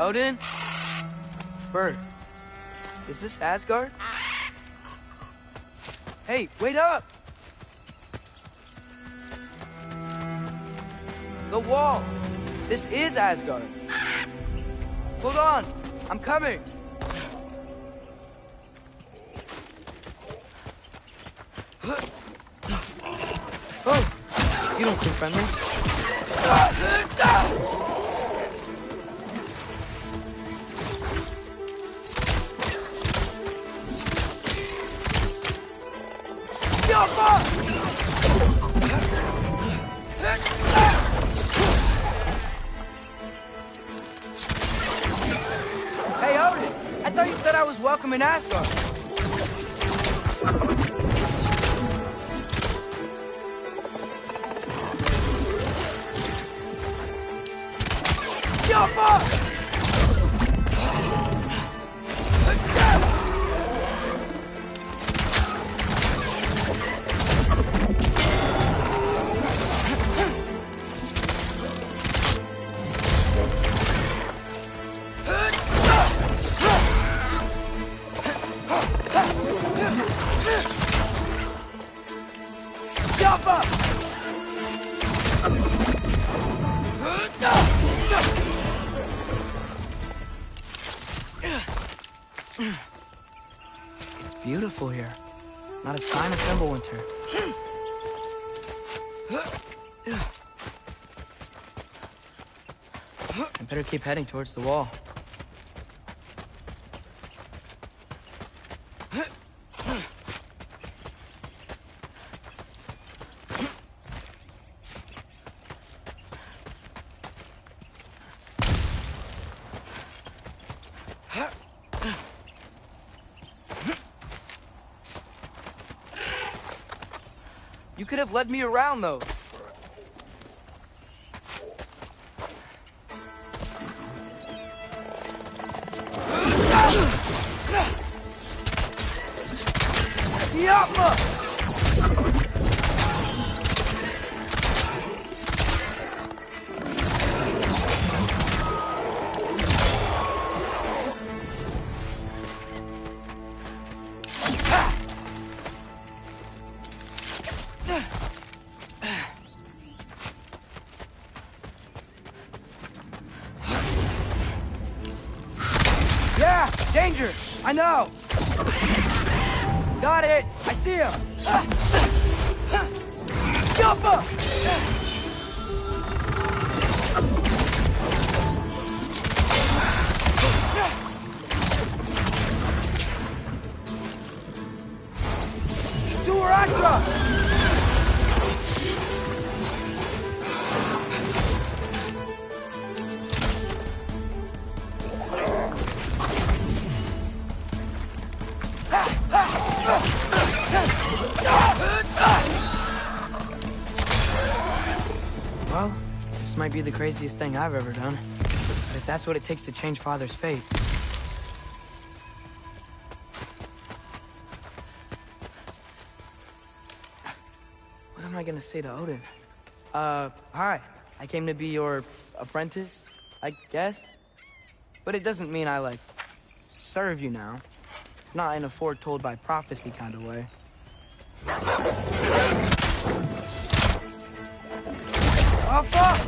Odin? Bird. Is this Asgard? Hey, wait up! The wall! This is Asgard! Hold on! I'm coming! Oh! You don't seem friendly. Hey, Odin! I thought you said I was welcome in Asgard. Jump up! It's beautiful here. Not a sign of Fimbulwinter. I better keep heading towards the wall. You could have led me around, though. Yeah, danger! I know! Got it! I see him! Jump up! Do her extra! Well, this might be the craziest thing I've ever done. But if that's what it takes to change Father's fate... What am I gonna say to Odin? Hi. I came to be your apprentice, I guess? But it doesn't mean I, like, serve you now. Not in a foretold by prophecy kind of way. Oh, fuck!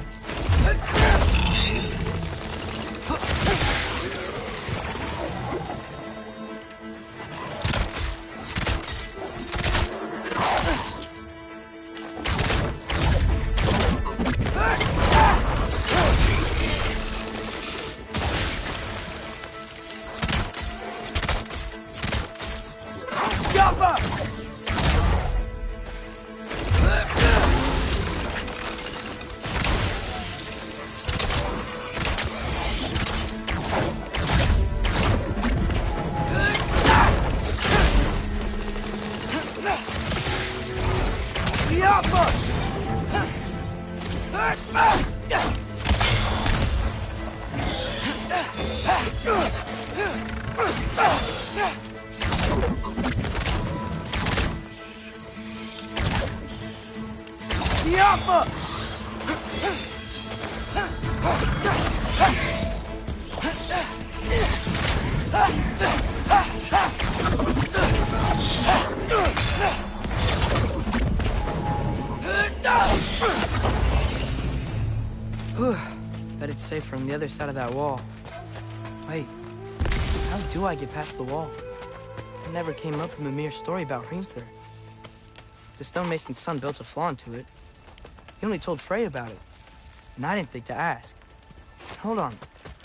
Bet it's safer on the other side of that wall. Wait, how do I get past the wall? It never came up in Mimir's story about Hrimthur. The stonemason's son built a flaw into it. He only told Frey about it, and I didn't think to ask. Hold on,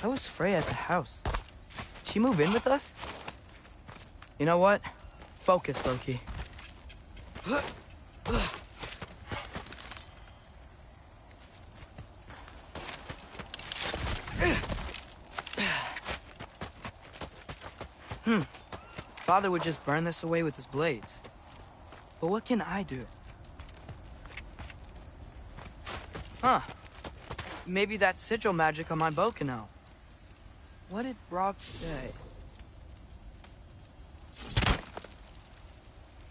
why was Frey at the house? Did she move in with us? You know what? Focus, Loki. Father would just burn this away with his blades. But what can I do? Huh. Maybe that sigil magic on my bow can help. What did Brock say?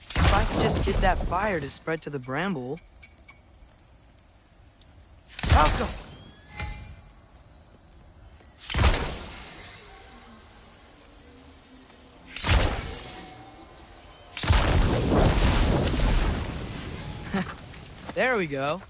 If I could just get that fire to spread to the bramble... Malcolm! There we go.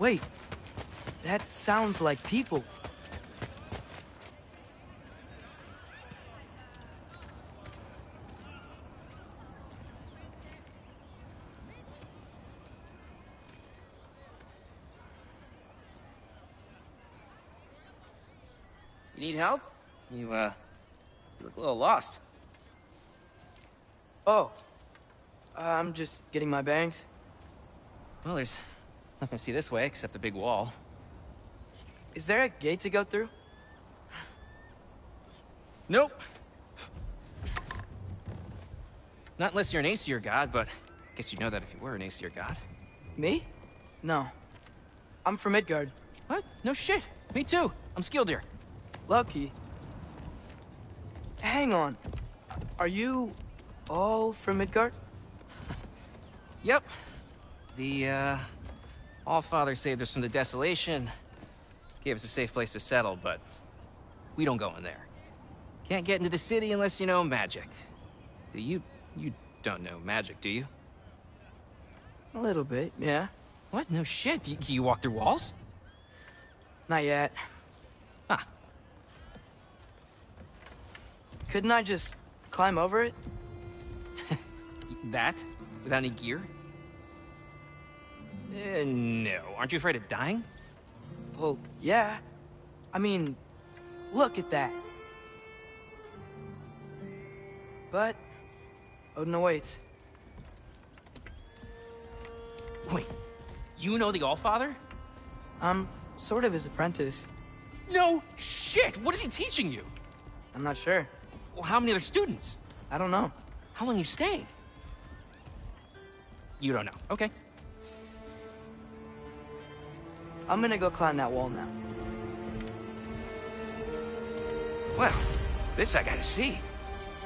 Wait, that sounds like people. You need help? You look a little lost. Oh, I'm just getting my bearings. Well, there's nothing to see this way except the big wall. Is there a gate to go through? Nope. Not unless you're an Aesir god, but I guess you'd know that if you were an Aesir god. Me? No. I'm from Midgard. What? No shit. Me too. I'm Skildir. Lucky. Hang on. Are you all from Midgard? Yep. The, Allfather saved us from the desolation. Gave us a safe place to settle, but we don't go in there. Can't get into the city unless you know magic. You don't know magic, do you? A little bit, yeah. What? No shit. You walk through walls? Not yet. Huh. Couldn't I just climb over it? That? Without any gear? No. Aren't you afraid of dying? Well, yeah. I mean, look at that. But Odin awaits. Wait, you know the Allfather? I'm sort of his apprentice. No shit! What is he teaching you? I'm not sure. Well, how many other students? I don't know. How long you staying? You don't know. Okay. I'm gonna go climb that wall now. Well, this I gotta see.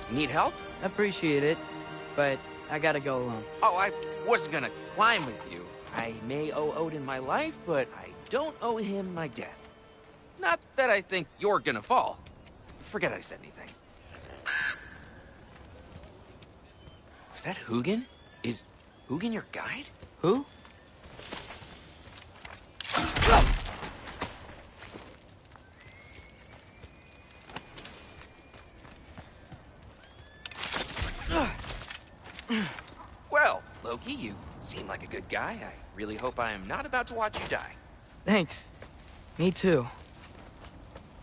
Need help? Appreciate it, but I gotta go alone. Oh, I wasn't gonna climb with you. I may owe Odin my life, but I don't owe him my death. Not that I think you're gonna fall. Forget I said anything. Was that Hugin? Is Hugin your guide? Who? Well, Loki, you seem like a good guy. I really hope I am not about to watch you die. Thanks. Me too.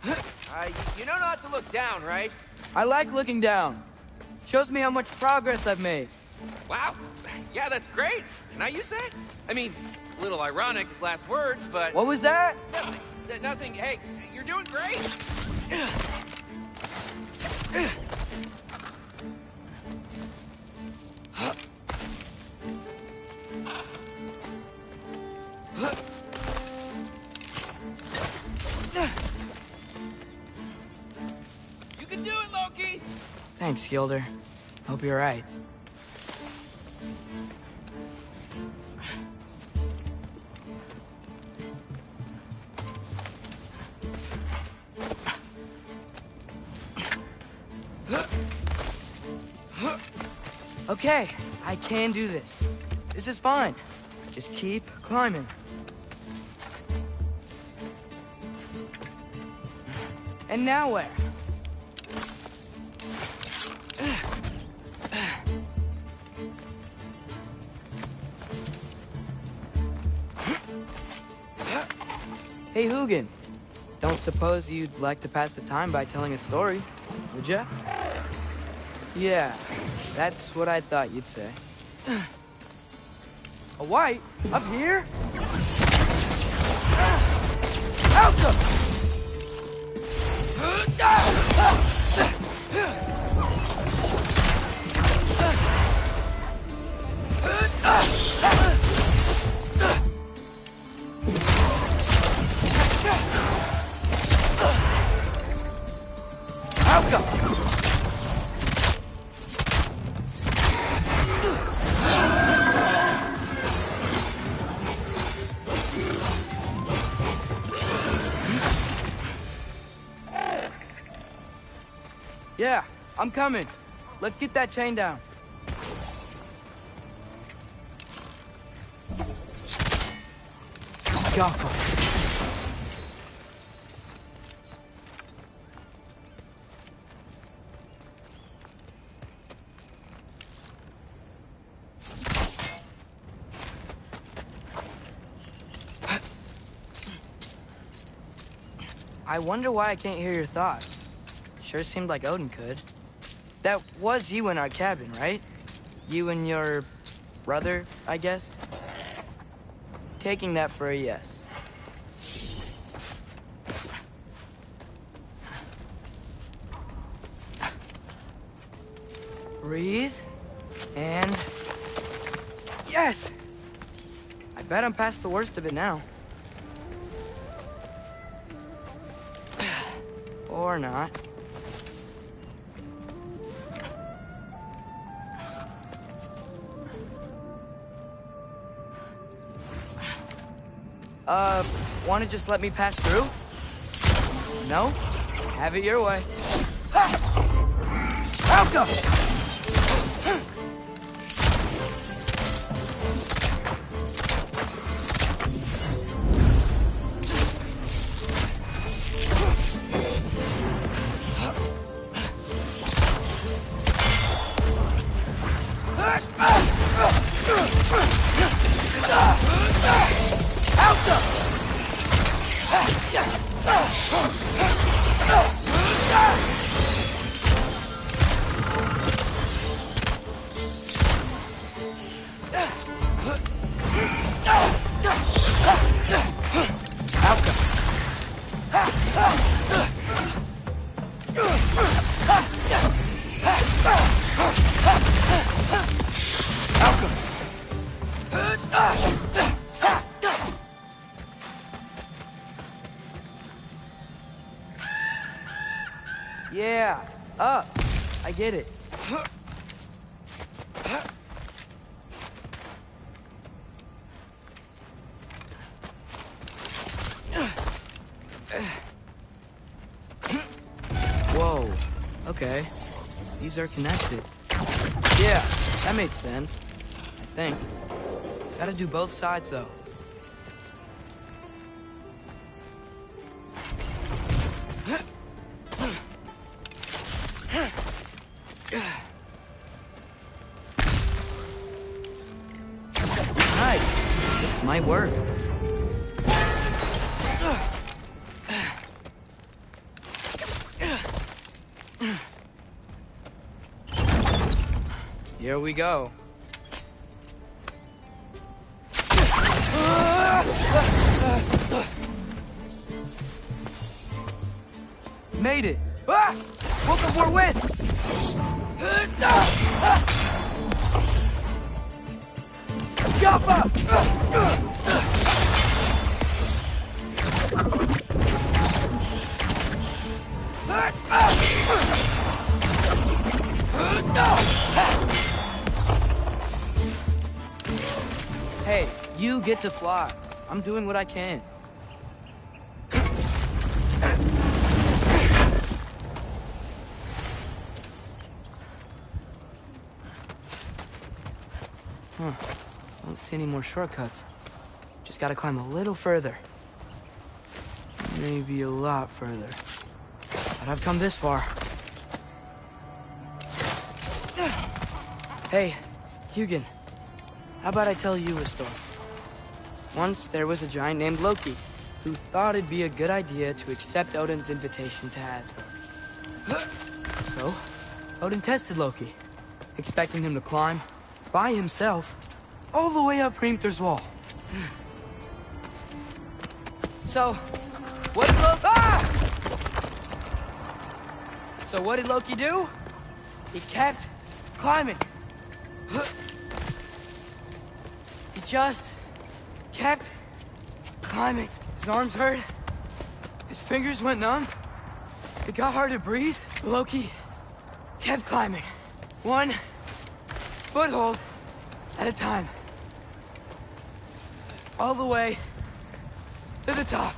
You know not to look down, right? I like looking down. Shows me how much progress I've made. Wow. Yeah, that's great. Can I use that? I mean, a little ironic as last words, but... What was that? Nothing. Nothing. Hey, you're doing great. You can do it, Loki! Thanks, Gilder. Hope you're right. Okay, I can do this. This is fine. Just keep climbing. And now where? Hey, Hugin. Don't suppose you'd like to pass the time by telling a story, would ya? Yeah, that's what I thought you'd say. A white? Up here? Alka! Yeah, I'm coming. Let's get that chain down. Jaffa. I wonder why I can't hear your thoughts. Sure seemed like Odin could. That was you in our cabin, right? You and your brother, I guess? Taking that for a yes. Breathe. And... yes! I bet I'm past the worst of it now. Or not. Want to just let me pass through? No? Have it your way. Welcome! Yeah, up. I get it. Whoa. Okay. These are connected. Yeah, that makes sense. I think. Gotta do both sides, though. Nice. This might work. Here we go. Made it! Ah! Book of War Wisps! Jump up! Hey, you get to fly. I'm doing what I can. Huh. Don't see any more shortcuts. Just gotta climb a little further. Maybe a lot further. But I've come this far. Hey, Hugin. How about I tell you a story? Once there was a giant named Loki, who thought it'd be a good idea to accept Odin's invitation to Asgard. So, Odin tested Loki, expecting him to climb, by himself, all the way up Hrimthur's wall. So, what did Loki do? He kept climbing. He just kept climbing. His arms hurt. His fingers went numb. It got hard to breathe. Loki kept climbing. One foothold at a time. All the way to the top.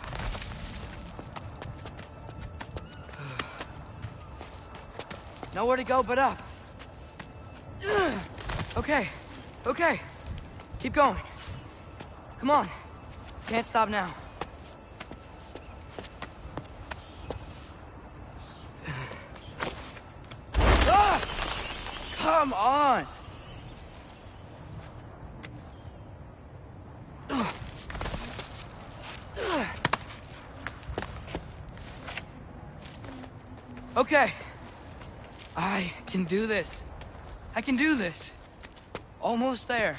Nowhere to go but up. Okay, okay. Keep going. Come on. Can't stop now. Ah! Come on! Okay. I can do this. I can do this. Almost there.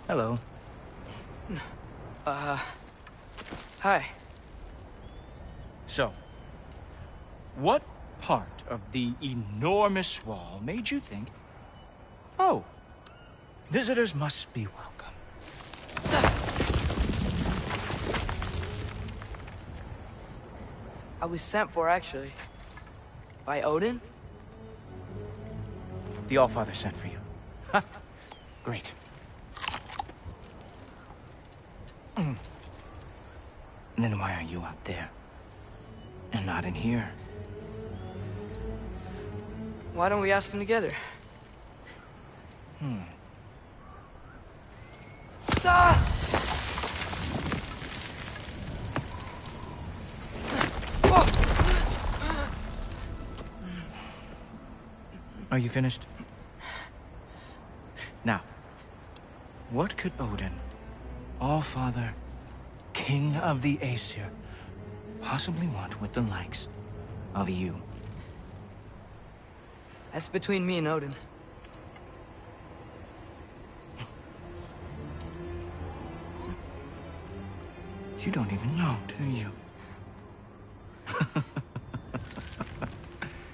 Hello. Hi. So, what part of the enormous wall made you think, oh, visitors must be welcome? I was sent for, actually. By Odin? The Allfather sent for you. Ha! Great. Then why are you out there? And not in here? Why don't we ask them together? Ah! Are you finished? Now, what could Odin, Allfather, King of the Aesir, possibly want with the likes of you? That's between me and Odin. You don't even know, do you?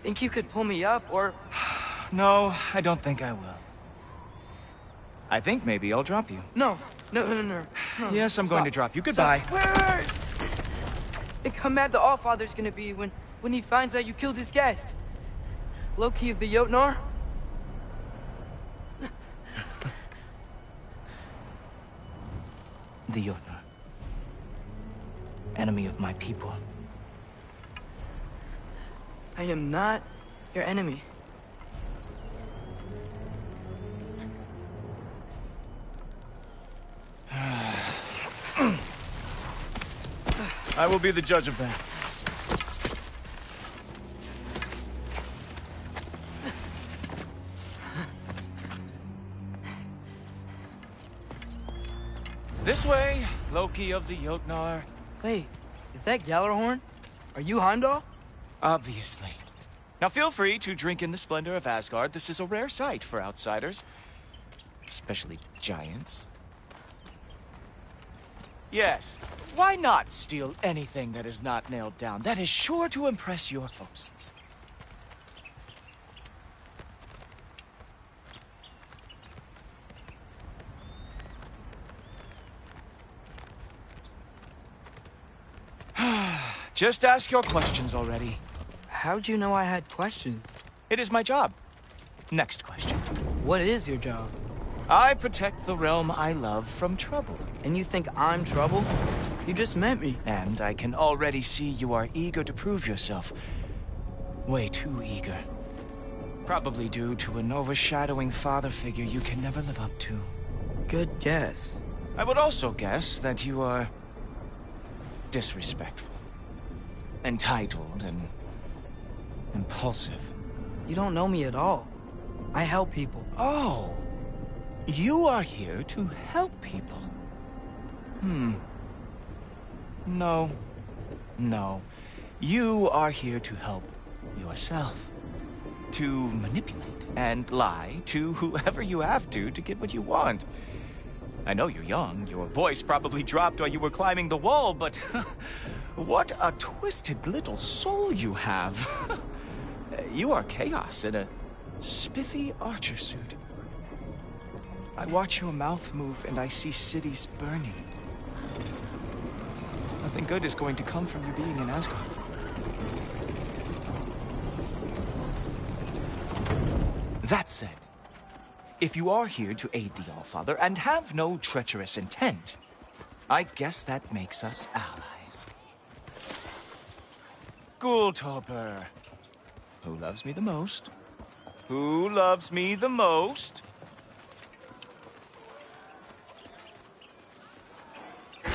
Think you could pull me up, or... No, I don't think I will. I think maybe I'll drop you. No. Yes, I'm going to drop you. Goodbye. Wait. Think how mad the Allfather's gonna be when he finds out you killed his guest. Loki of the Jotnar? The Jotnar. Enemy of my people. I am not your enemy. I will be the judge of that. This way, Loki of the Jotnar. Wait, is that Gjallarhorn? Are you Heimdall? Obviously. Now feel free to drink in the splendor of Asgard. This is a rare sight for outsiders. Especially giants. Yes, why not steal anything that is not nailed down? That is sure to impress your hosts. Just ask your questions already. How'd you know I had questions? It is my job. Next question. What is your job? I protect the realm I love from trouble. And you think I'm trouble? You just met me. And I can already see you are eager to prove yourself. Way too eager. Probably due to an overshadowing father figure you can never live up to. Good guess. I would also guess that you are disrespectful, entitled, and impulsive. You don't know me at all. I help people. Oh, you are here to help people. No. You are here to help yourself. To manipulate and lie to whoever you have to get what you want. I know you're young, your voice probably dropped while you were climbing the wall, but what a twisted little soul you have. You are chaos in a spiffy archer suit. I watch your mouth move and I see cities burning. Nothing good is going to come from you being in Asgard. That said, if you are here to aid the Allfather and have no treacherous intent, I guess that makes us allies. Ghoultober. Who loves me the most? Who loves me the most?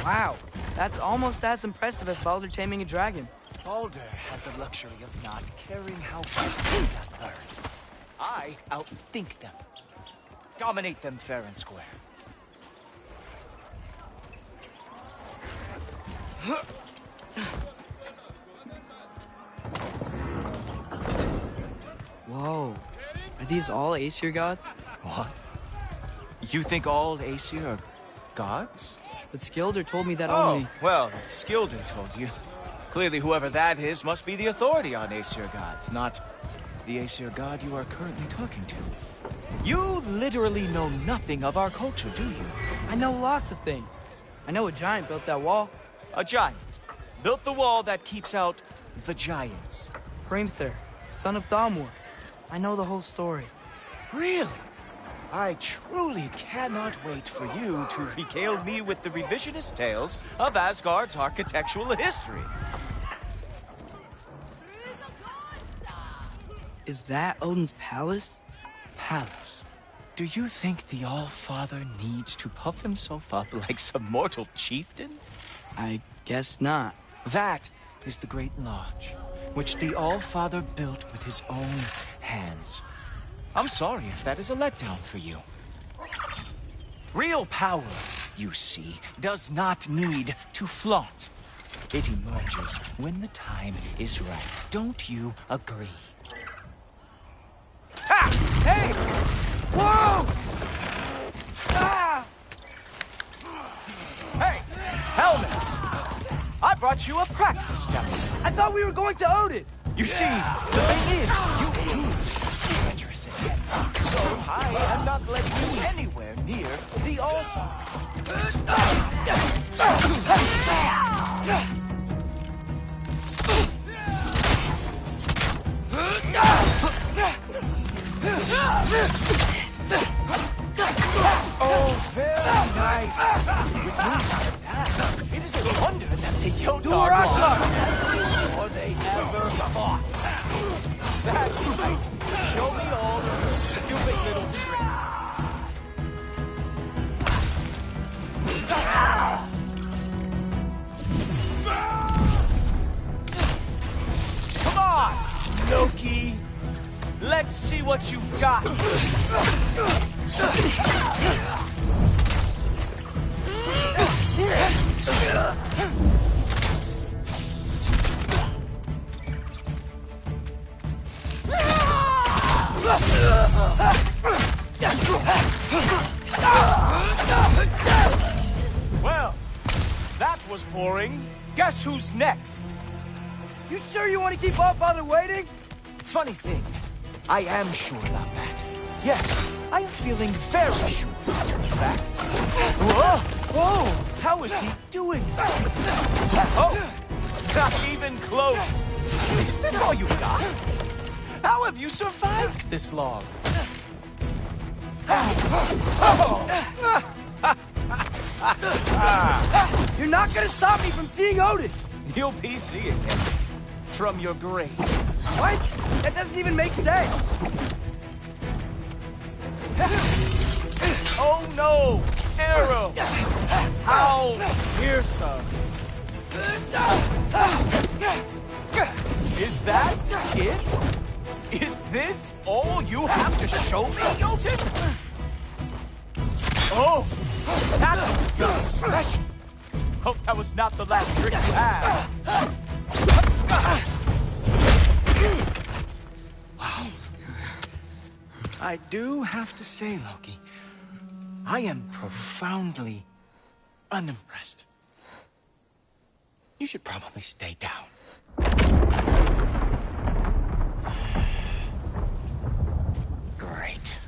Wow, that's almost as impressive as Baldur taming a dragon. Baldur had the luxury of not caring how far that bird. I outthink them. Dominate them fair and square. Whoa, are these all Aesir gods? What? You think all Aesir are gods? But Skilder told me that Oh, only... well, if Skilder told you. Clearly whoever that is must be the authority on Aesir gods, not the Aesir god you are currently talking to. You literally know nothing of our culture, do you? I know lots of things. I know a giant built that wall. A giant built the wall that keeps out the giants. Hrimthur, son of Thamur. I know the whole story. Really? I truly cannot wait for you to regale me with the revisionist tales of Asgard's architectural history. Is that Odin's palace? Palace? Do you think the All-Father needs to puff himself up like some mortal chieftain? I guess not. That is the Great Lodge, which the All-Father built with his own hands. I'm sorry if that is a letdown for you. Real power, you see, does not need to flaunt. It emerges when the time is right. Don't you agree? Ha! Hey! Whoa! Ah! Hey! Helmets! I brought you a practice demo. I thought we were going to Odin! You see, the thing is, you do treacherous intent. So I am not letting you anywhere near the All-Father. Oh, very nice. With moves like that, it is a wonder that the Jotnar lost, or they ever fought. That's right. Show me all of your stupid little tricks. Come on, Loki. Let's see what you've got. Well, that was boring. Guess who's next? You sure you want to keep All-Father waiting? Funny thing, I am sure about that. Yes, I am feeling very sure. In fact. Whoa! Whoa! How is he doing that? Oh! Not even close! Is this all you got? How have you survived this long? You're not gonna stop me from seeing Odin! You'll be seeing him from your grave. What? That doesn't even make sense! Oh no! Arrow! How fearsome! Is that it? Is this all you have to show me, Jotun? Oh! That's really special! Hope that was not the last trick you had. Wow. I do have to say, Loki, I am profoundly unimpressed. You should probably stay down. Great.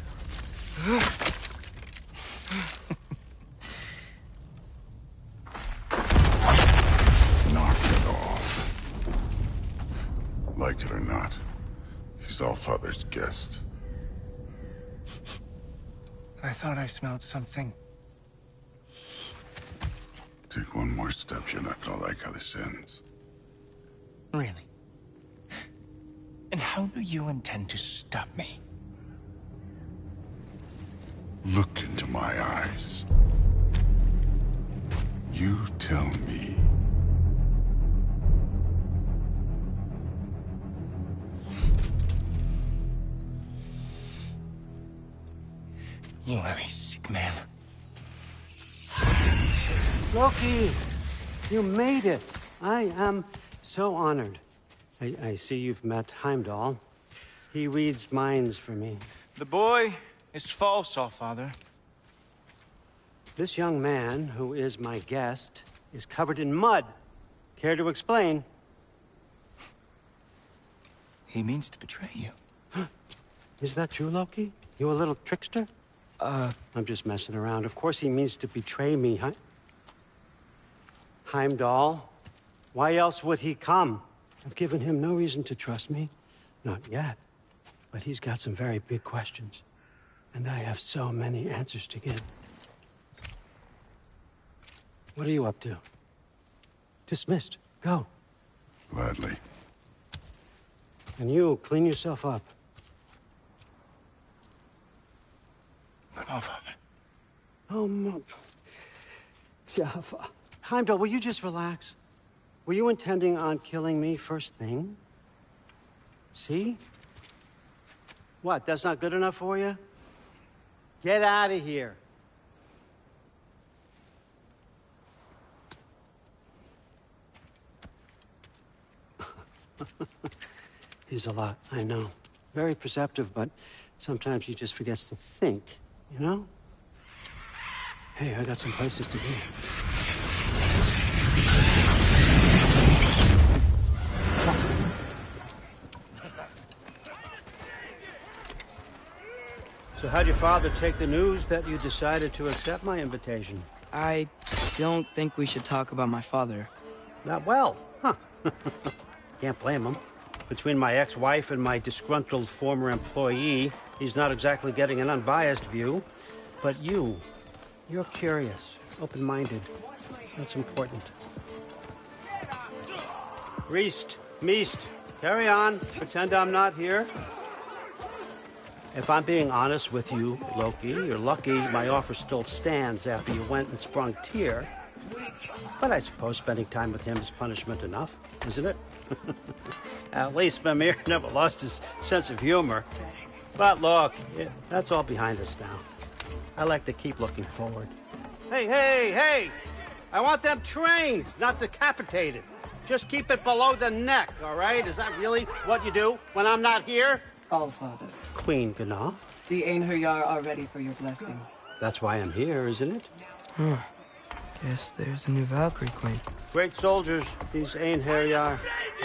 Knock it off. Like it or not, he's All-Father's guest. I thought I smelled something Take one more step, you're not gonna like how this ends. Really? And how do you intend to stop me? Look into my eyes. You tell me. You are a sick man. Loki, you made it. I am so honored. I see you've met Heimdall. He reads minds for me. The boy is false, Allfather. This young man, who is my guest, is covered in mud. Care to explain? He means to betray you. Is that true, Loki? You a little trickster? I'm just messing around. Of course he means to betray me, huh? Heimdall? Why else would he come? I've given him no reason to trust me. Not yet. But he's got some very big questions. And I have so many answers to give. What are you up to? Dismissed. Go. Gladly. And you, clean yourself up. But Allfather. Oh, my... Heimdall, will you just relax? Were you intending on killing me first thing? See? What, that's not good enough for you? Get out of here. He's a lot, I know. Very perceptive, but sometimes he just forgets to think, you know? Hey, I got some places to be. So how'd your father take the news that you decided to accept my invitation? I don't think we should talk about my father. Not well, huh? Can't blame him. Between my ex-wife and my disgruntled former employee, he's not exactly getting an unbiased view. But you're curious, open-minded. That's important. Reist, Meest, carry on. Pretend I'm not here. If I'm being honest with you, Loki, you're lucky my offer still stands after you went and sprung Tyr. But I suppose spending time with him is punishment enough, isn't it? At least Mimir never lost his sense of humor. But look, that's all behind us now. I like to keep looking forward. Hey! I want them trained, not decapitated. Just keep it below the neck, all right? Is that really what you do when I'm not here? Allfather, Queen Gná. the Einherjar are ready for your blessings. That's why I'm here, isn't it? Guess there's a new Valkyrie Queen. Great soldiers, these Einherjar.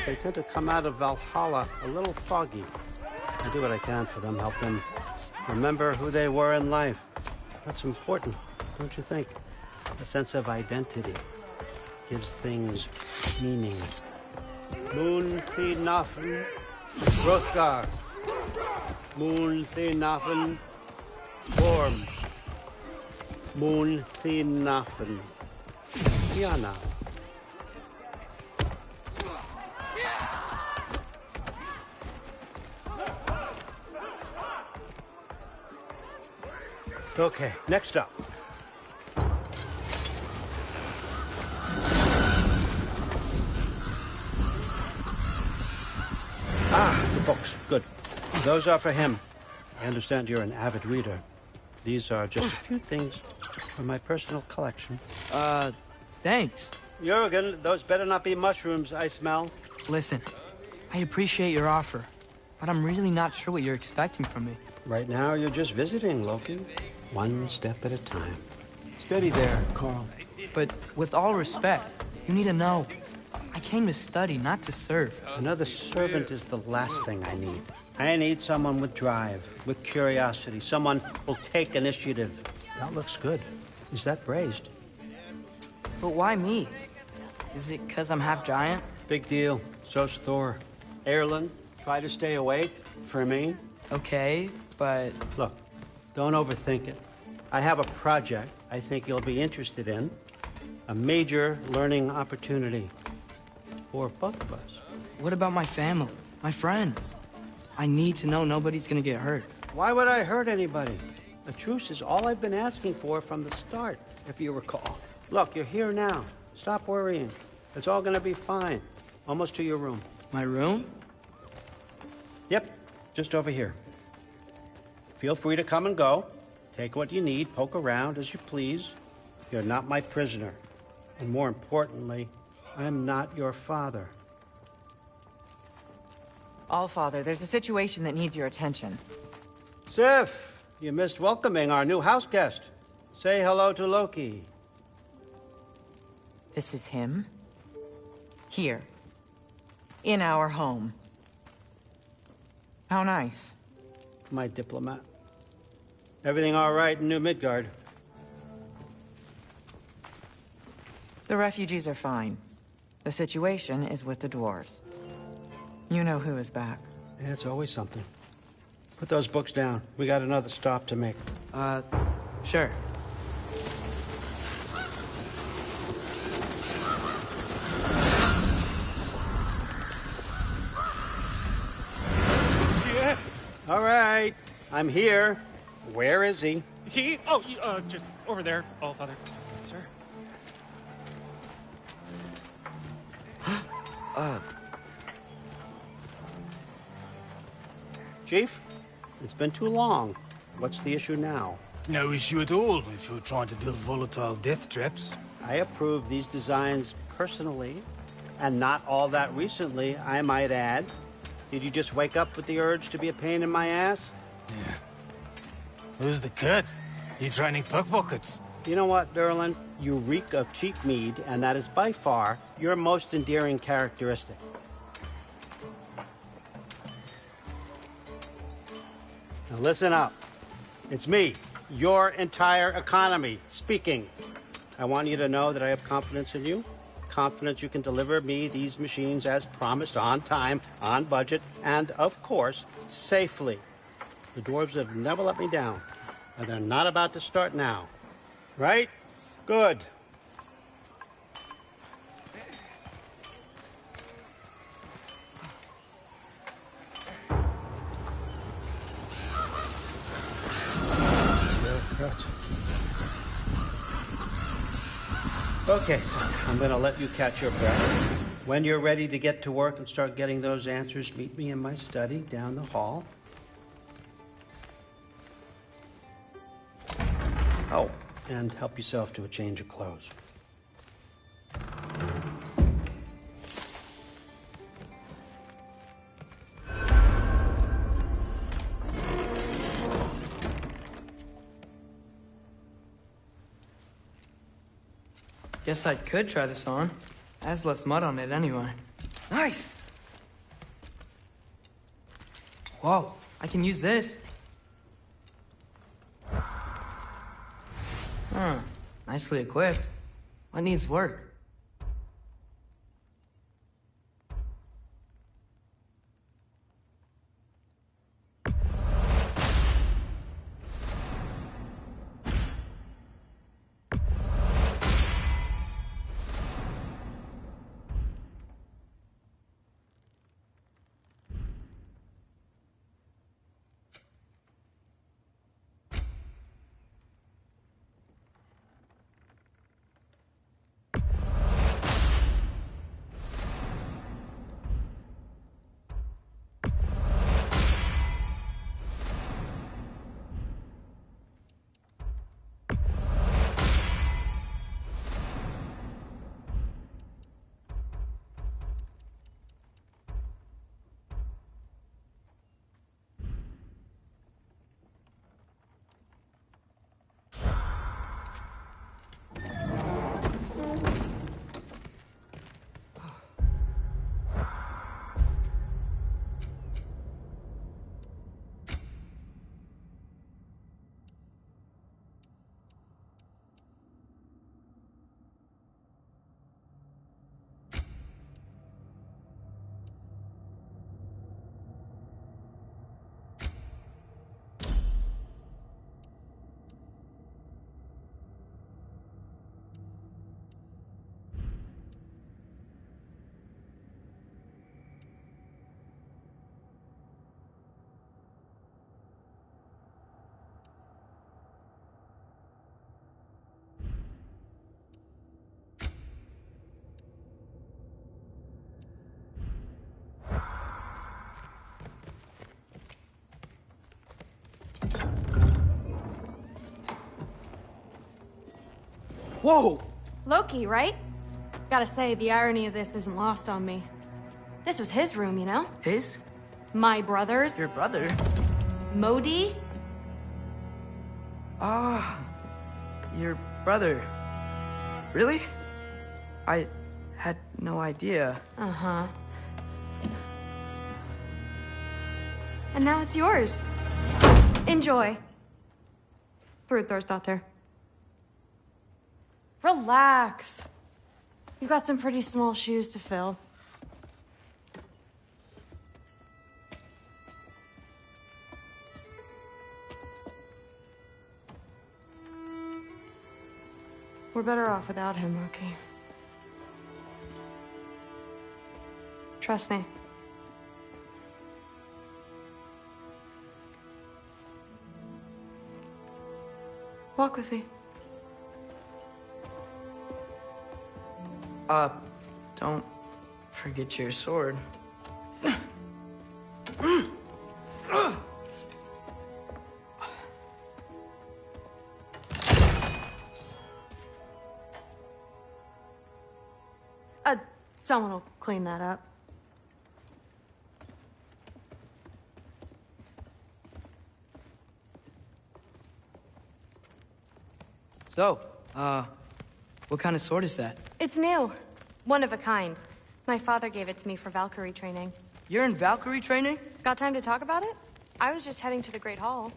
They tend to come out of Valhalla a little foggy. I do what I can for them, help them remember who they were in life. That's important, don't you think? A sense of identity gives things meaning. Moon Thinafen, Hrothgar. Moon Thinafen, Worm. Moon Thinafen, Diana. Okay, next up. The books. Good. Those are for him. I understand you're an avid reader. These are just a few things from my personal collection. Thanks. Jurgen, those better not be mushrooms I smell. Listen, I appreciate your offer, but I'm really not sure what you're expecting from me. Right now, you're just visiting, Loki. One step at a time. Steady there, Carl. But with all respect, you need to know, I came to study, not to serve. Another servant is the last thing I need. I need someone with drive, with curiosity, someone who'll take initiative. That looks good. Is that braised? But why me? Is it because I'm half giant? Big deal. So's Thor. Erlen, try to stay awake for me. Okay, but... Look, don't overthink it. I have a project I think you'll be interested in. A major learning opportunity for both of us. What about my family? My friends? I need to know nobody's gonna get hurt. Why would I hurt anybody? A truce is all I've been asking for from the start, if you recall. Look, you're here now. Stop worrying. It's all gonna be fine. Almost to your room. My room? Yep, just over here. Feel free to come and go. Take what you need, poke around as you please. You're not my prisoner. And more importantly, I'm not your father. Allfather, there's a situation that needs your attention. Sif, you missed welcoming our new house guest. Say hello to Loki. This is him? Here. In our home. How nice. My diplomat. Everything all right in New Midgard? The refugees are fine. The situation is with the dwarves. You know who is back. Yeah, it's always something. Put those books down. We got another stop to make. Sure. Yeah. All right. I'm here. Where is he? He? Oh, just over there, Allfather. Sir. Chief, it's been too long. What's the issue now? No issue at all if you're trying to build volatile death traps. I approve these designs personally, and not all that recently, I might add. Did you just wake up with the urge to be a pain in my ass? Yeah. Who's the cut? You training pickpockets? You know what, Derlin? You reek of cheap mead, and that is by far your most endearing characteristic. Now listen up. It's me, your entire economy, speaking. I want you to know that I have confidence in you. Confidence you can deliver me these machines as promised, on time, on budget, and, of course, safely. The dwarves have never let me down, and they're not about to start now. Right? Good. Okay, so I'm gonna let you catch your breath. When you're ready to get to work and start getting those answers, meet me in my study down the hall. Oh, and help yourself to a change of clothes. Guess I could try this on. Has less mud on it anyway. Nice! Whoa, I can use this. Huh, nicely equipped. What needs work? Whoa! Loki, right? Gotta say, the irony of this isn't lost on me. This was his room, you know? His? My brother's. Your brother? Modi? Ah, your brother. Really? I had no idea. Uh-huh. And now it's yours. Enjoy. Daughter. Relax. You've got some pretty small shoes to fill. We're better off without him, Loki. Trust me. Walk with me. Don't forget your sword. Someone will clean that up. So, what kind of sword is that? It's new. One of a kind. My father gave it to me for Valkyrie training. You're in Valkyrie training? Got time to talk about it? I was just heading to the Great Hall.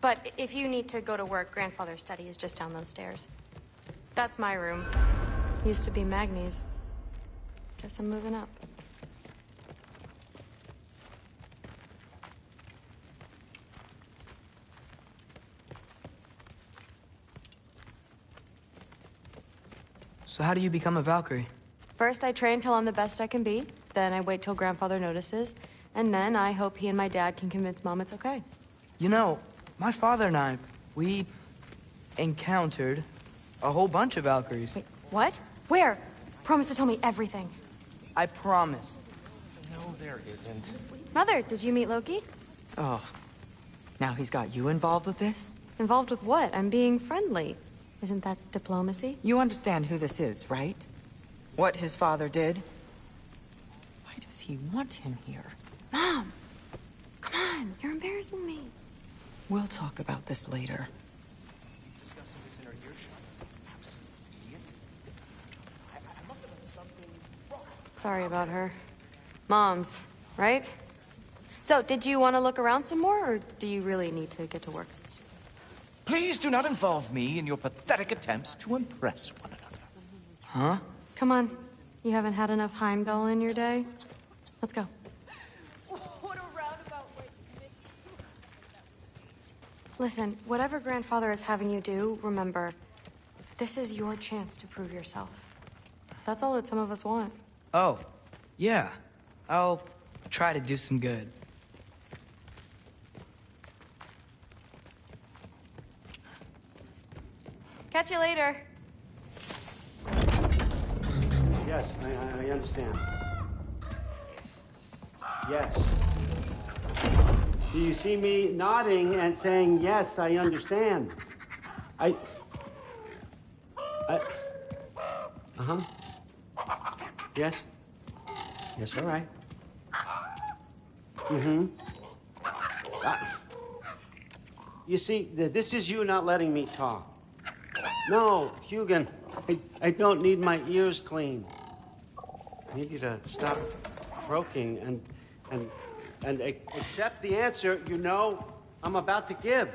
But if you need to go to work, Grandfather's study is just down those stairs. That's my room. Used to be Magni's. Guess I'm moving up. So how do you become a Valkyrie? First, I train till I'm the best I can be. Then I wait till Grandfather notices. And then I hope he and my dad can convince Mom it's okay. You know, my father and I, we encountered a whole bunch of Valkyries. Wait, what? Where? Promise to tell me everything. I promise. No, there isn't. Mother, did you meet Loki? Oh, now he's got you involved with this? Involved with what? I'm being friendly. Isn't that diplomacy? You understand who this is, right? What his father did? Why does he want him here? Mom! Come on, you're embarrassing me. We'll talk about this later. Discussing this in our earshot. Absolute idiot. I must have done something wrong. Sorry about her. Mom's, right? So, did you want to look around some more, or do you really need to get to work? Please do not involve me in your pathetic attempts to impress one another. Huh? Come on. You haven't had enough Heimdall in your day? Let's go. What a roundabout way to commit suicide. Listen, whatever Grandfather is having you do, remember, this is your chance to prove yourself. That's all that some of us want. Oh, yeah. I'll try to do some good. Catch you later. Yes, I understand. Yes. Do you see me nodding and saying, yes, I understand? Uh-huh. Yes? Yes, all right. Mm-hmm. You see, this is you not letting me talk. No, Hugin, I don't need my ears cleaned. I need you to stop croaking and accept the answer you know I'm about to give.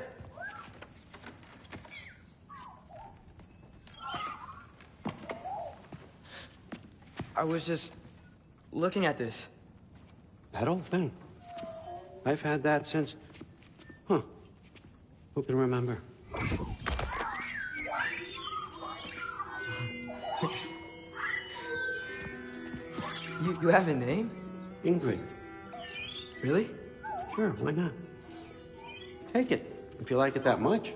I was just looking at this. That old thing. I've had that since... Huh. Who can remember? You have a name? Ingrid. Really? Sure, why not? Take it, if you like it that much.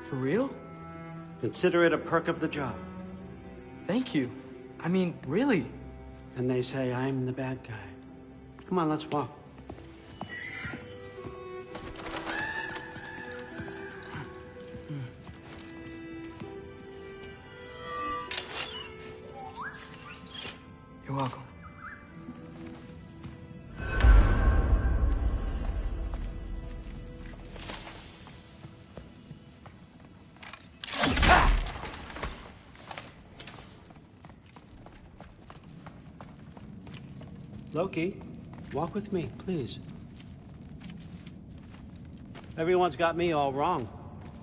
For real? Consider it a perk of the job. Thank you. I mean, really. And they say I'm the bad guy. Come on, let's walk. You're welcome. Loki, walk with me, please. Everyone's got me all wrong.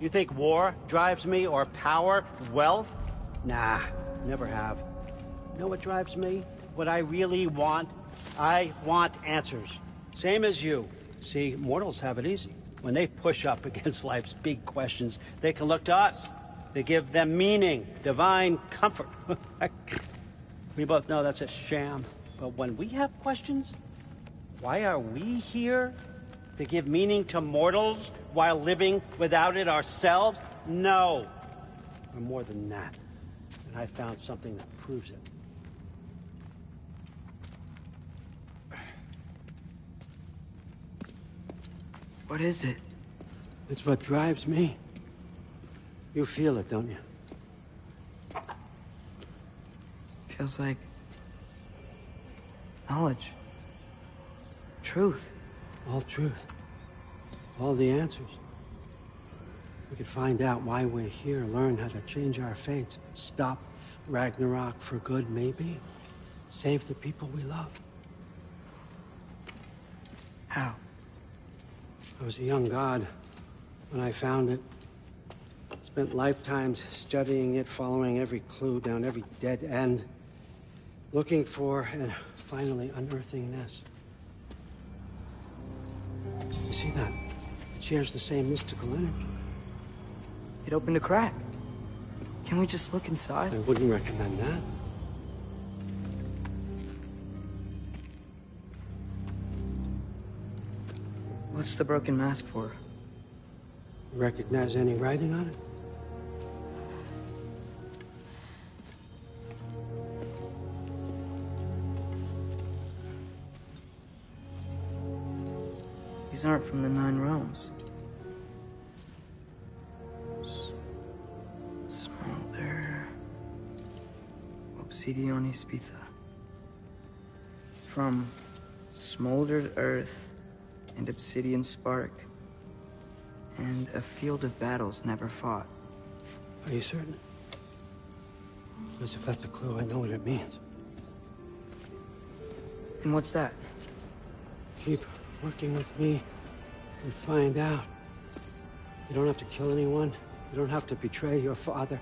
You think war drives me, or power, wealth? Nah, never have. You know what drives me? What I really want? I want answers. Same as you. See, mortals have it easy. When they push up against life's big questions, they can look to us. They give them meaning, divine comfort. We both know that's a sham. But when we have questions, why are we here? To give meaning to mortals while living without it ourselves? No. We're more than that. And I found something that proves it. What is it? It's what drives me. You feel it, don't you? Feels like knowledge. Truth. All truth. All the answers. We could find out why we're here, learn how to change our fates, stop Ragnarok for good, maybe. Save the people we love. How? I was a young god when I found it. Spent lifetimes studying it, following every clue down every dead end, looking for and finally unearthing this. You see that? It shares the same mystical energy. It opened a crack. Can we just look inside? I wouldn't recommend that. What's the broken mask for? You recognize any writing on it? These aren't from the Nine Realms. Smolder. Obsidione Spitha. From smoldered earth and obsidian spark. And a field of battles never fought. Are you certain? Because if that's a clue, I know what it means. And what's that? Keep working with me and find out. You don't have to kill anyone. You don't have to betray your father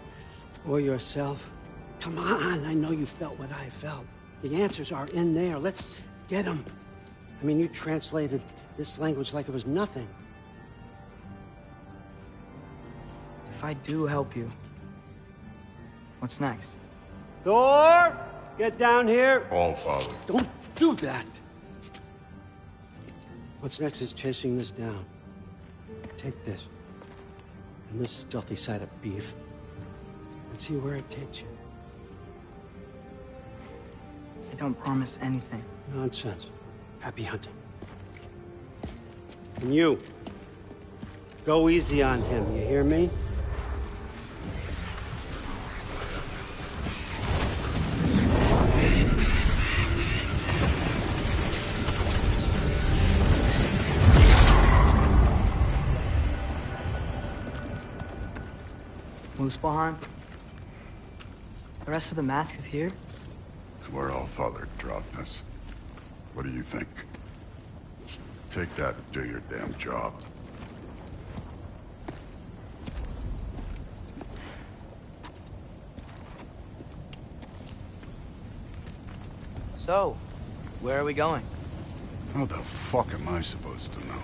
or yourself. Come on, I know you felt what I felt. The answers are in there. Let's get them. I mean, you translated this language like it was nothing. If I do help you, what's next? Thor! Get down here! All Father. Don't do that! What's next is chasing this down. Take this. And this stealthy side of beef. And see where it takes you. I don't promise anything. Nonsense. Happy hunting. And you. Go easy on him, you hear me? Muspelheim? The rest of the mask is here? It's where All Father dropped us. What do you think? Just take that and do your damn job. So, where are we going? How the fuck am I supposed to know?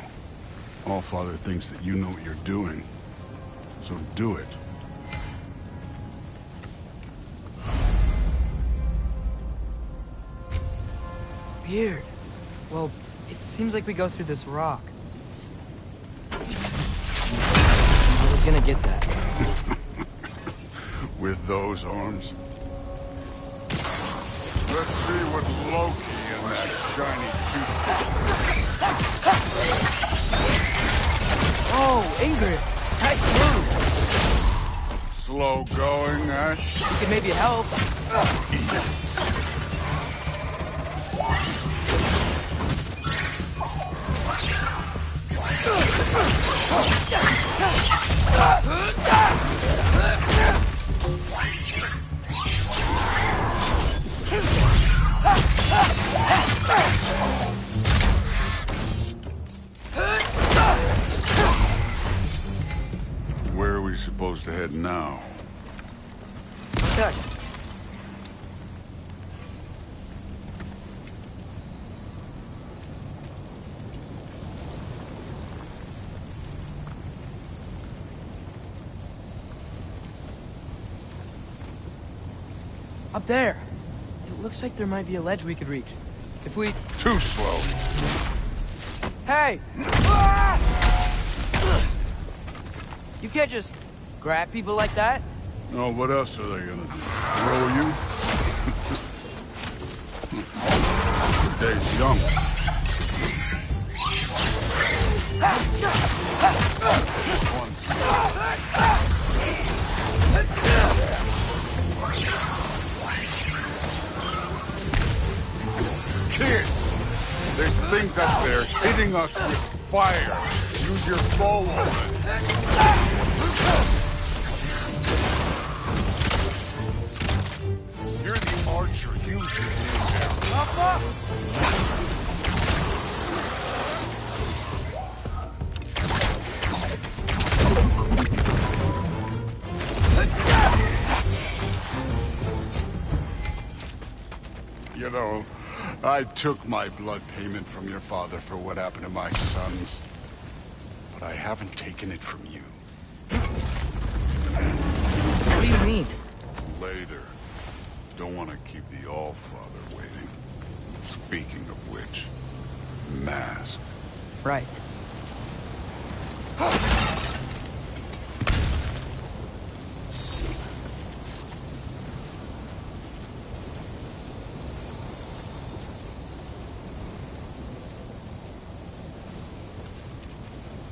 All Father thinks that you know what you're doing. So do it. Weird. Well, it seems like we go through this rock. I was gonna get that. With those arms? Let's see what Loki and that shiny toothpick. Oh, Ingrid! Tight move! Slow going, Ash? You could maybe help. supposed to head now? Okay. Up there. It looks like there might be a ledge we could reach. If we... Too slow. Hey! Ah! You can't just grab people like that. Oh, what else are they gonna do? Throw you? The day's young. Kid! There's things up there hitting us with fire. Use your bow on it. You're the archer. Use it. Up, up! You know, I took my blood payment from your father for what happened to my sons. But I haven't taken it from you. What do you mean? Later. Don't want to keep the All-Father waiting. Speaking of which, mask. Right.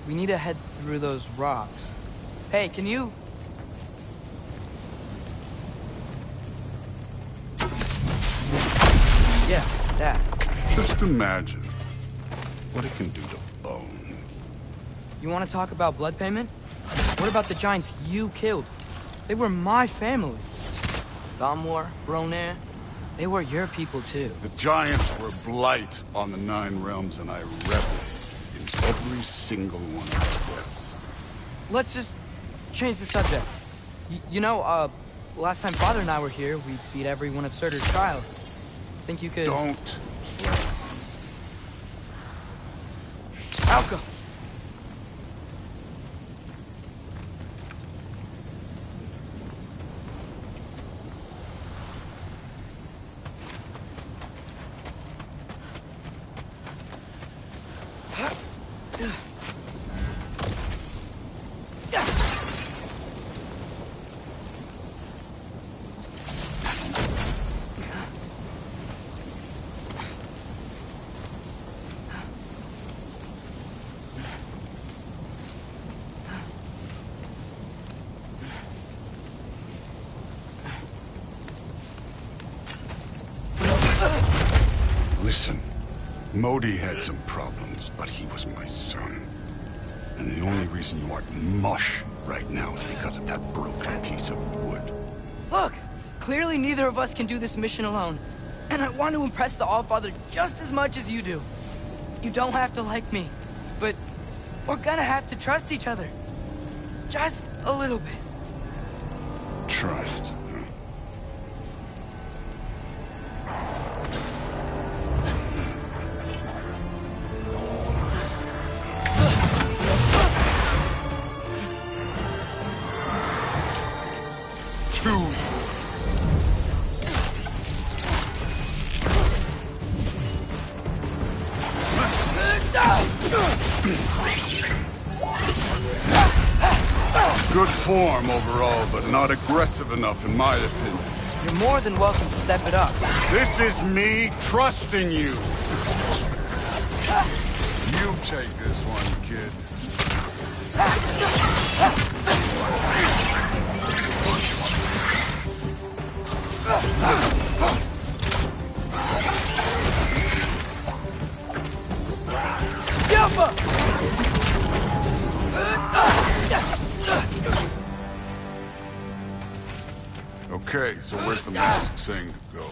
We need to head through those rocks. Hey, can you... Yeah, that. Just imagine what it can do to bone. You want to talk about blood payment? What about the giants you killed? They were my family. Thamor, Ronair, they were your people too. The giants were blight on the Nine Realms, and I reveled in every single one of their deaths. Let's just change the subject. You know, last time Father and I were here, we beat every one of Surtur's trials. Think you could... Don't. Alka! Listen, Modi had some problems, but he was my son. And the only reason you aren't mush right now is because of that broken piece of wood. Look! Clearly neither of us can do this mission alone. And I want to impress the Allfather just as much as you do. You don't have to like me, but we're gonna have to trust each other. Just a little bit. Trust. Huh? Good form overall, but not aggressive enough in my opinion. You're more than welcome to step it up. This is me trusting you. You take this one, kid. Okay, so where's the mask saying to go?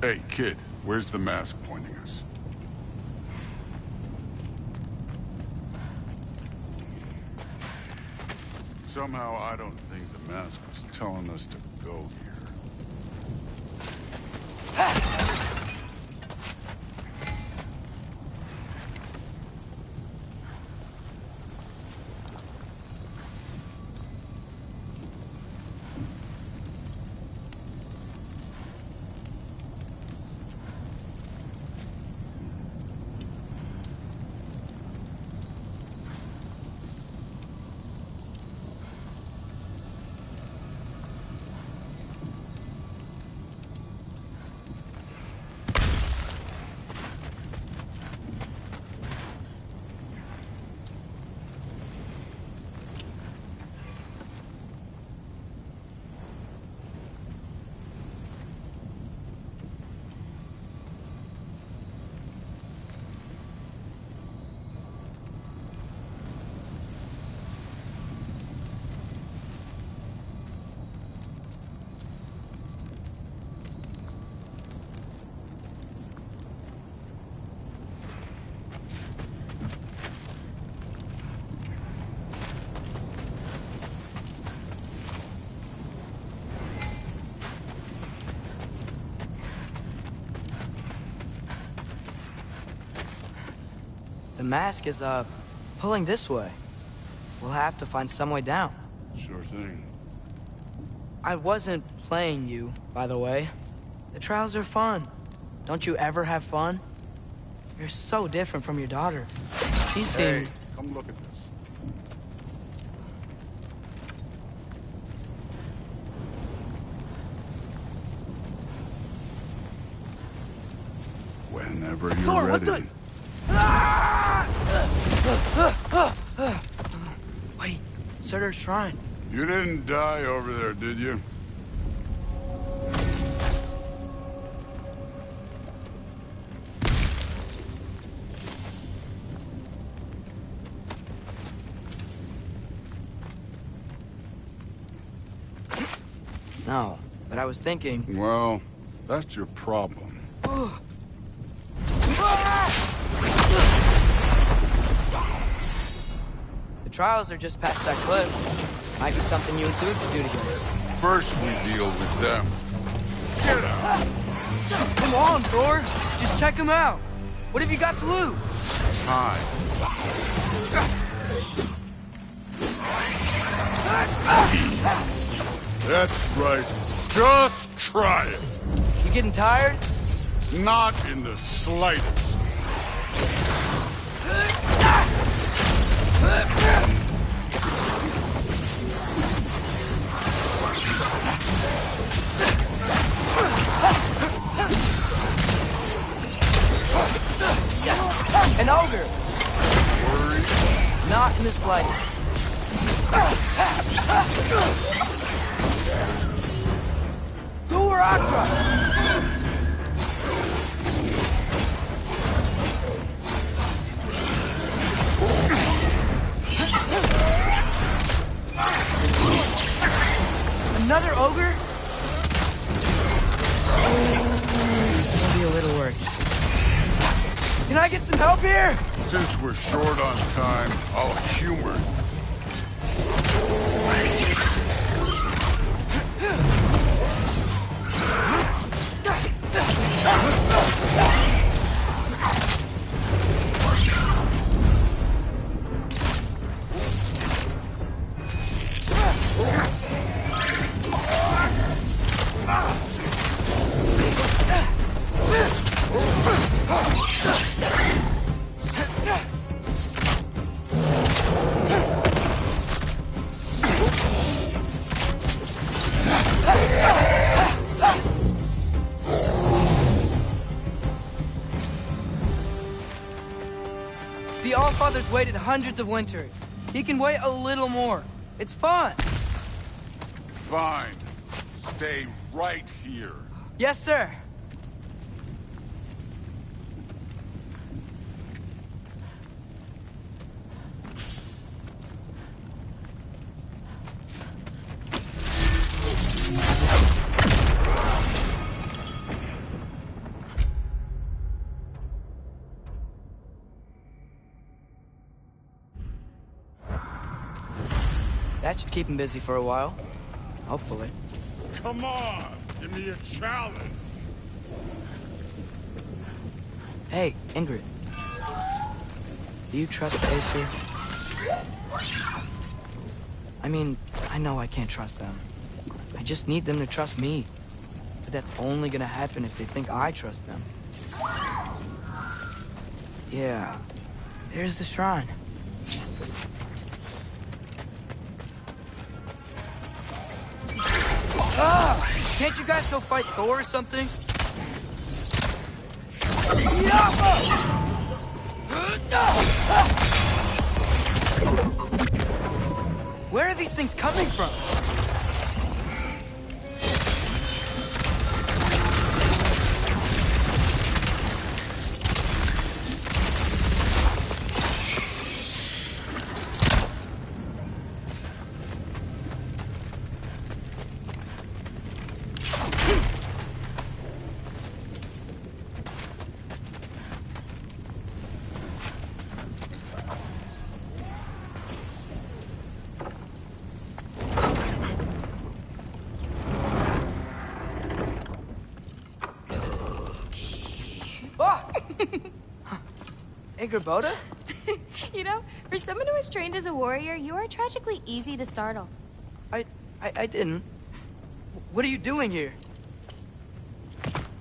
Hey, kid, where's the mask pointing us? Somehow, I don't think the mask was telling us to go here. The mask is, pulling this way. We'll have to find some way down. Sure thing. I wasn't playing you, by the way. The trials are fun. Don't you ever have fun? You're so different from your daughter. She seemed... Hey, come look at this. Whenever you're Thor, ready. what the... Wait, Surtur's shrine. You didn't die over there, did you? No, but I was thinking... Well, that's your problem. The trials are just past that cliff. Might be something you and Thud could do together. First we deal with them. Get out! Come on, Thor! Just check them out! What have you got to lose? Time. That's right. Just try it. You getting tired? Not in the slightest. An ogre! Worry? Not in the slightest. Go where I try! Another ogre? Maybe a little worse. Can I get some help here? Since we're short on time, I'll humor you. The Allfather's waited hundreds of winters. He can wait a little more. It's fun. Fine. Stay right here. Yes, sir. That should keep him busy for a while. Hopefully. Come on, give me a challenge. Hey, Ingrid. Do you trust Acer? I mean, I know I can't trust them. I just need them to trust me. But that's only gonna happen if they think I trust them. Yeah. There's the shrine. Ah! Can't you guys go fight Thor or something? Where are these things coming from? Boda? You know, for someone who was trained as a warrior, you are tragically easy to startle. I didn't. What are you doing here?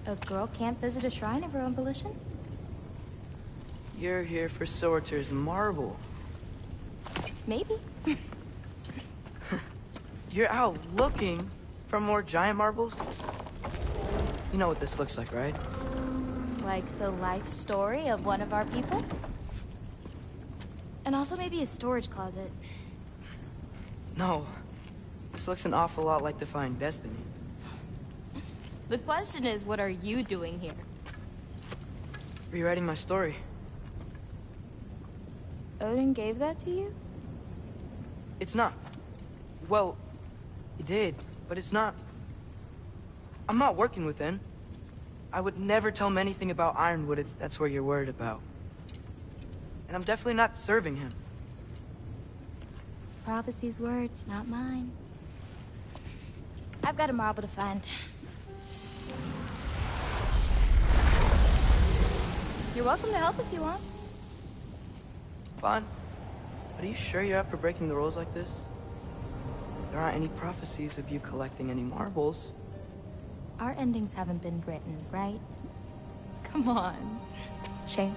A girl can't visit a shrine of her own volition? You're here for Sorter's marble. Maybe. You're out looking for more giant marbles? You know what this looks like, right? Like the life story of one of our people? And also maybe a storage closet. No. This looks an awful lot like Defying Destiny. The question is, what are you doing here? Rewriting my story. Odin gave that to you? It's not. Well, he did, but it's not. I'm not working with him. I would never tell him anything about Ironwood if that's what you're worried about. And I'm definitely not serving him. It's prophecy's words, not mine. I've got a marble to find. You're welcome to help if you want. Fine. But are you sure you're up for breaking the rules like this? There aren't any prophecies of you collecting any marbles. Our endings haven't been written, right? Come on. Shame.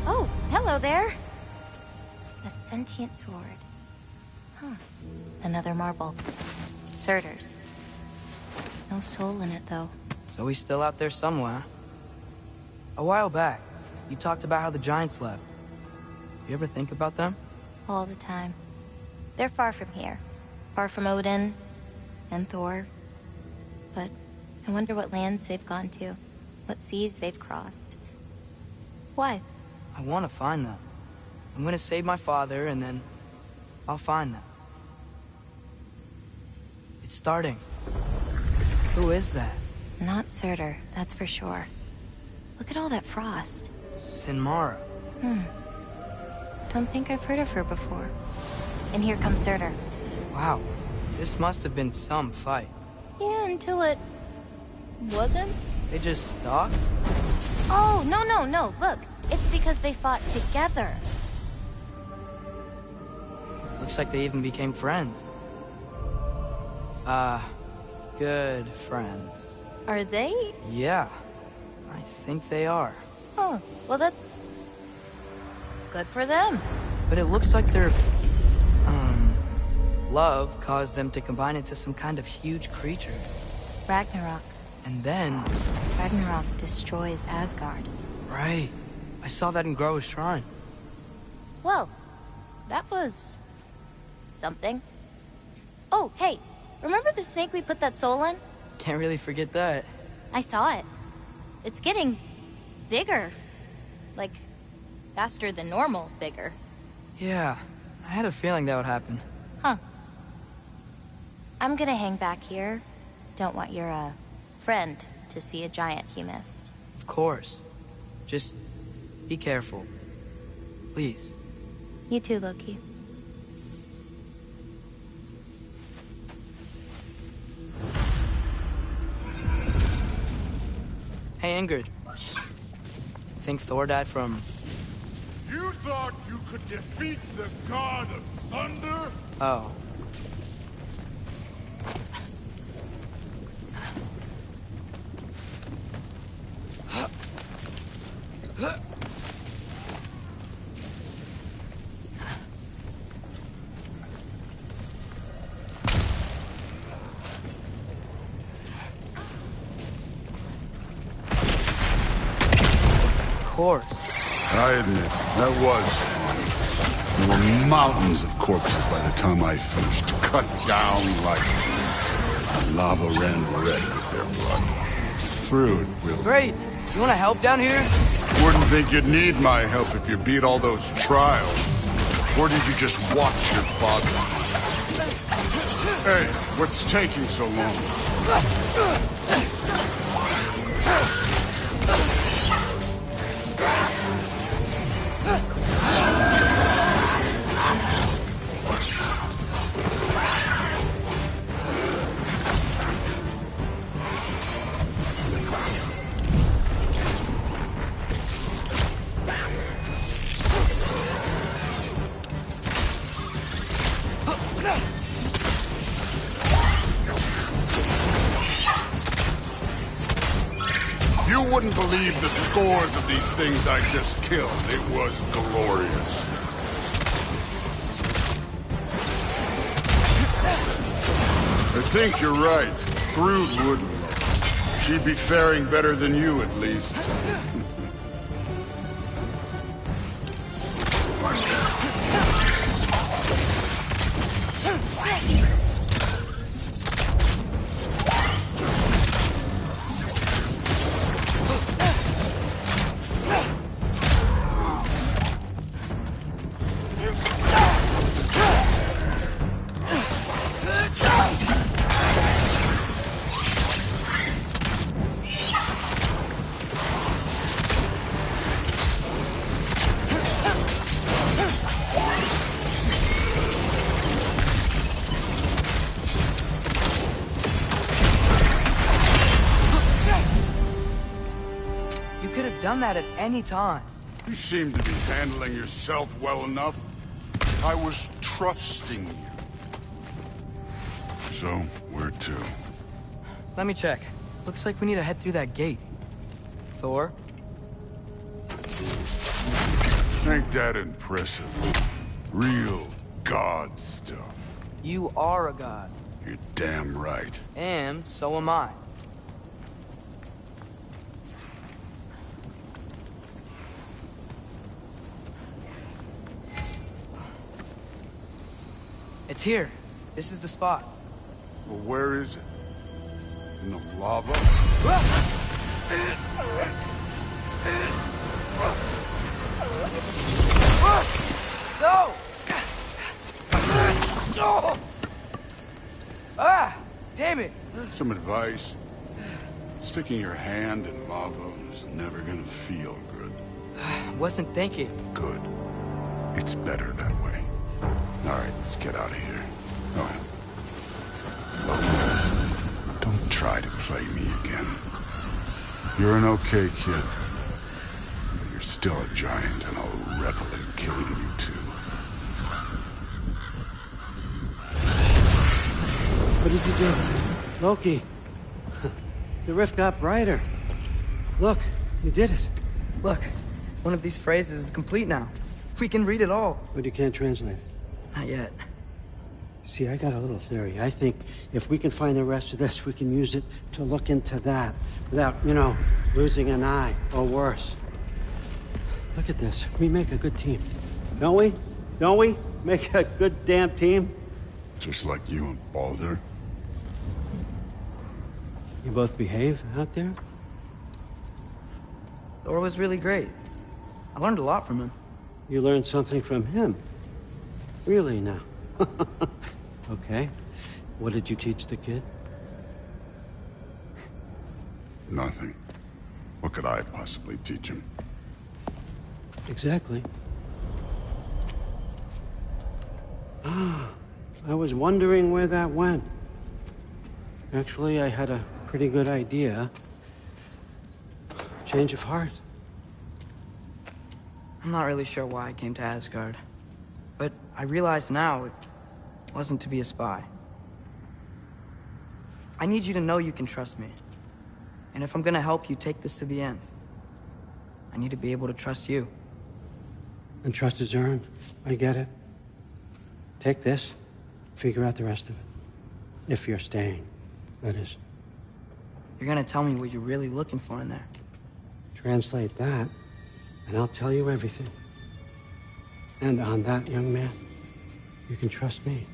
Oh, hello there. A sentient sword. Huh. Another marble. Surtur's. No soul in it, though. So he's still out there somewhere. A while back, you talked about how the Giants left. You ever think about them? All the time. They're far from here. Far from Odin and Thor. But I wonder what lands they've gone to. What seas they've crossed. Why? I want to find them. I'm gonna save my father, and then I'll find them. It's starting. Who is that? Not Surtur, that's for sure. Look at all that frost. Sinmara. Don't think I've heard of her before. And here comes Surtur. Wow. This must have been some fight. Yeah, until it... wasn't? They just stalked? Oh, no. Look, it's because they fought together. Looks like they even became friends. Good friends. Are they? Yeah. I think they are. Oh, well that's... good for them. But it looks like their... love caused them to combine into some kind of huge creature. Ragnarok. And then... Ragnarok destroys Asgard. Right. I saw that in Groa's shrine. Well, that was... something. Oh, hey, remember the snake we put that soul in? Can't really forget that. I saw it. It's getting... bigger. Like, faster than normal bigger. Yeah, I had a feeling that would happen. Huh. I'm gonna hang back here. Don't want your, friend to see a giant he missed. Of course. Just Be careful. Please. You too, Loki. Hey, Ingrid. Think Thor died from... You thought you could defeat the god of thunder? Oh. Of course. I admit, that was fun. There were mountains of corpses by the time I finished, cut down like lava ran red with their blood. Thrud will... Great. You want to help down here? Wouldn't think you'd need my help if you beat all those trials. Or did you just watch your father? Hey, what's taking so long? You wouldn't believe the scores of these things I just killed. It was glorious. I think you're right. Thrud wouldn't. She'd be faring better than you, at least. Done that at any time. You seem to be handling yourself well enough. I was trusting you. So, where to? Let me check. Looks like we need to head through that gate. Thor? Ain't that impressive? Real god stuff. You are a god. You're damn right. And so am I. It's here. This is the spot. Well, where is it? In the lava? No! No! Ah! Damn it! Some advice. Sticking your hand in lava is never gonna feel good. Wasn't thinking. Good. It's better that way. All right, let's get out of here. Oh. Look, don't try to play me again. You're an okay kid. But you're still a giant, and I'll revel in killing you too. What did you do? Loki. The rift got brighter. Look, you did it. Look, one of these phrases is complete now. We can read it all. But you can't translate it. Not yet. See, I got a little theory. I think if we can find the rest of this, we can use it to look into that without, you know, losing an eye or worse. Look at this. We make a good team. Don't we? Don't we? Make a good damn team? Just like you and Baldur. You both behave out there? Thor was really great. I learned a lot from him. You learned something from him? Really now? Okay. What did you teach the kid? Nothing. What could I possibly teach him? Exactly. I was wondering where that went. Actually, I had a pretty good idea. Change of heart. I'm not really sure why I came to Asgard. But I realize now it wasn't to be a spy. I need you to know you can trust me. And if I'm gonna help you take this to the end, I need to be able to trust you. And trust is earned. I get it. Take this, figure out the rest of it. If you're staying, that is. You're gonna tell me what you're really looking for in there. Translate that, and I'll tell you everything. And on that, young man, you can trust me.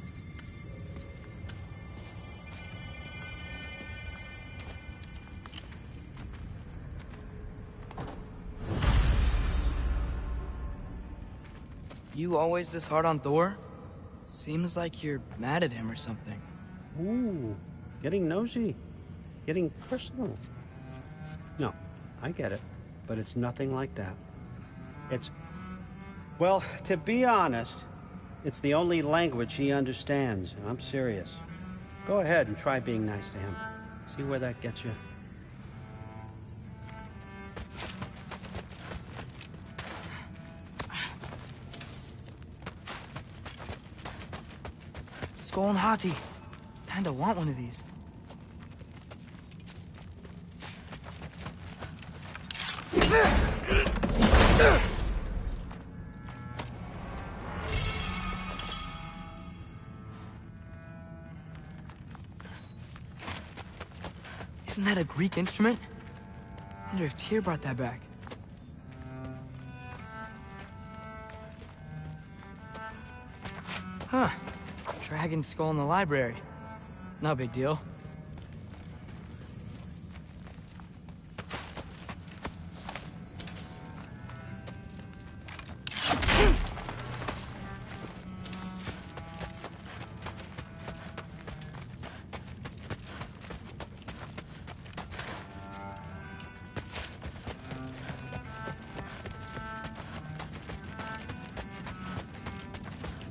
You always this hard on Thor? Seems like you're mad at him or something. Ooh, getting nosy. Getting personal. No, I get it. But it's nothing like that. It's... Well, to be honest, it's the only language he understands, and I'm serious. Go ahead and try being nice to him. See where that gets you. Skull and Hati. Kinda want one of these. Isn't that a Greek instrument? I wonder if Tyr brought that back. Huh. Dragon skull in the library. No big deal.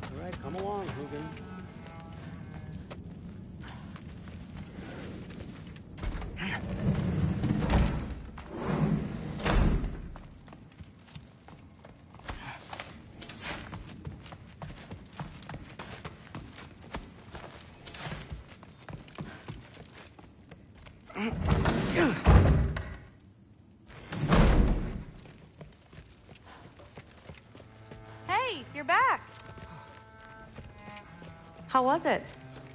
All right, come along, Hugin. Hey, you're back. How was it?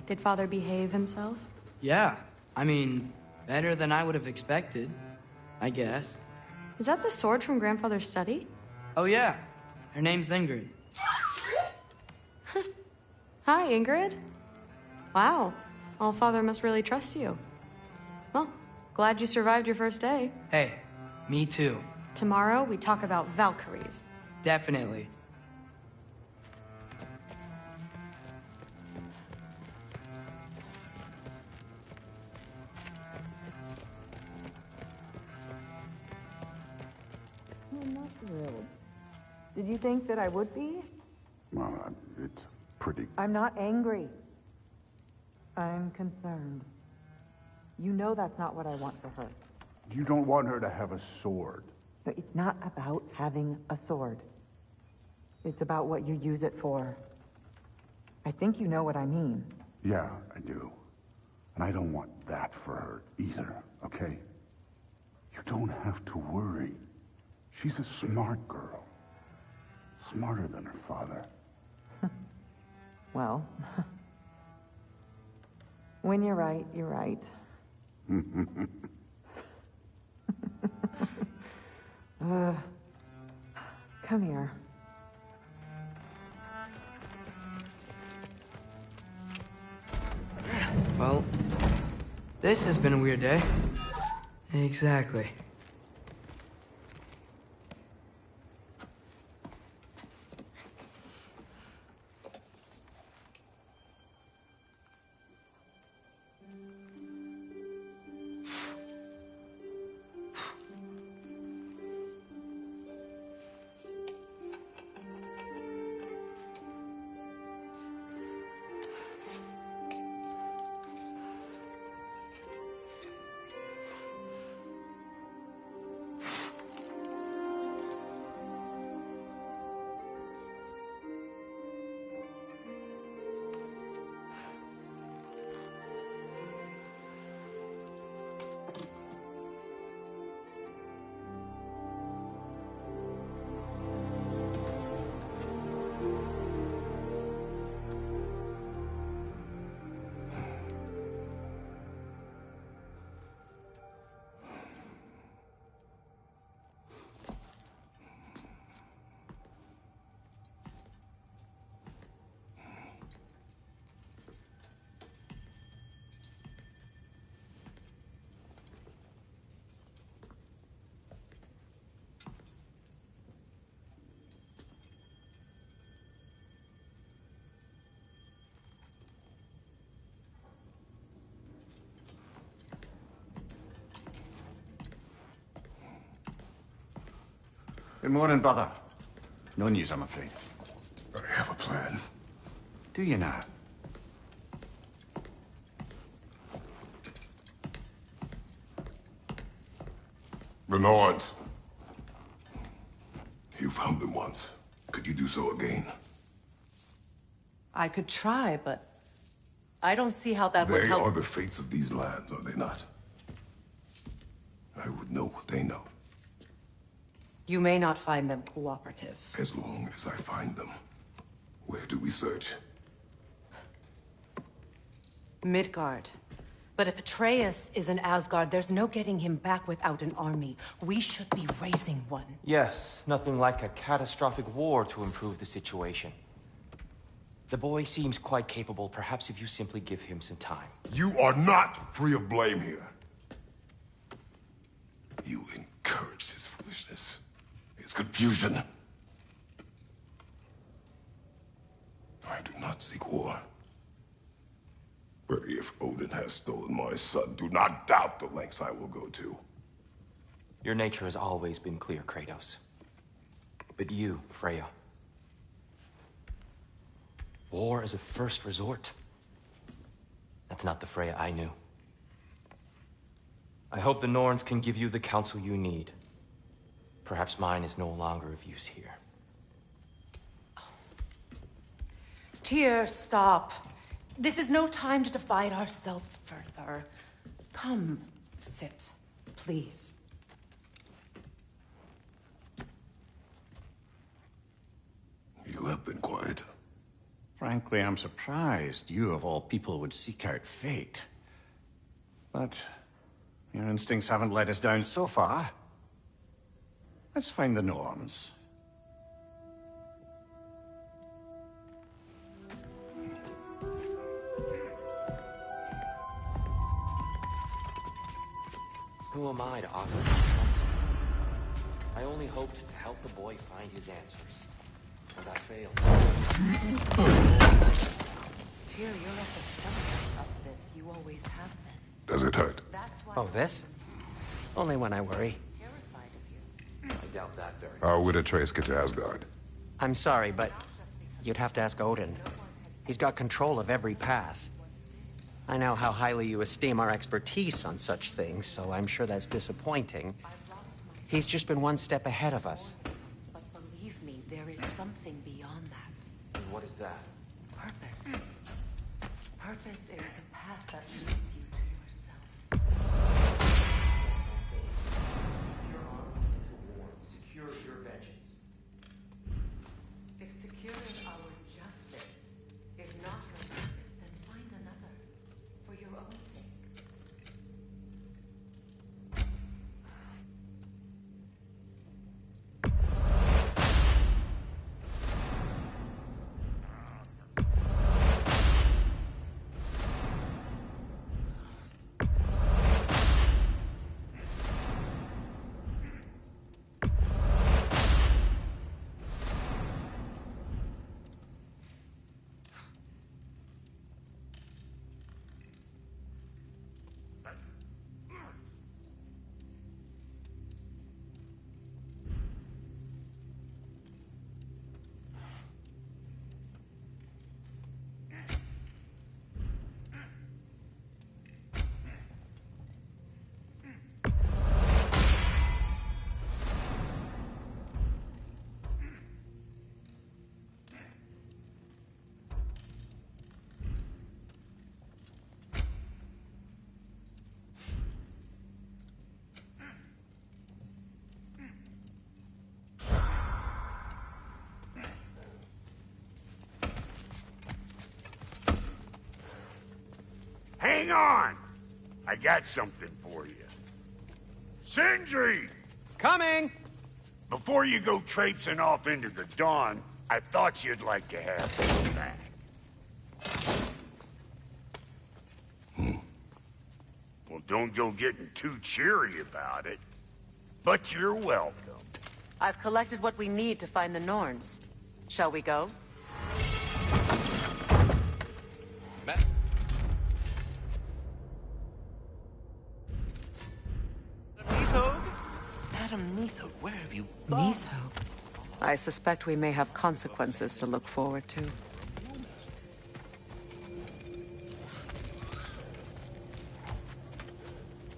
Did Father behave himself? Yeah. I mean, better than I would have expected, I guess. Is that the sword from Grandfather's study? Oh yeah. Her name's Ingrid. Hi, Ingrid. Wow. Allfather must really trust you. Well, glad you survived your first day. Hey, me too. Tomorrow, we talk about Valkyries. Definitely. I'm not thrilled. Did you think that I would be? Well, it's pretty... I'm not angry. I'm concerned. You know that's not what I want for her. You don't want her to have a sword. But it's not about having a sword. It's about what you use it for. I think you know what I mean. Yeah, I do. And I don't want that for her either, okay? You don't have to worry. She's a smart girl. Smarter than her father. Well, when you're right, you're right. Come here. Well, this has been a weird day. Exactly. Good morning, brother. No news, I'm afraid. I have a plan. Do you now? The Norns. You found them once. Could you do so again? I could try, but I don't see how that would They help. are the fates of these lands, are they not? I would know what they know, You may not find them cooperative. as long as I find them. Where do we search? Midgard. But if Atreus is in Asgard, there's no getting him back without an army. We should be raising one. Yes, nothing like a catastrophic war to improve the situation. The boy seems quite capable. Perhaps if you simply give him some time. You are not free of blame here. You encouraged his foolishness, his confusion. I do not seek war. But if Odin has stolen my son, do not doubt the lengths I will go to. Your nature has always been clear, Kratos. But you, Freya. War is a first resort. That's not the Freya I knew. I hope the Norns can give you the counsel you need. Perhaps mine is no longer of use here. Tyr, stop. This is no time to divide ourselves further. Come, sit, please. You have been quiet. Frankly, I'm surprised you, of all people, would seek out fate. But your instincts haven't let us down so far. Let's find the Norns. Who am I to offer counsel? I only hoped to help the boy find his answers. And I failed. Tyr, you're at the center of this. You always have been. Does it hurt? Oh, this? Only when I worry. I doubt that very much. How would Atreus get to Asgard? I'm sorry, but you'd have to ask Odin. He's got control of every path. I know how highly you esteem our expertise on such things, so I'm sure that's disappointing. He's just been one step ahead of us. But believe me, there is something beyond that. And what is that? Purpose. Purpose is the path that leads you to yourself. Your arms into war. Secure your vengeance. If securing our justice is not your purpose, then find another. For your own sake. Hang on! I got something for you. Sindri! Coming! Before you go traipsing off into the dawn, I thought you'd like to have this back. Well, don't go getting too cheery about it. But you're welcome. I've collected what we need to find the Norns. Shall we go? Madam Neitho, where have you gone? Neitho? I suspect we may have consequences to look forward to.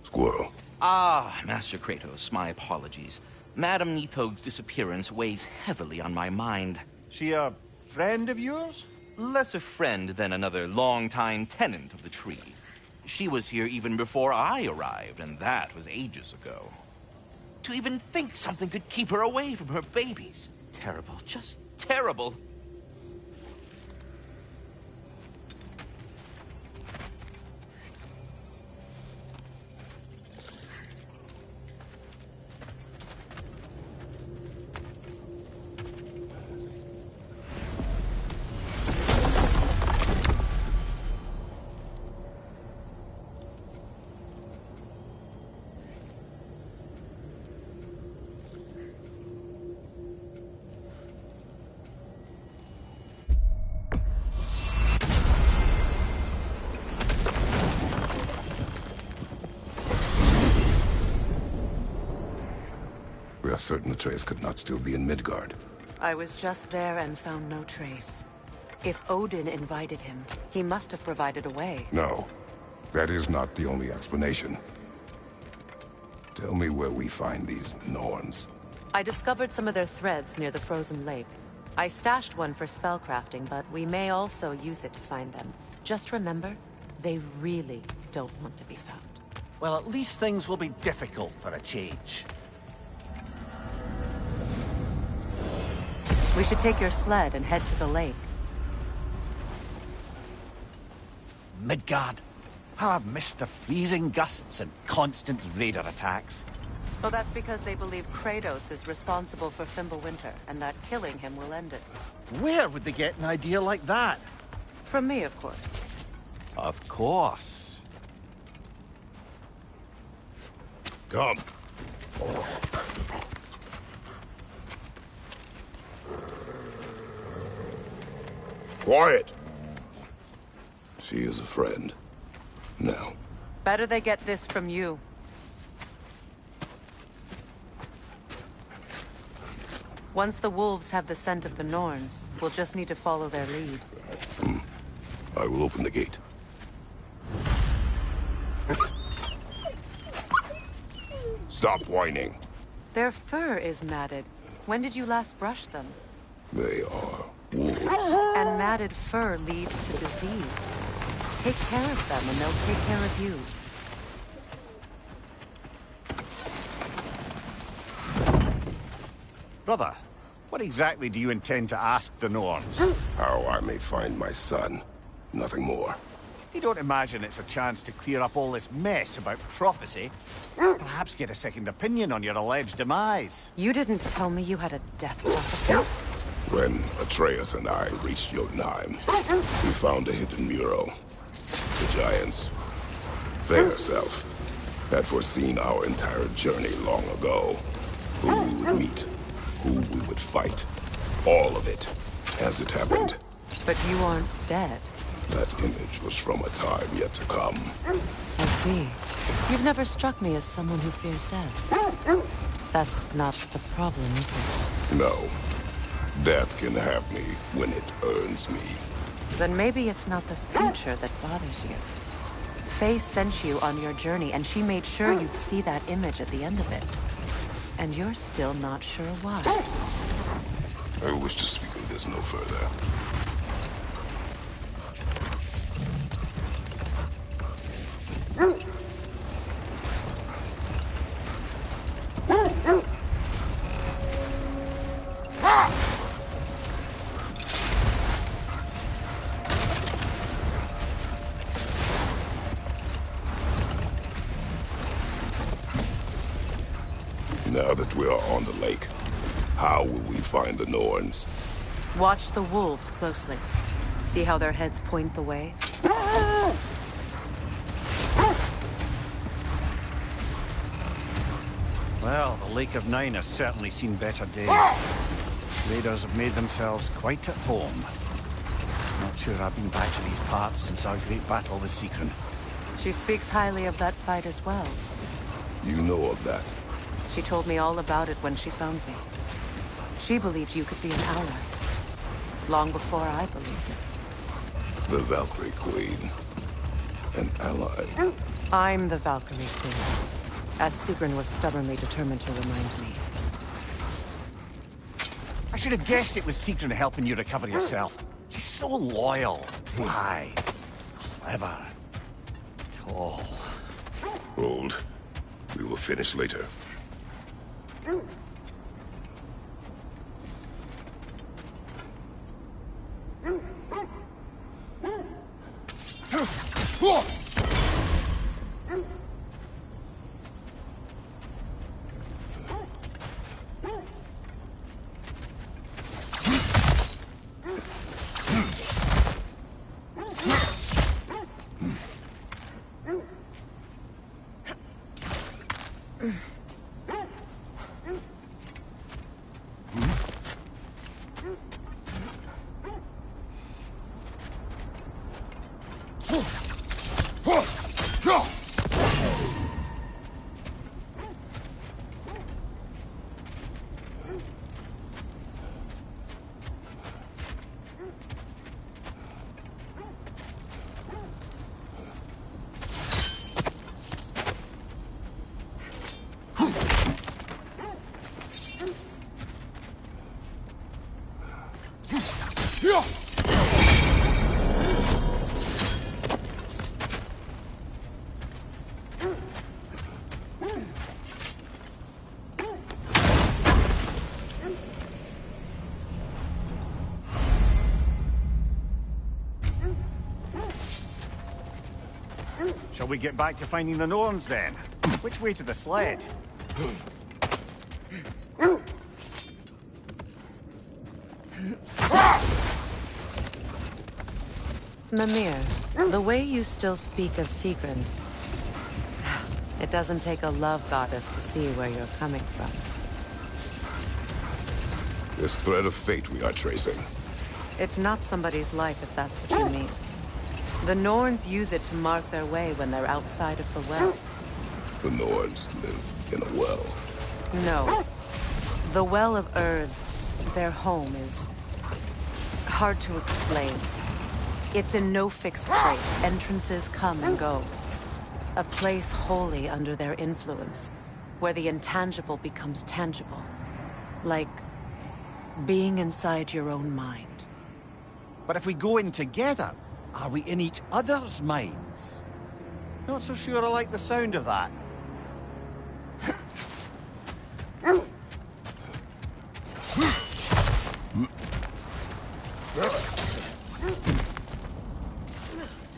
Squirrel. Ah, Master Kratos, my apologies. Madam Neitho's disappearance weighs heavily on my mind. She a friend of yours? Less a friend than another long-time tenant of the tree. She was here even before I arrived, and that was ages ago. To even think something could keep her away from her babies. Terrible, just terrible. We are certain Atreus could not still be in Midgard. I was just there and found no trace. If Odin invited him, he must have provided a way. No, that is not the only explanation. Tell me where we find these Norns. I discovered some of their threads near the frozen lake. I stashed one for spellcrafting, but we may also use it to find them. Just remember, they really don't want to be found. Well, at least things will be difficult for a change. We should take your sled and head to the lake. Midgard. How I've missed the freezing gusts and constant raider attacks. Well, that's because they believe Kratos is responsible for Fimbulwinter, and that killing him will end it. Where would they get an idea like that? From me, of course. Of course. Come. Quiet! She is a friend. Now. Better they get this from you. Once the wolves have the scent of the Norns, we'll just need to follow their lead. I will open the gate. Stop whining. Their fur is matted. When did you last brush them? They are wolves. And matted fur leads to disease. Take care of them and they'll take care of you. Brother, what exactly do you intend to ask the Norns? How I may find my son. Nothing more. You don't imagine it's a chance to clear up all this mess about prophecy? Perhaps get a second opinion on your alleged demise. You didn't tell me you had a death prophecy. When Atreus and I reached Jotunheim, we found a hidden mural. The giants, fair self, had foreseen our entire journey long ago. Who we would meet, who we would fight. All of it, as it happened. But you aren't dead. That image was from a time yet to come. I see. You've never struck me as someone who fears death. That's not the problem, is it? No. Death can have me when it earns me. Then maybe it's not the future that bothers you. Faye sent you on your journey, and she made sure you'd see that image at the end of it. And you're still not sure why. I wish to speak of this no further. Now that we are on the lake, how will we find the Norns? Watch the wolves closely. See how their heads point the way? Well, the Lake of Nine has certainly seen better days. Raiders have made themselves quite at home. Not sure I've been back to these parts since our great battle with Seekron. She speaks highly of that fight as well. You know of that. She told me all about it when she found me. She believed you could be an ally. Long before I believed it. The Valkyrie Queen. An ally. I'm the Valkyrie Queen, as Sigrun was stubbornly determined to remind me. I should have guessed it was Sigrun helping you recover yourself. She's so loyal, wise, clever, tall. Hold. We will finish later. Shall we get back to finding the Norns then? Which way to the sled? Mimir, the way you still speak of Sigrun, it doesn't take a love goddess to see where you're coming from. This thread of fate we are tracing. It's not somebody's life, if that's what you mean. The Norns use it to mark their way when they're outside of the well. The Nords live in a well. No. The Well of Earth, their home, is hard to explain. It's in no fixed place. Entrances come and go. A place wholly under their influence, where the intangible becomes tangible. Like being inside your own mind. But if we go in together, are we in each other's minds? Not so sure I like the sound of that.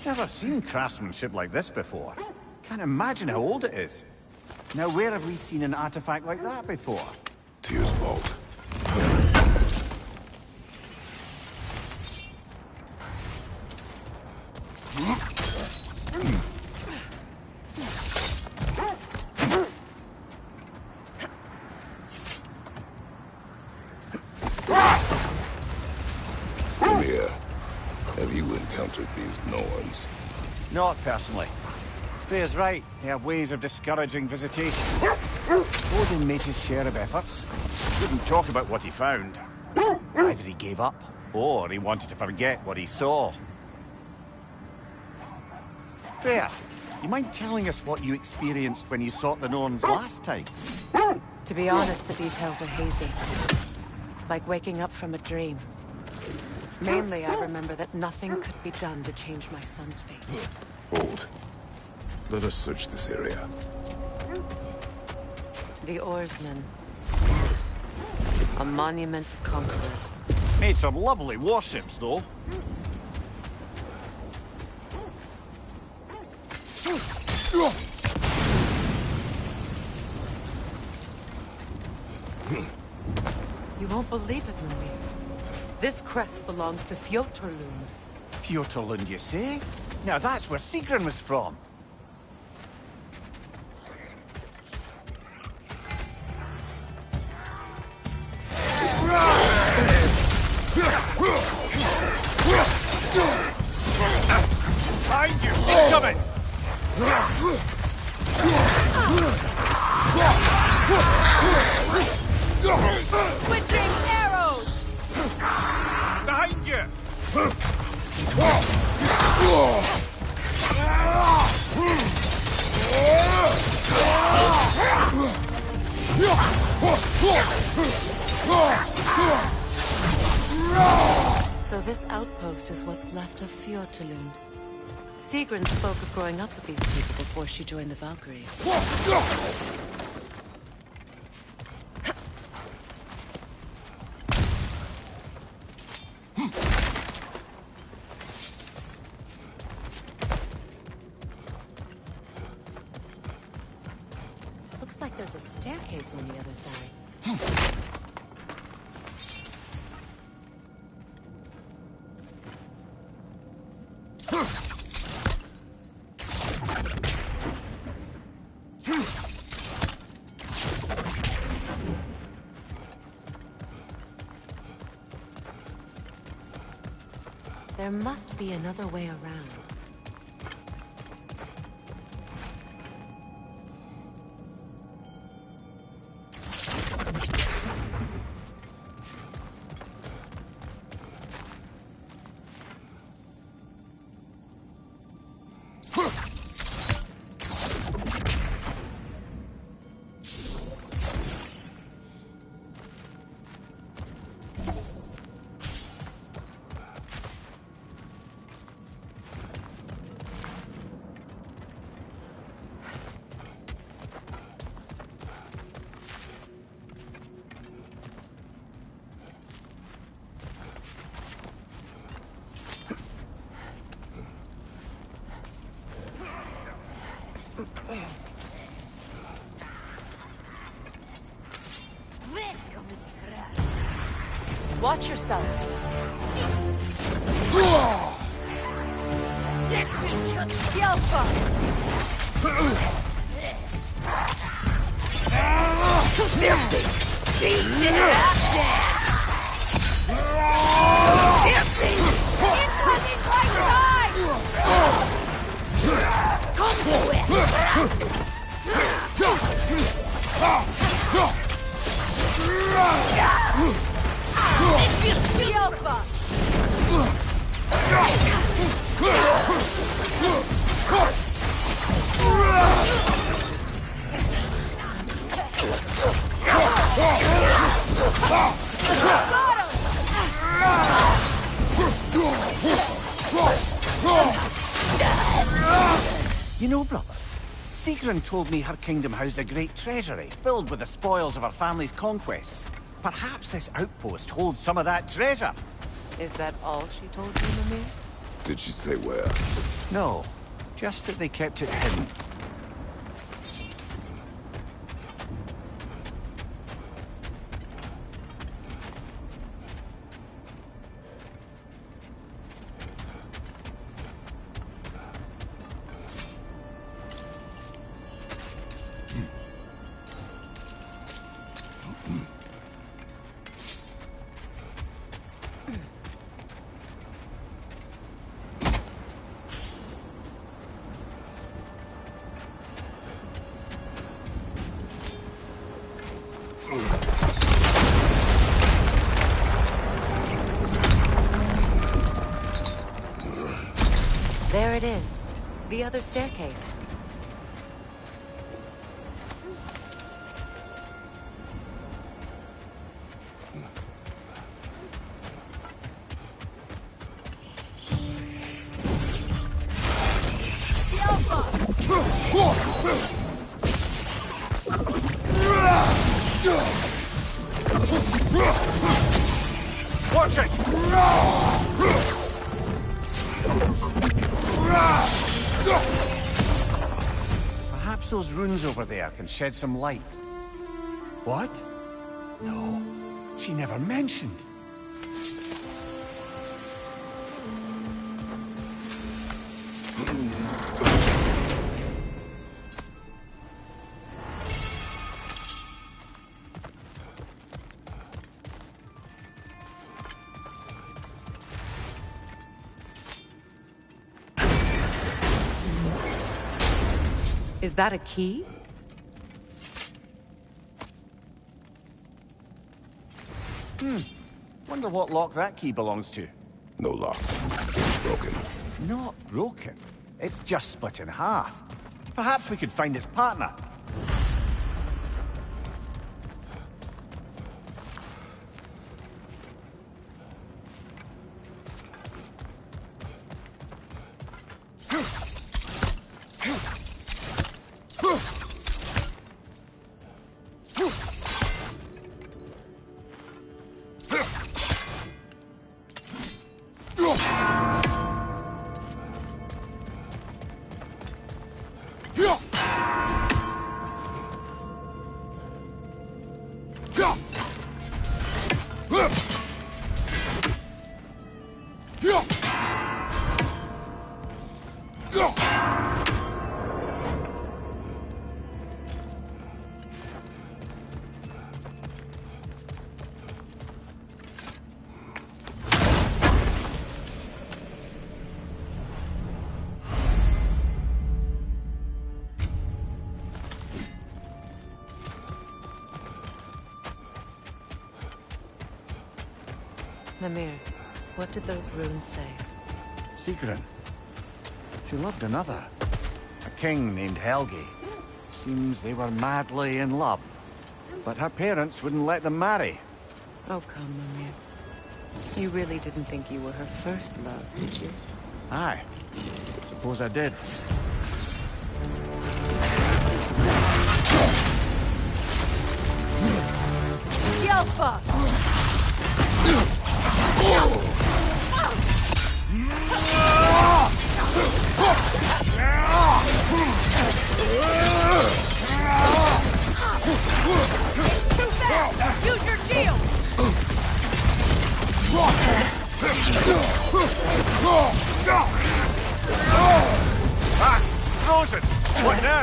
Never seen craftsmanship like this before. Can't imagine how old it is. Now, where have we seen an artifact like that before? Tyr's vault. Mimir, have you encountered these Norns? Not personally. Freya's right. They have ways of discouraging visitation. Odin made his share of efforts. Wouldn't talk about what he found. Either he gave up, or he wanted to forget what he saw. Freya, you mind telling us what you experienced when you sought the Norns last time? To be honest, the details are hazy. Like waking up from a dream. Mainly, I remember that nothing could be done to change my son's fate. Hold. Let us search this area. The Oarsmen. A monument of conquerors. Made some lovely warships, though. You won't believe it, Mimir. This crest belongs to Fjotorlund. Fjotorlund, you say? Now that's where Sigrun was from. Behind you! Incoming! Switching arrows! Behind you! So this outpost is what's left of Fjordtulund. Sigrun spoke of growing up with these people before she joined the Valkyries. Looks like there's a staircase on the other side. There must be another way around. Watch yourself. You know, brother, Sigrun told me her kingdom housed a great treasury filled with the spoils of her family's conquests. Perhaps this outpost holds some of that treasure. Is that all she told you, Mimir? Did she say where? No, just that they kept it hidden. There it is. The other staircase. Watch it! Perhaps those runes over there can shed some light. What? No, she never mentioned. Is that a key? Wonder what lock that key belongs to. No lock. It's broken. Not broken. It's just split in half. Perhaps we could find its partner. Mimir, what did those runes say? Sigrun. She loved another. A king named Helgi. Seems they were madly in love. But her parents wouldn't let them marry. Oh, come, Mimir. You really didn't think you were her first love, did you? Aye. Suppose I did. Yelpa! Use your shield! Ah! Frozen! What now?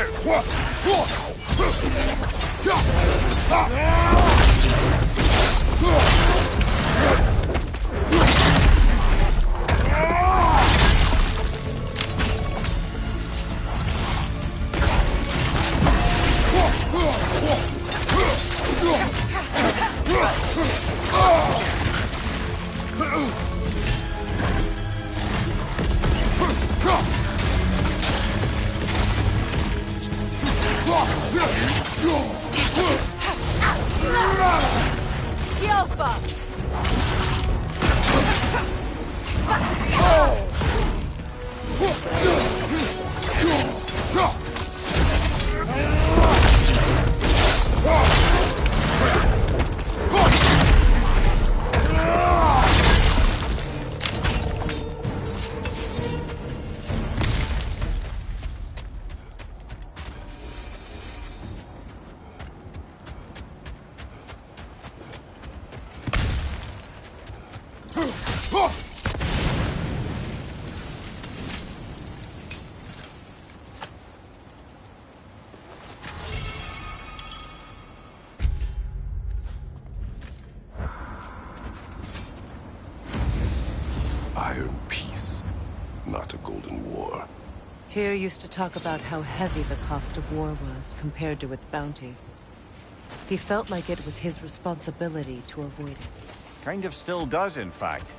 Yelpa! Iron peace, not a golden war. Tyr used to talk about how heavy the cost of war was compared to its bounties. He felt like it was his responsibility to avoid it. Kind of still does, in fact.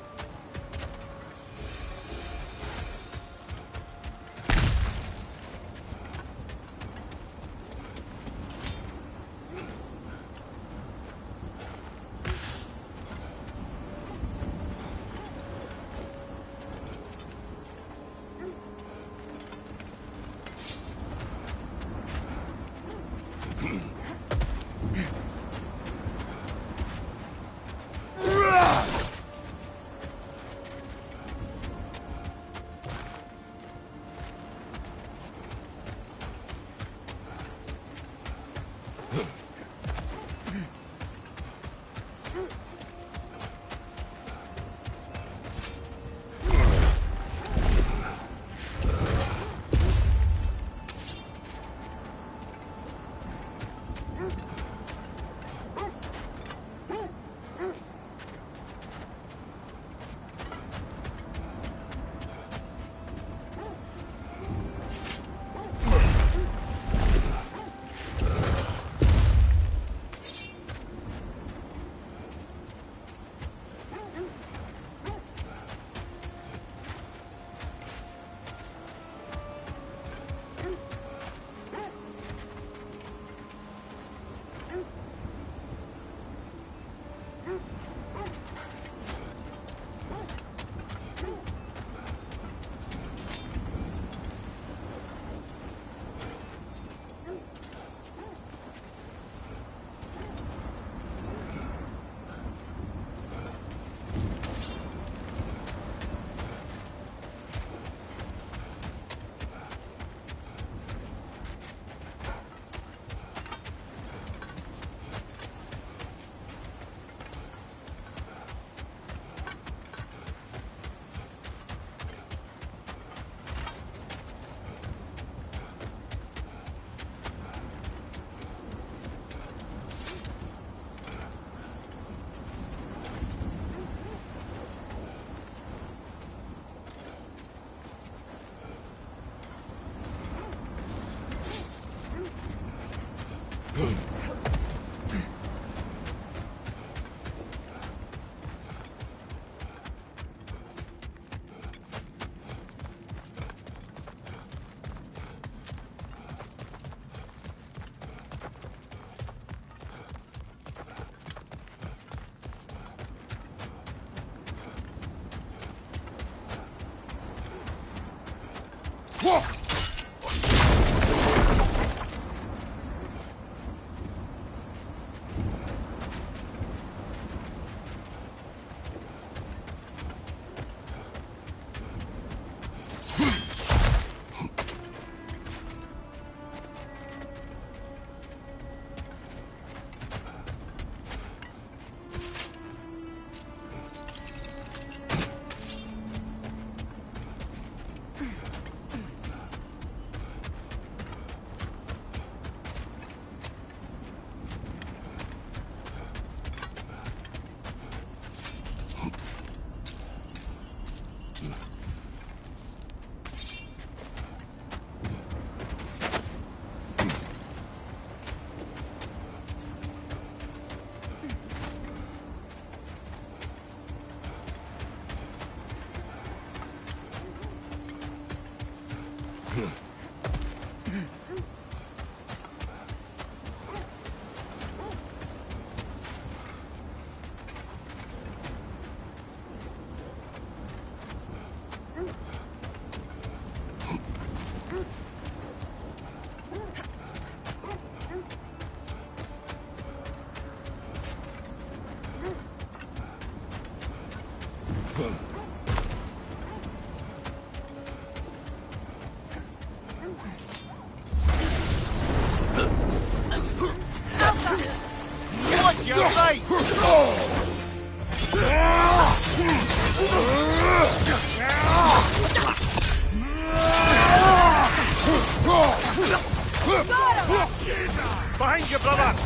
Watch your right! Behind you, brother!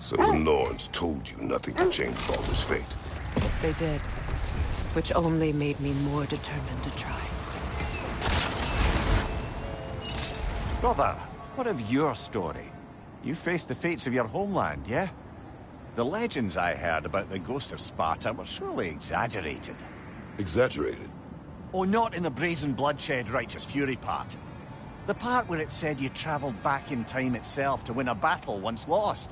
So the Norns told you nothing could change Baldur's fate. They did. Which only made me more determined to try. Brother, what of your story? You faced the fates of your homeland, yeah? The legends I heard about the ghost of Sparta were surely exaggerated. Exaggerated? Oh, not in the brazen bloodshed righteous fury part. The part where it said you traveled back in time itself to win a battle once lost.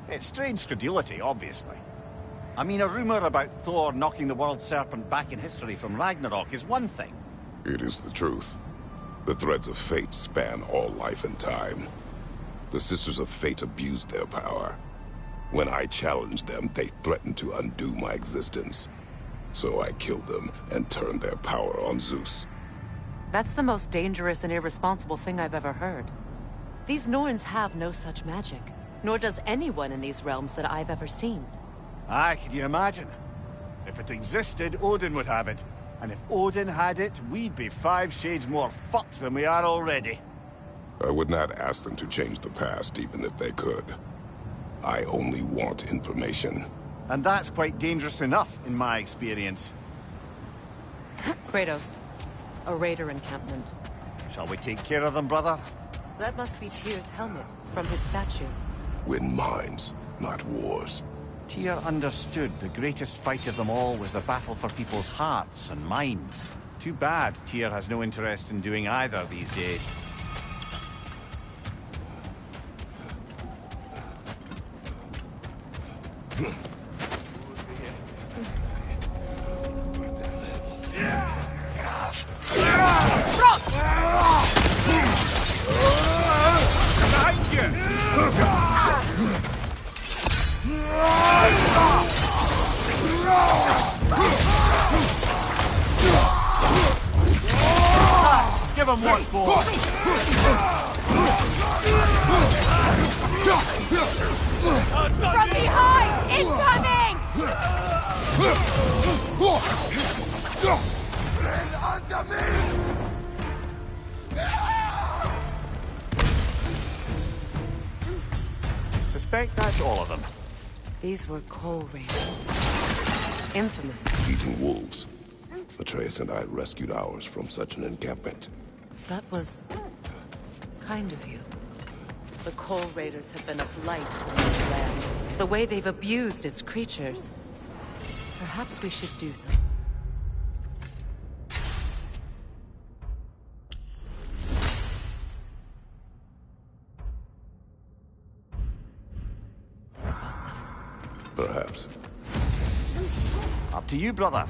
It's strange credulity, obviously. I mean, a rumor about Thor knocking the world serpent back in history from Ragnarok is one thing. It is the truth. The threads of fate span all life and time. The Sisters of Fate abused their power. When I challenged them, they threatened to undo my existence. So I killed them and turned their power on Zeus. That's the most dangerous and irresponsible thing I've ever heard. These Norns have no such magic, nor does anyone in these realms that I've ever seen. Aye, can you imagine? If it existed, Odin would have it. And if Odin had it, we'd be 5 shades more fucked than we are already. I would not ask them to change the past, even if they could. I only want information. And that's quite dangerous enough, in my experience. Kratos, a raider encampment. Shall we take care of them, brother? That must be Tyr's helmet, from his statue. Win minds, not wars. Tyr understood the greatest fight of them all was the battle for people's hearts and minds. Too bad Tyr has no interest in doing either these days. Give him one for. From behind! Incoming! Suspect that's all of them. These were coal raiders. Infamous. Eating wolves. Atreus and I rescued ours from such an encampment. That was kind of you. The coal raiders have been a blight on this land. The way they've abused its creatures. Perhaps we should do something. Perhaps. Up to you, brother.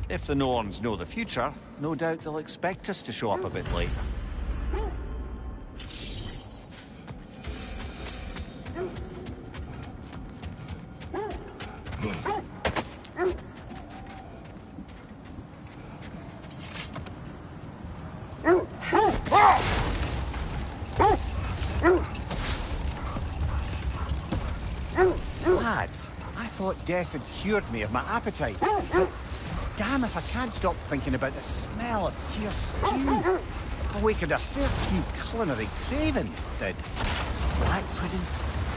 If the Norns know the future, no doubt they'll expect us to show up a bit late. Lads, I thought death had cured me of my appetite. But damn if I can't stop thinking about the smell of tear stew. Awakened a fair few culinary cravings, did. Black pudding,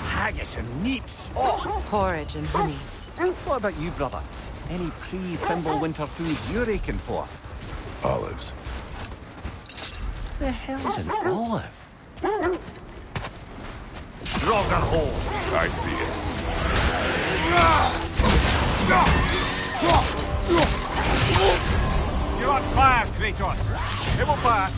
haggis and neeps. Oh! Porridge and honey. What about you, brother? Any pre-Thimble winter foods you're aching for? Olives. The hell's an olive? Dragon hole. I see it. You're on fire, Kratos. It will pass.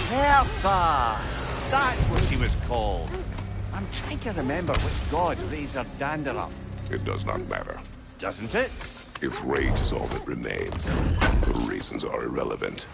Hertha! That's what she was called. I'm trying to remember which god raised her dander up. It does not matter. Doesn't it? If rage is all that remains, the reasons are irrelevant.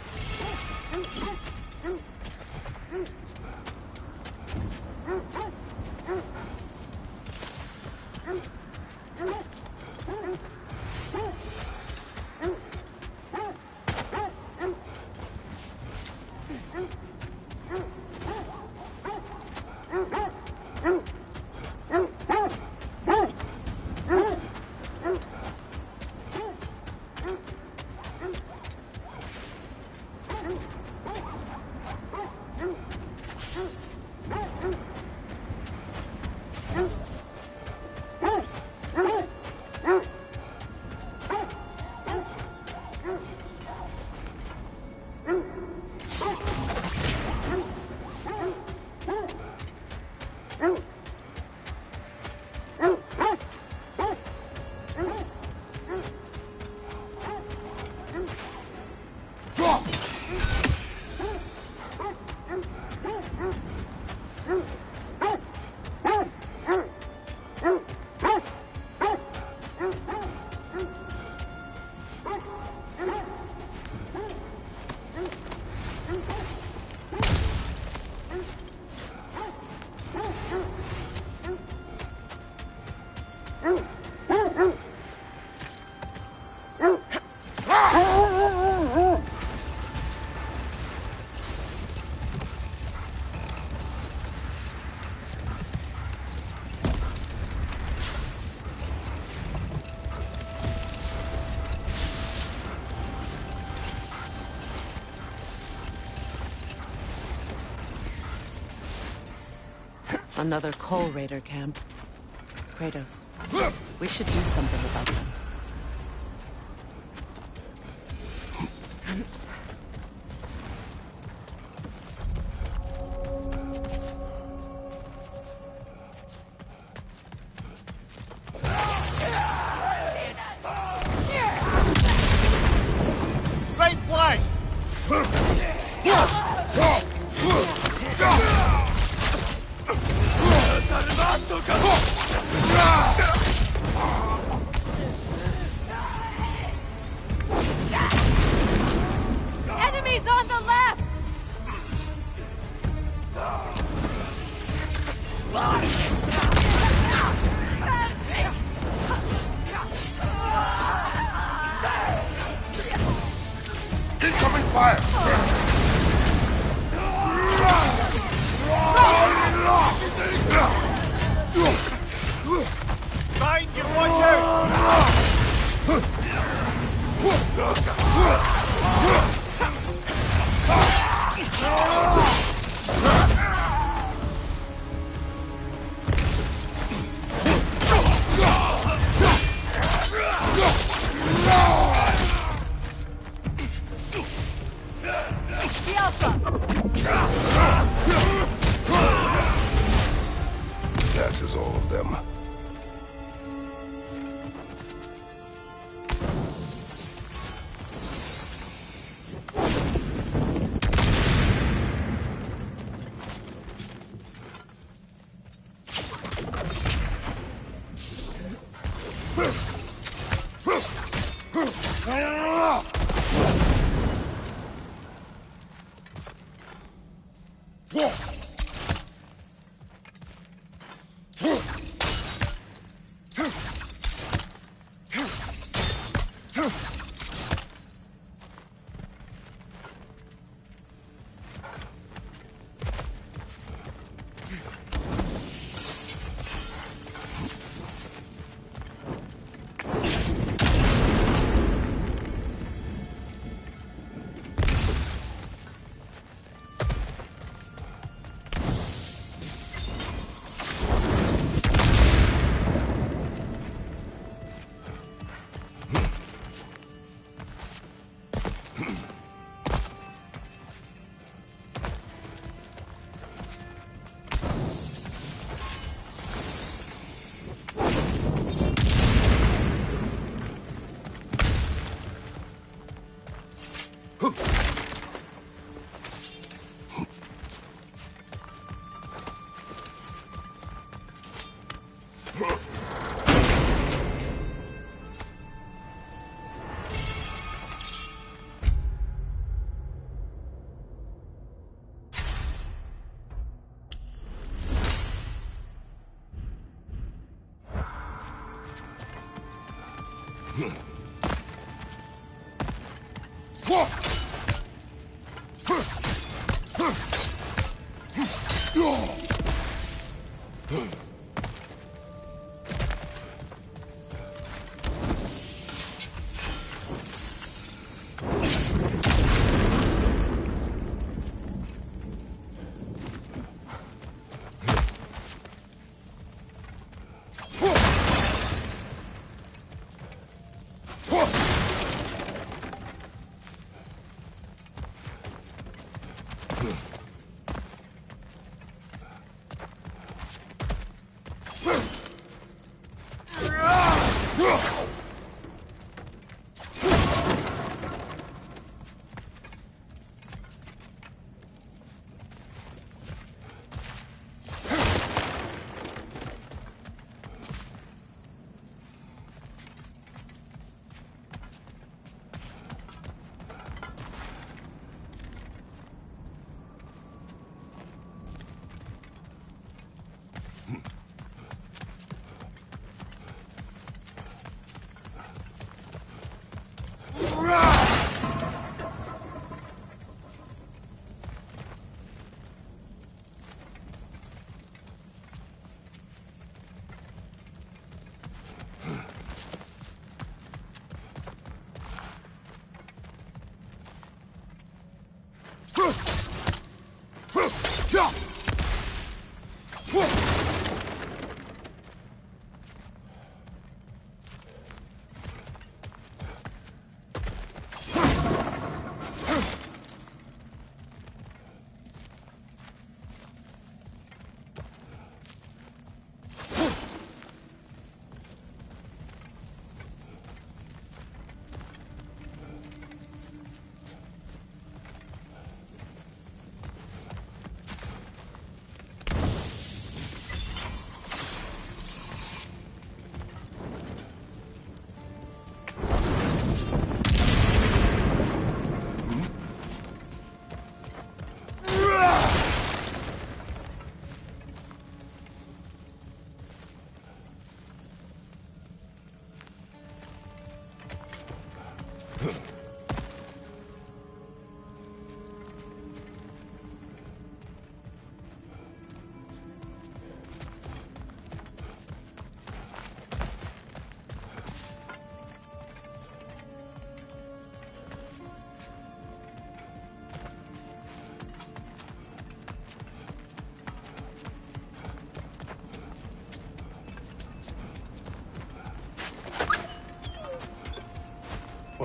Another Coal Raider camp. Kratos, we should do something about them. Right flank! Enemies on the left! Incoming fire! That is all of them.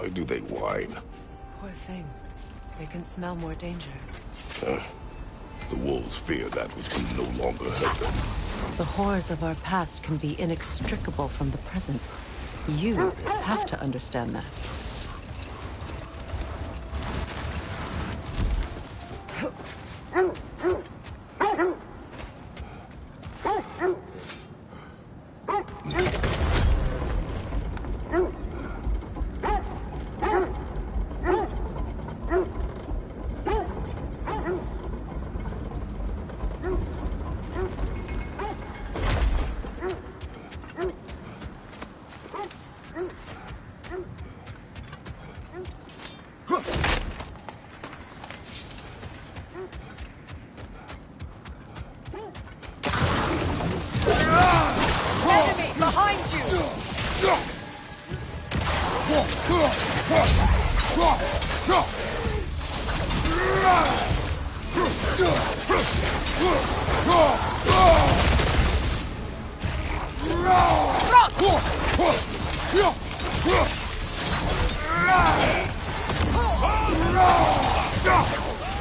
Why do they whine? Poor things. They can smell more danger. The wolves fear that which can no longer hurt them. The horrors of our past can be inextricable from the present. You have to understand that.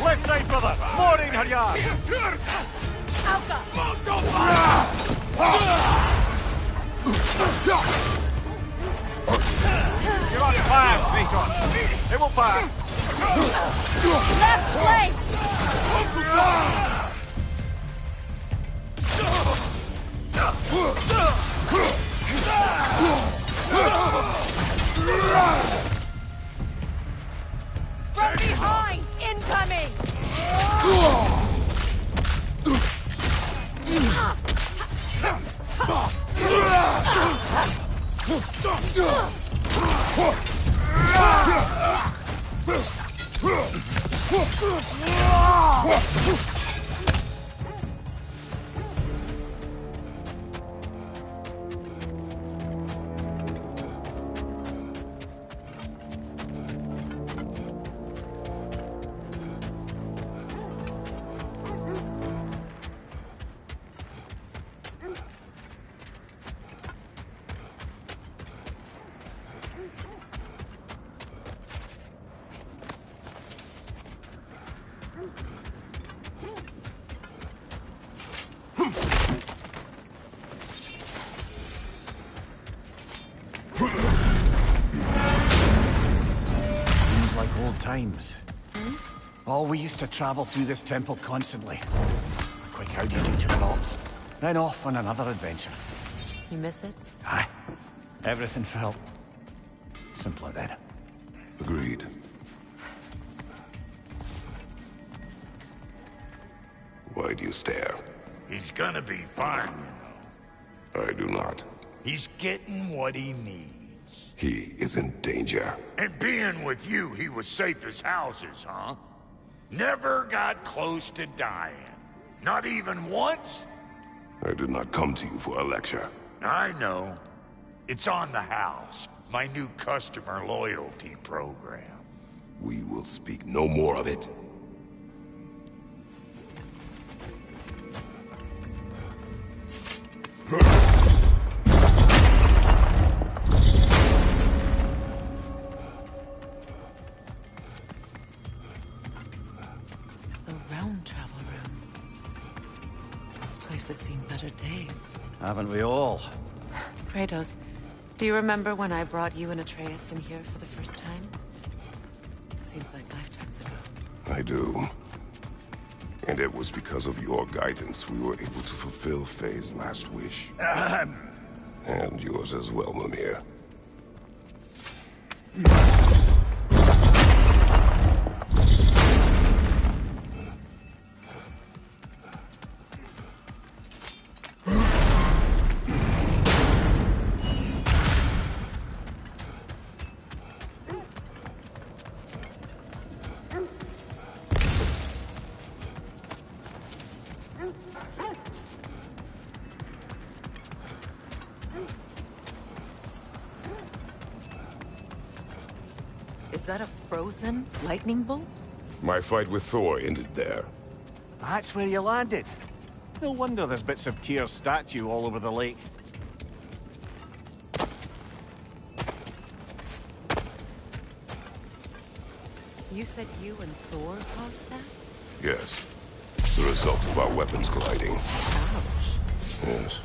Left side, brother! More in her yard! You're on fire, Kratos! It will pass! Left flank! From behind! Incoming! Like old times. Oh, we used to travel through this temple constantly. A quick howdy do to the lot. Then off on another adventure. You miss it? Aye. Everything felt simpler then. Agreed. Why do you stare? He's gonna be fine, you know. I do not. He's getting what he needs. He is in danger. And being with you, he was safe as houses, huh? Never got close to dying. Not even once? I did not come to you for a lecture. I know. It's on the house. My new customer loyalty program. We will speak no more of it. The realm travel room. This place has seen better days. Haven't we all? Kratos, do you remember when I brought you and Atreus in here for the first time? Seems like lifetimes ago. I do. And it was because of your guidance we were able to fulfill Faye's last wish. And yours as well, Mimir. Is that a frozen lightning bolt? My fight with Thor ended there. That's where you landed. No wonder there's bits of Tyr's statue all over the lake. You said you and Thor caused that? Yes. The result of our weapons colliding. Yes.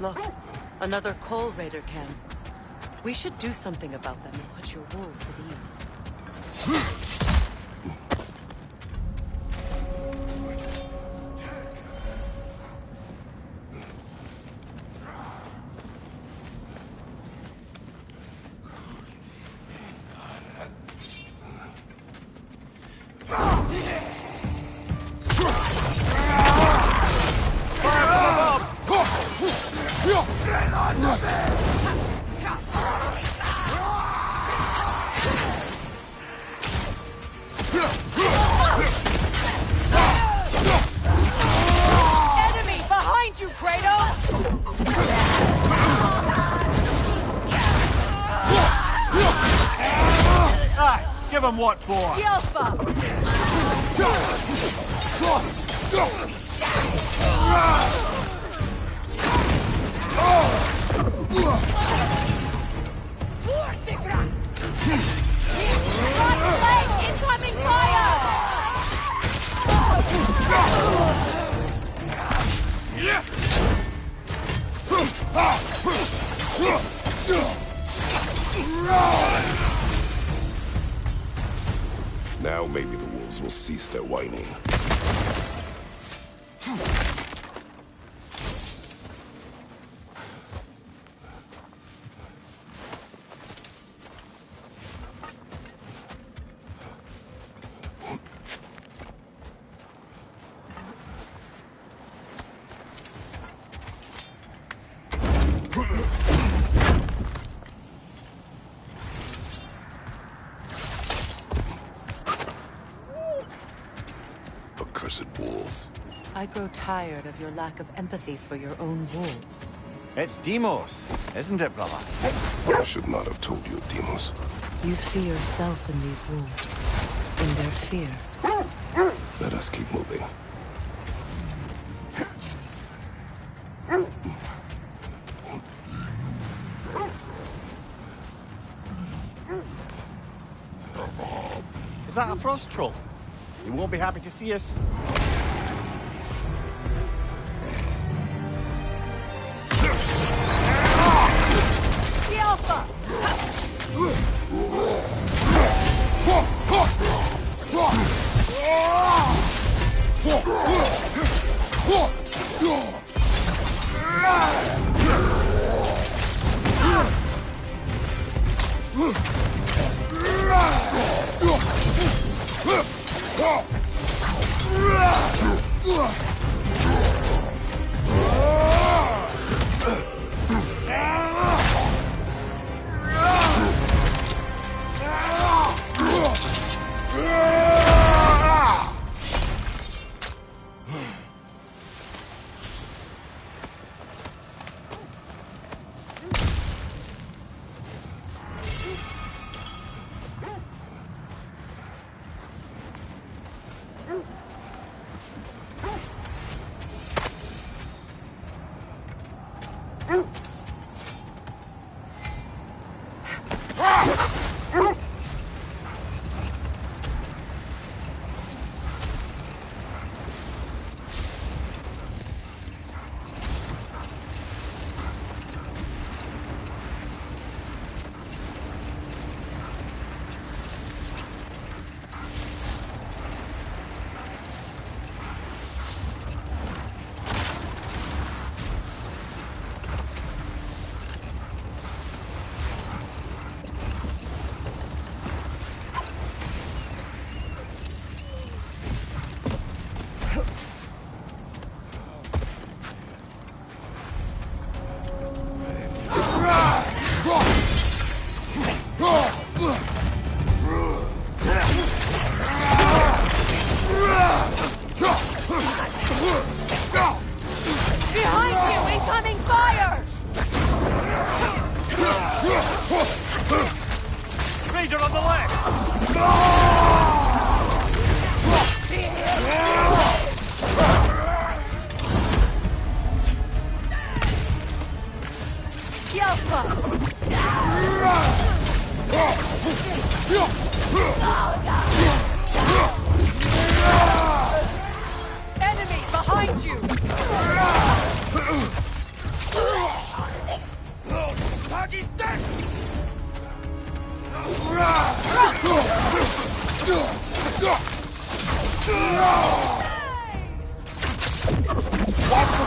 Look, another coal raider camp. We should do something about them and put your wolves at ease. Give him what for? Incoming fire! Now maybe the wolves will cease their whining. Accursed wolves. I grow tired of your lack of empathy for your own wolves. It's Demos, isn't it, brother? I should not have told you, Demos. You see yourself in these wolves, in their fear. Let us keep moving. Is that a frost troll? You won't be happy to see us. The Alpha!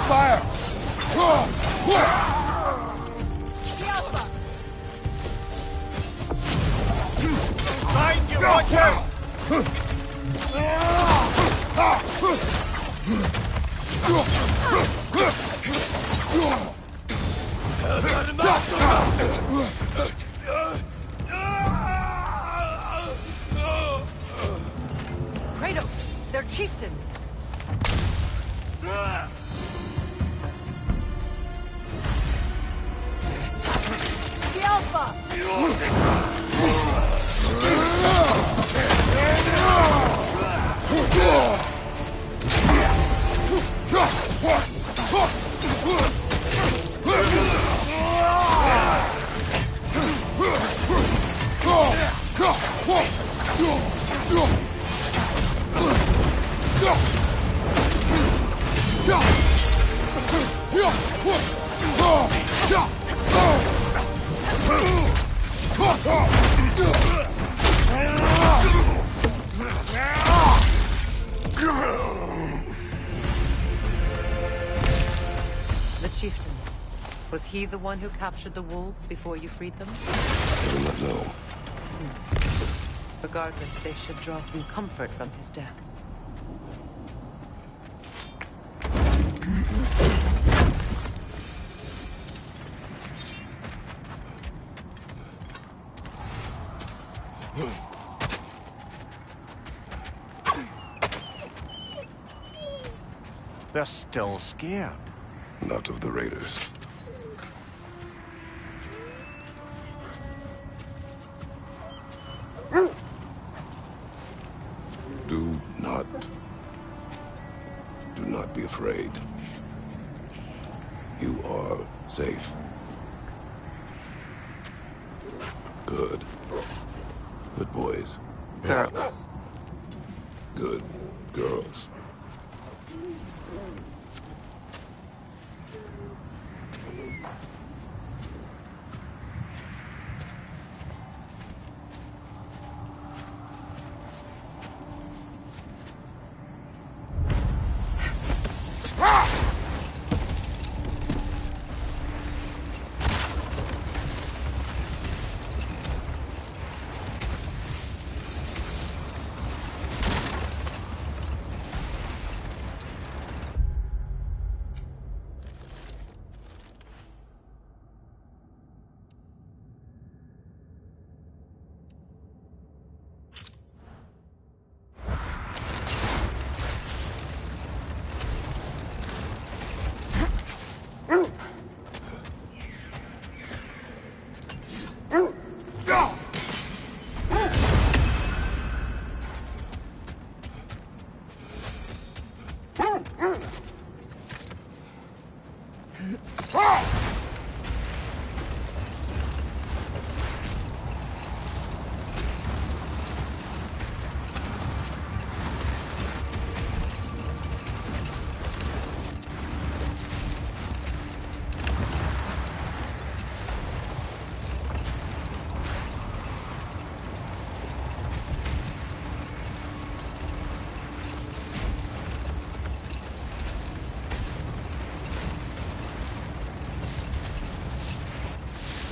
Fire! Behind you, watch out! Kratos, their chieftain. The Alpha! The chieftain. Was he the one who captured the wolves before you freed them? I do not know. Regardless, they should draw some comfort from his death. They're still scared. Not of the raiders. Do not be afraid. You are safe. Good. Good boys. Girls. Good girls.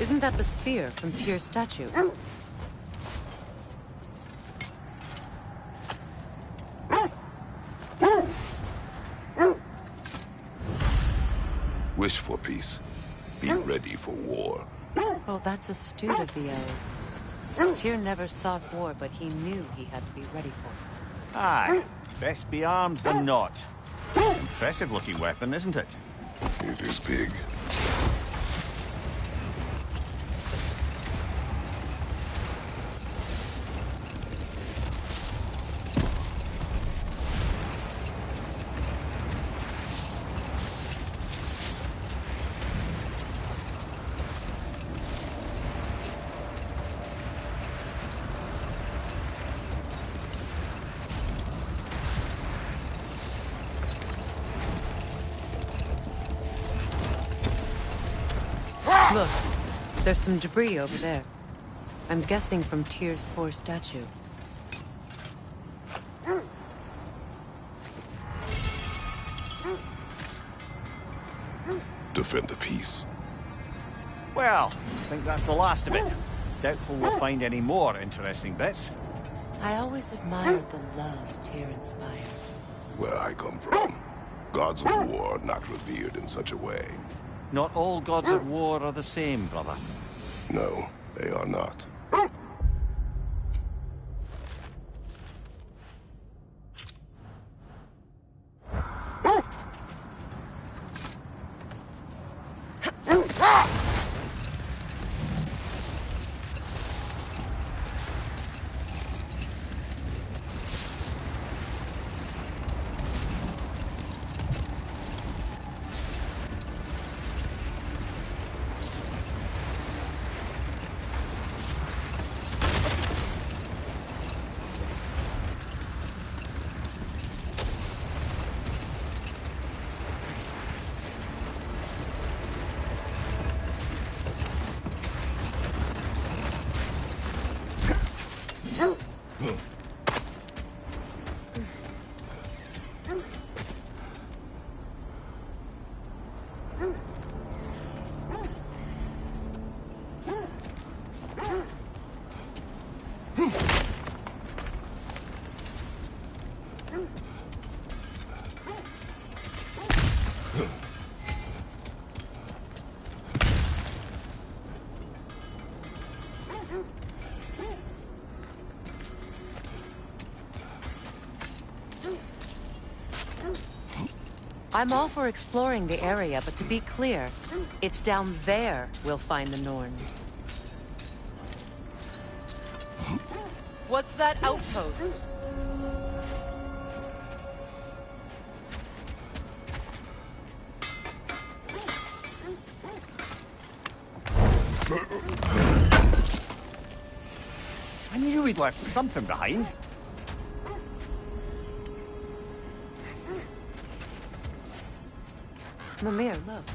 Isn't that the spear from Tyr's statue? Wish for peace. Be ready for war. Oh, that's astute of the elves. Tyr never sought war, but he knew he had to be ready for it. Aye. Best be armed than not. Impressive looking weapon, isn't it? It is big. Look, there's some debris over there. I'm guessing from Tyr's poor statue. defend the peace. Well, I think that's the last of it. Doubtful we'll find any more interesting bits. I always admired the love Tyr inspired. Where I come from, gods of war are not revered in such a way. Not all gods of war are the same, brother. No, they are not. I'm all for exploring the area, but to be clear, it's down there we'll find the Norns. What's that outpost? I knew we'd left something behind. Mimir, look.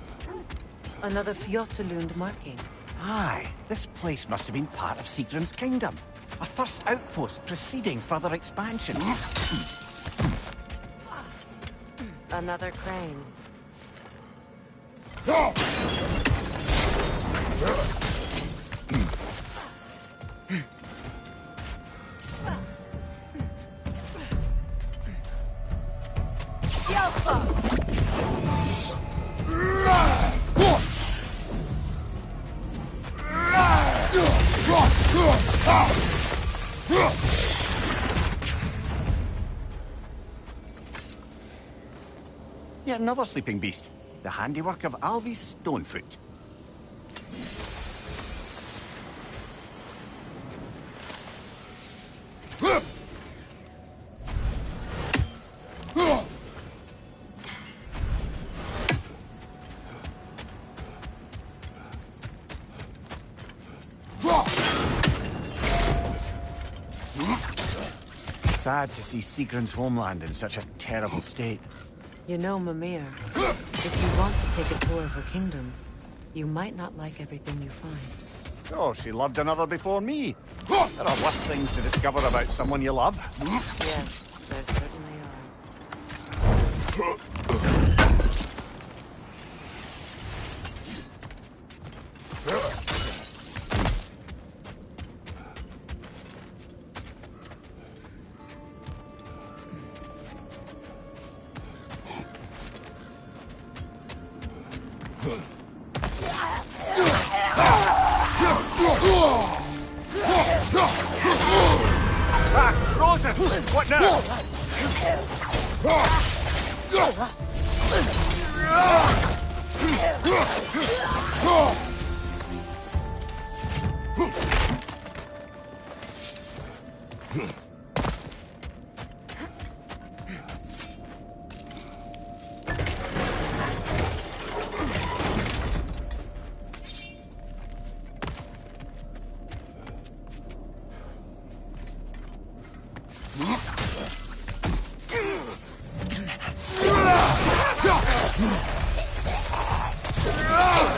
Another Fjotalund marking. Aye, this place must have been part of Sigrun's kingdom. A first outpost preceding further expansion. Another crane. Yet another sleeping beast. The handiwork of Alvi Stonefoot. Sad to see Sigrun's homeland in such a terrible state. You know, Mimir, if you want to take a tour of her kingdom, you might not like everything you find. Oh, she loved another before me. There are worse things to discover about someone you love. Yes, there certainly are. What now?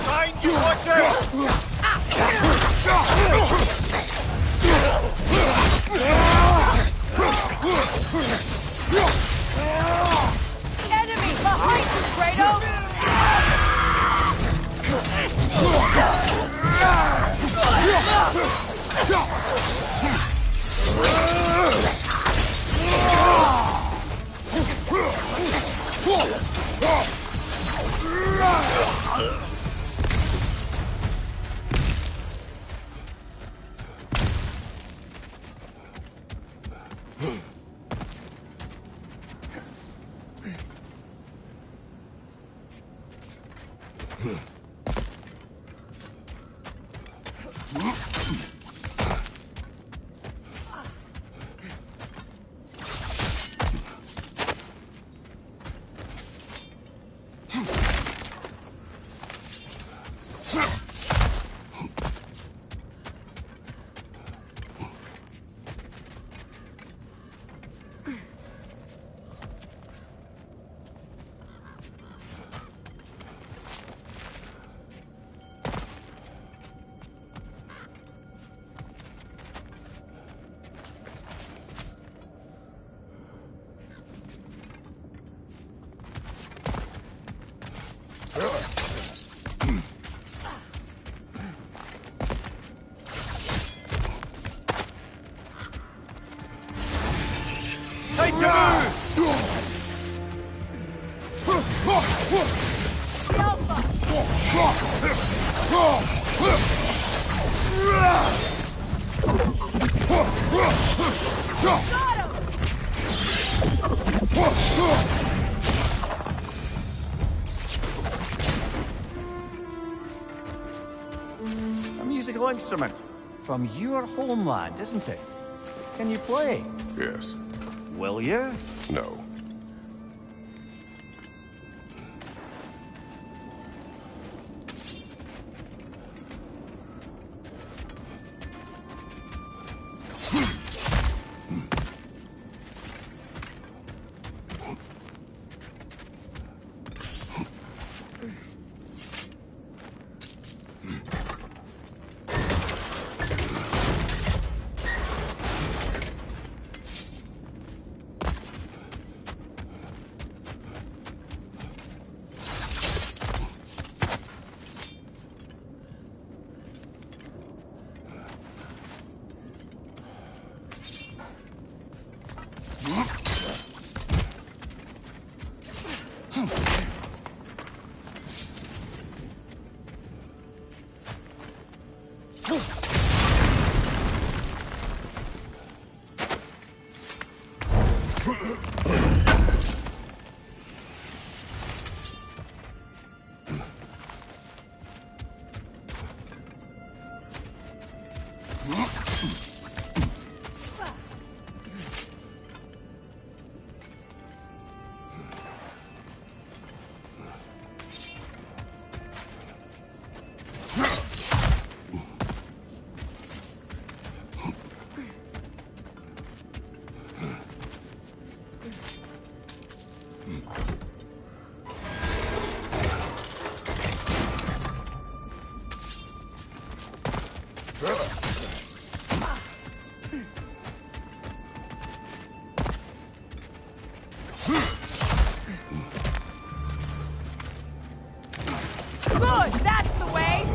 Mind you, watch A musical instrument from your homeland, isn't it? Can you play? Yes. Will you? No. Good, that's the way!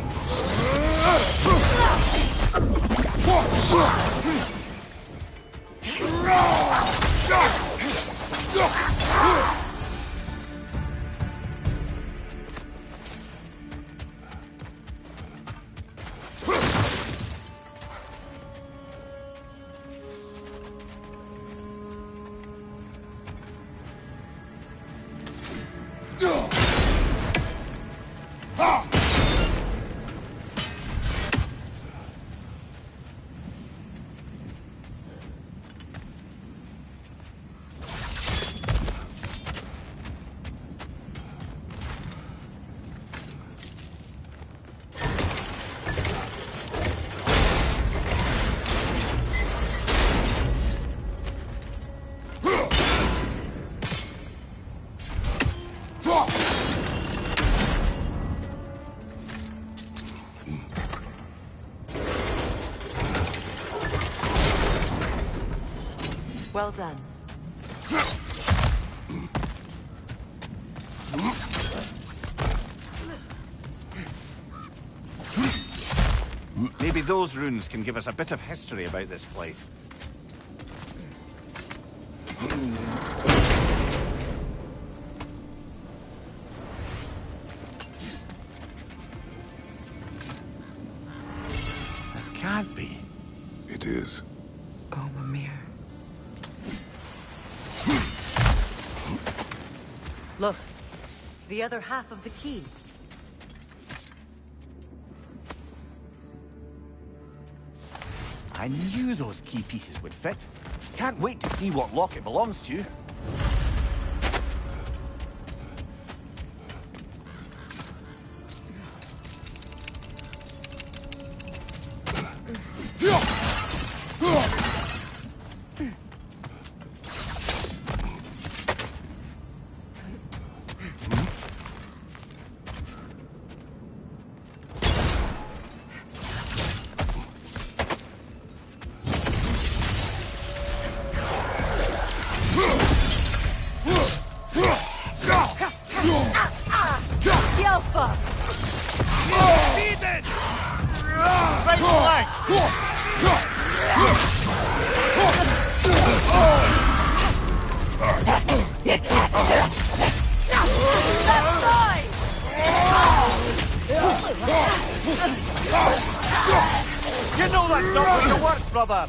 Well done. Maybe those runes can give us a bit of history about this place. can't be. It is. Oh, Mimir. Look, the other half of the key. I knew those key pieces would fit. Can't wait to see what lock it belongs to. You know that's not going to work, brother!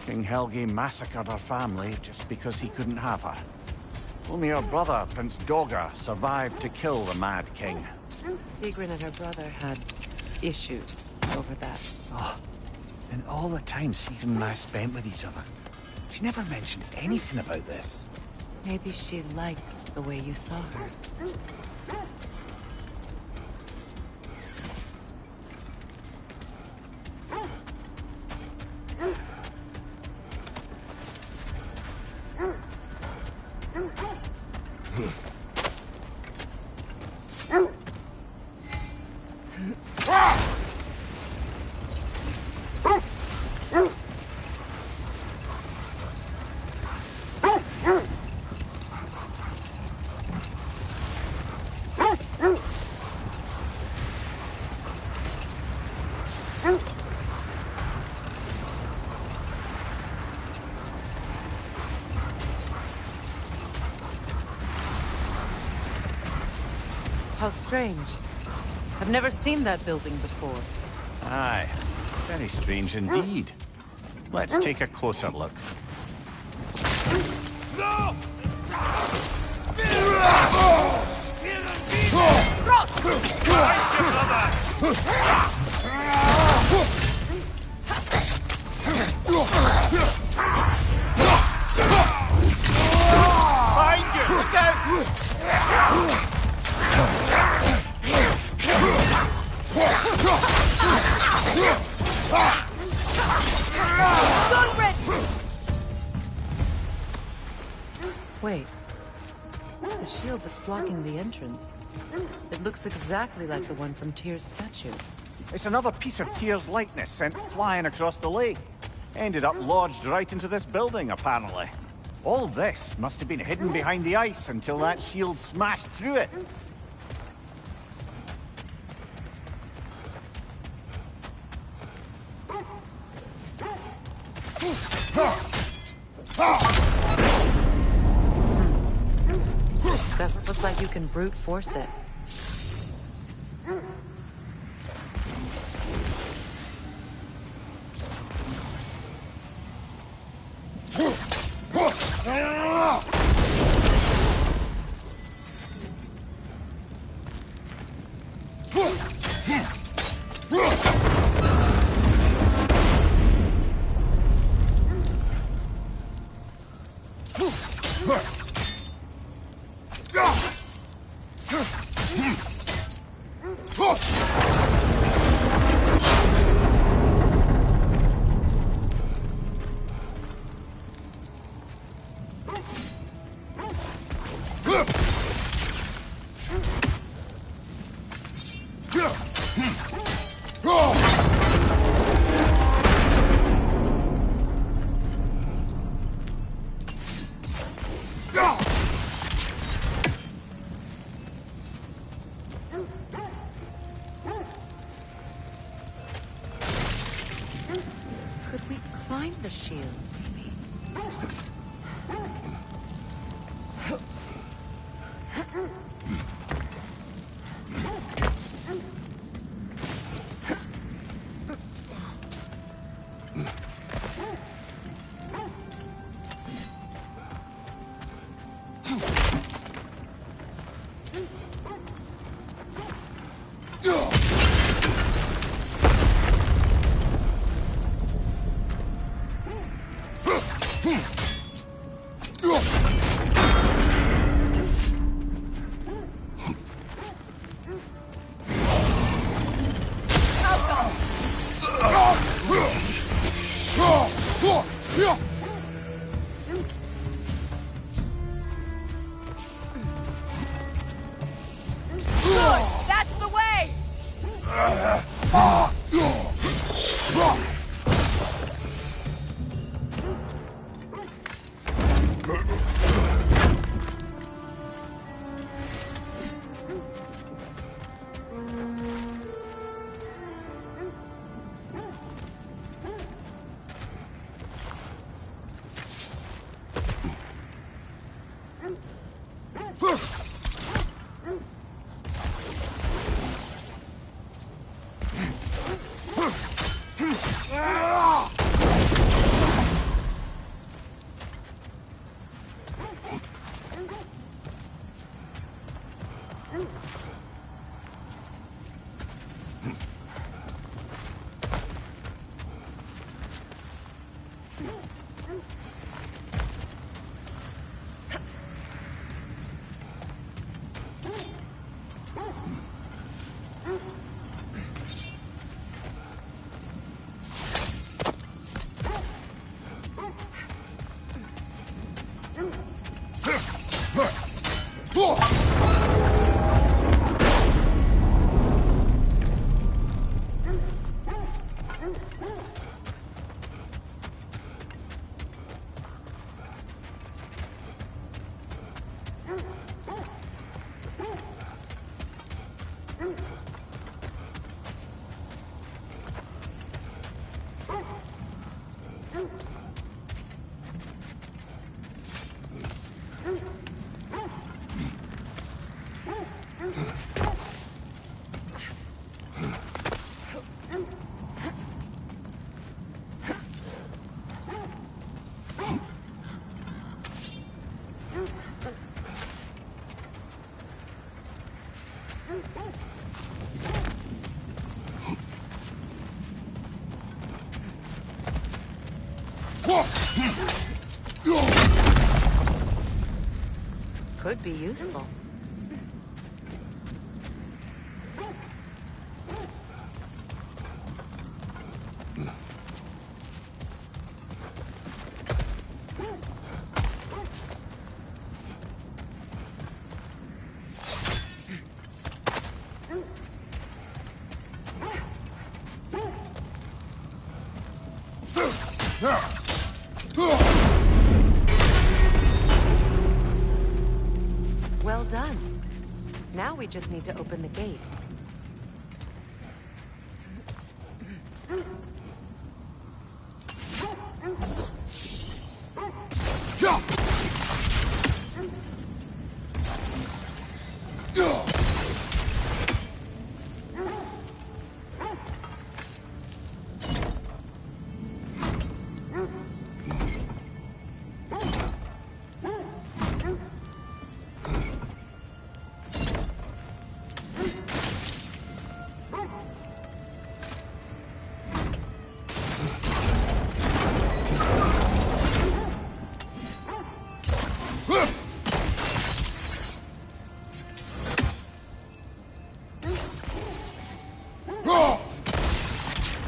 King Helgi massacred her family just because he couldn't have her. Only her brother, Prince Dogger, survived to kill the Mad King. Sigrun and her brother had issues over that. Oh, and all the time Sigrun and I spent with each other. She never mentioned anything about this. Maybe she liked the way you saw her. How strange. I've never seen that building before. Aye, very strange indeed. Let's take a closer look. No! Behind you! Look out! Wait. The shield that's blocking the entrance. It looks exactly like the one from Tyr's statue. It's another piece of Tyr's likeness sent flying across the lake. Ended up lodged right into this building, apparently. All this must have been hidden behind the ice until that shield smashed through it. Doesn't look like you can brute force it. Could we climb the shield, maybe? That's the way! Could be useful. Well done. Now we just need to open the gate.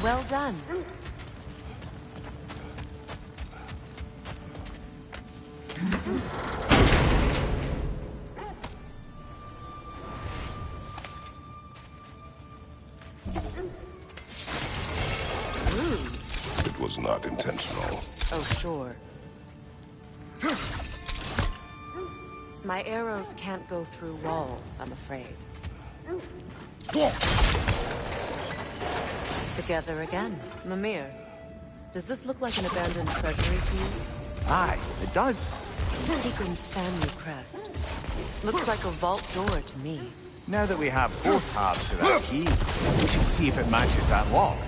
Well done. It was not intentional. Oh, sure. My arrows can't go through walls, I'm afraid. Together again, Mimir. Does this look like an abandoned treasury to you? Aye, it does. Seagram's family crest. Looks like a vault door to me. Now that we have both halves to that key, we should see if it matches that lock.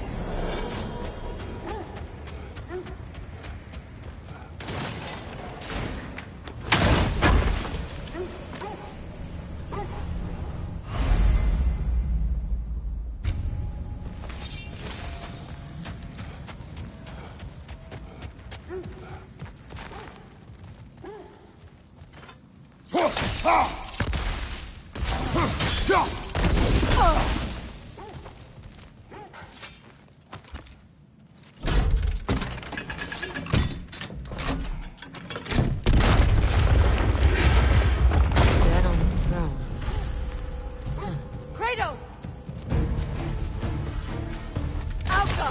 Kratos! Alka!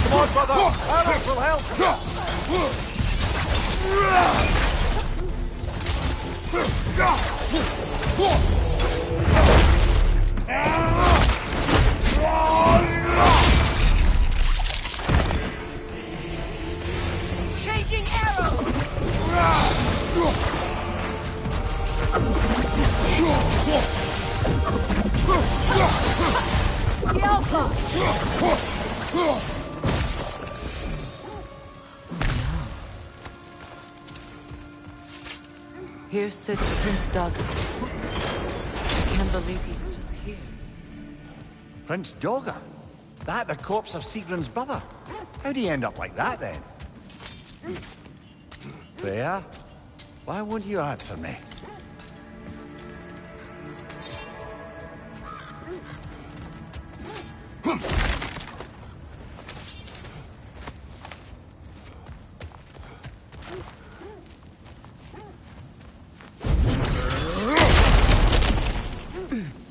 Come on, brother! Alice will help! Changing arrow! Here sits Prince Doug. I can't believe he's still here. Prince Doga? That the corpse of Sigrun's brother? How'd he end up like that, then? Freya? Why won't you answer me?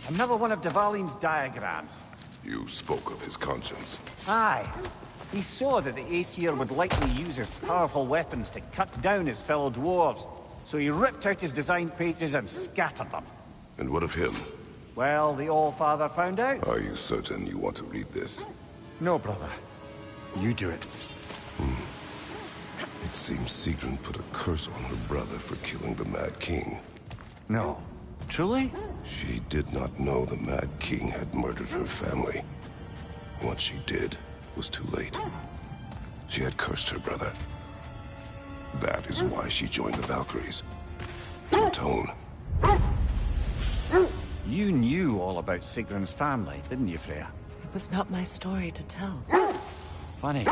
Another one of Dvaline's diagrams. You spoke of his conscience. Aye. He saw that the Aesir would likely use his powerful weapons to cut down his fellow dwarves, so he ripped out his design pages and scattered them. And what of him? Well, the All-Father found out. Are you certain you want to read this? No, brother. You do it. It seems Sigrun put a curse on her brother for killing the Mad King. No. Truly? She did not know the Mad King had murdered her family. What she did was too late. She had cursed her brother. That is why she joined the Valkyries. To atone. You knew all about Sigrun's family, didn't you, Freya? It was not my story to tell. Funny.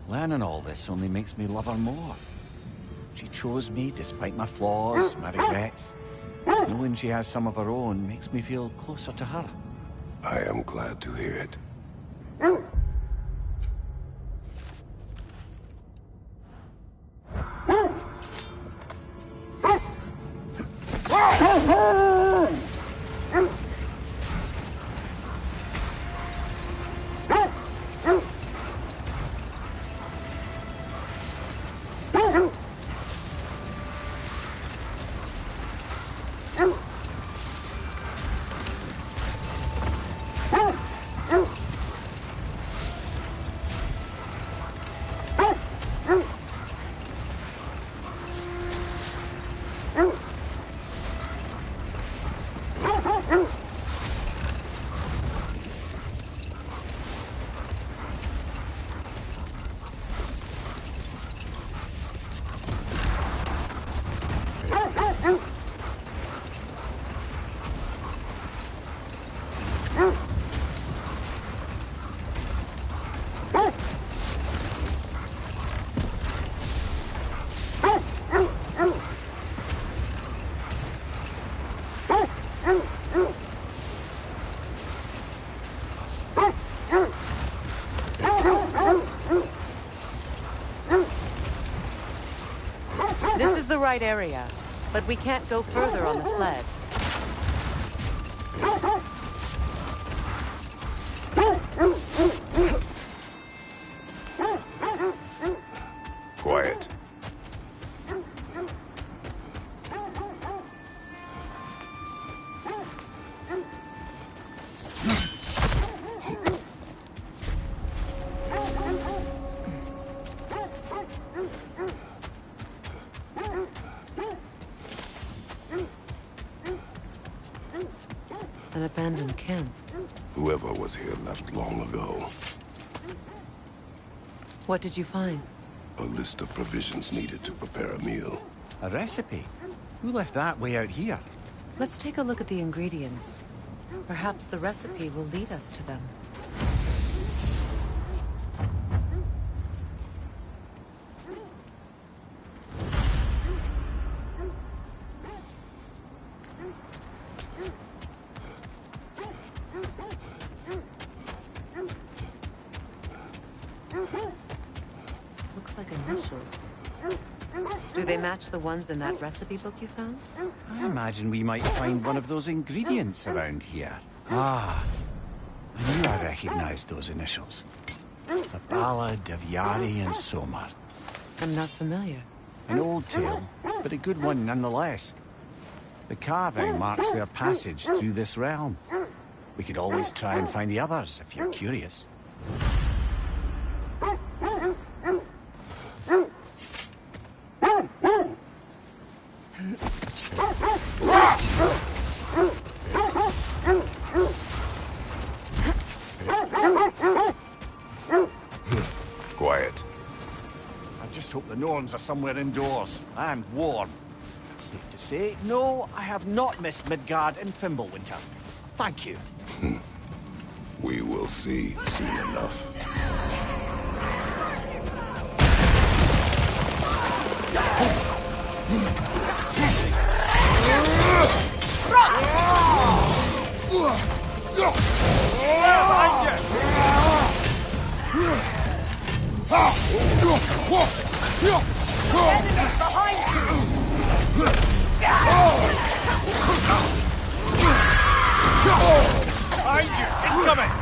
Learning all this only makes me love her more. She chose me despite my flaws, my regrets. Knowing she has some of her own makes me feel closer to her. I am glad to hear it. This is the right area, but we can't go further on the sled. abandoned camp. Whoever was here left long ago. What did you find? A list of provisions needed to prepare a meal. A recipe? Who left that way out here? Let's take a look at the ingredients. Perhaps the recipe will lead us to them. Looks like initials. Do they match the ones in that recipe book you found? I imagine we might find one of those ingredients around here. Ah, I knew I recognized those initials. The Ballad of Yari and Somar. I'm not familiar. An old tale, but a good one nonetheless. The carving marks their passage through this realm. We could always try and find the others if you're curious. Quiet. I just hope the Norns are somewhere indoors and warm. Safe to say, no, I have not missed Midgard and Fimbulwinter. Thank you. We will see soon enough. Behind you! Incoming!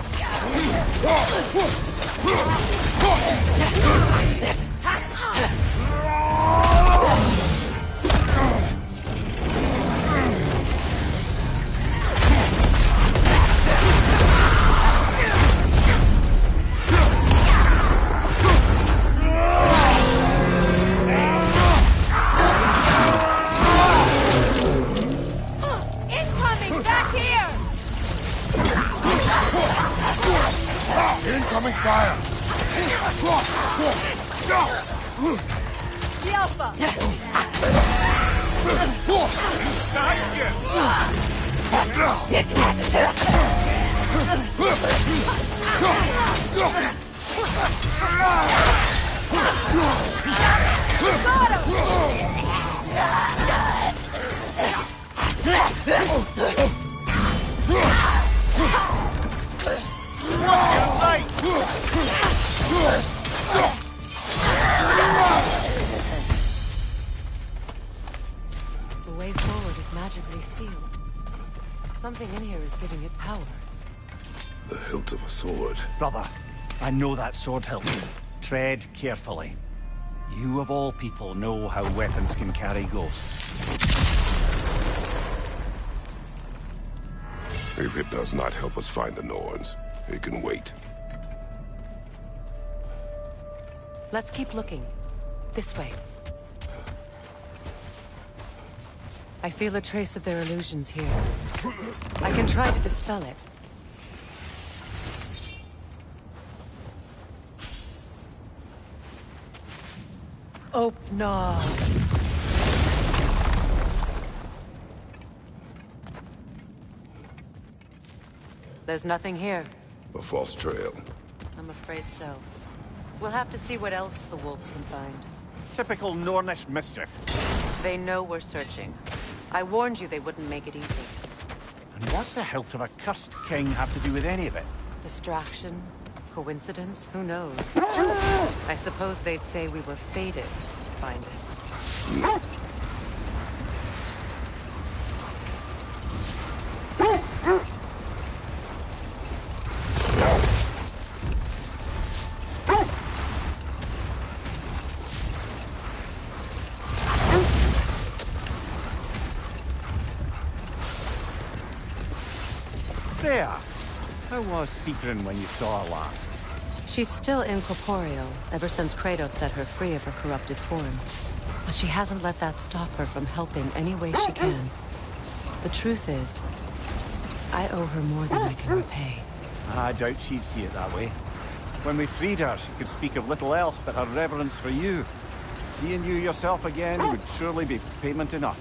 Incoming! Back here! Incoming fire! The Alpha! The way forward is magically sealed. Something in here is giving it power. The hilt of a sword. Brother, I know that sword hilt. Tread carefully. You of all people know how weapons can carry ghosts. If it does not help us find the Norns, it can wait. Let's keep looking. This way. I feel a trace of their illusions here. I can try to dispel it. Oh, no. There's nothing here. A false trail. I'm afraid so. We'll have to see what else the wolves can find. Typical Nornish mischief. They know we're searching. I warned you they wouldn't make it easy. And what's the hilt of a cursed king have to do with any of it? Distraction? Coincidence? Who knows? I suppose they'd say we were fated to find it. There! How was Sigrun when you saw her last? She's still incorporeal, ever since Kratos set her free of her corrupted form. But she hasn't let that stop her from helping any way she can. The truth is, I owe her more than I can repay. I doubt she'd see it that way. When we freed her, she could speak of little else but her reverence for you. Seeing you yourself again would surely be payment enough.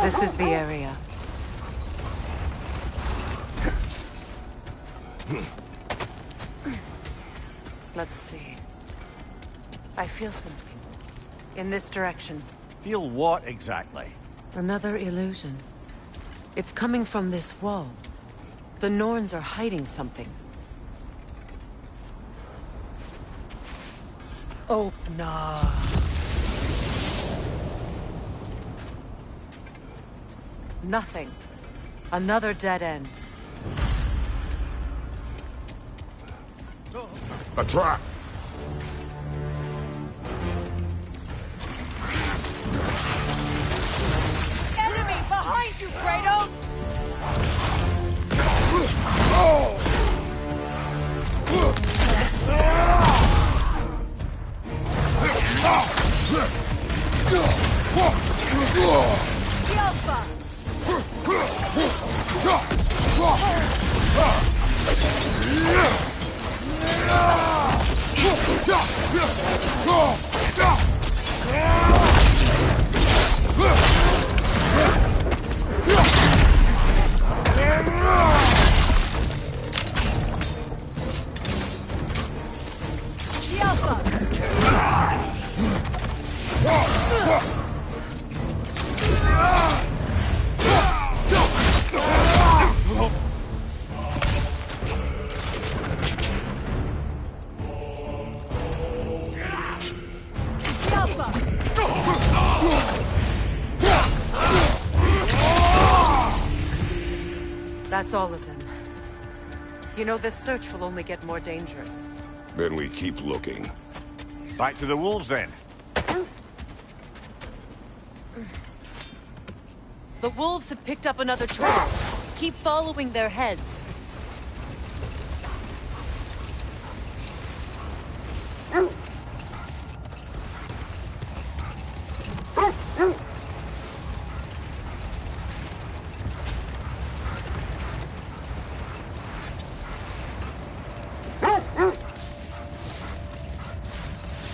This is the area. Let's see. I feel something. In this direction. Feel what exactly? Another illusion. It's coming from this wall. The Norns are hiding something. Opener. Nothing. Another dead end. A trap! Enemy behind you, Kratos! That's all of them. You know, this search will only get more dangerous. Then we keep looking. Back to the wolves, then. The wolves have picked up another trail. Keep following their heads.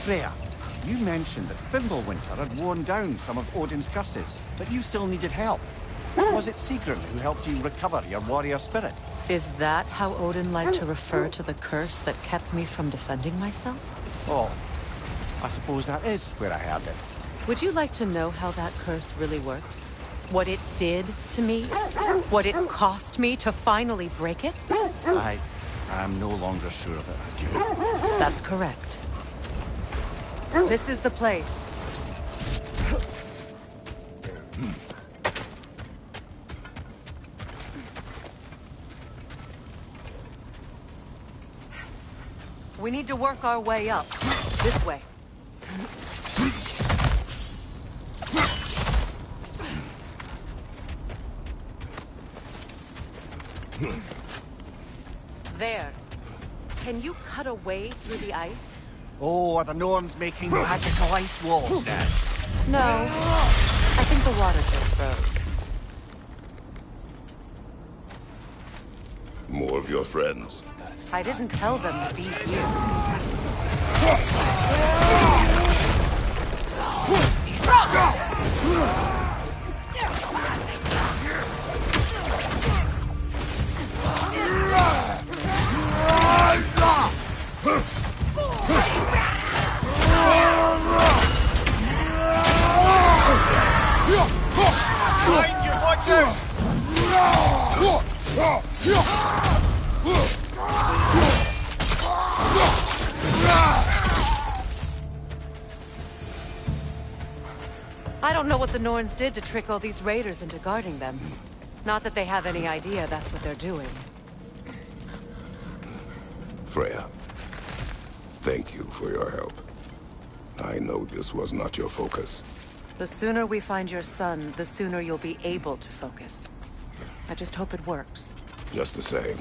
Freya, you mentioned that Fimbulwinter had worn down some of Odin's curses, but you still needed help. Was it Sigrun who helped you recover your warrior spirit? Is that how Odin liked to refer to the curse that kept me from defending myself? Oh, I suppose that is where I heard it. Would you like to know how that curse really worked? What it did to me? What it cost me to finally break it? I am no longer sure that I do. That's correct. This is the place. We need to work our way up. This way. There. Can you cut a way through the ice? Oh, are the Norns making magical ice walls now? No. I think the water just froze. More of your friends. I didn't tell them to be here. Behind you, watch out! I don't know what the Norns did to trick all these raiders into guarding them. Not that they have any idea that's what they're doing. Freya, thank you for your help. I know this was not your focus. The sooner we find your son, the sooner you'll be able to focus. I just hope it works. Just the same.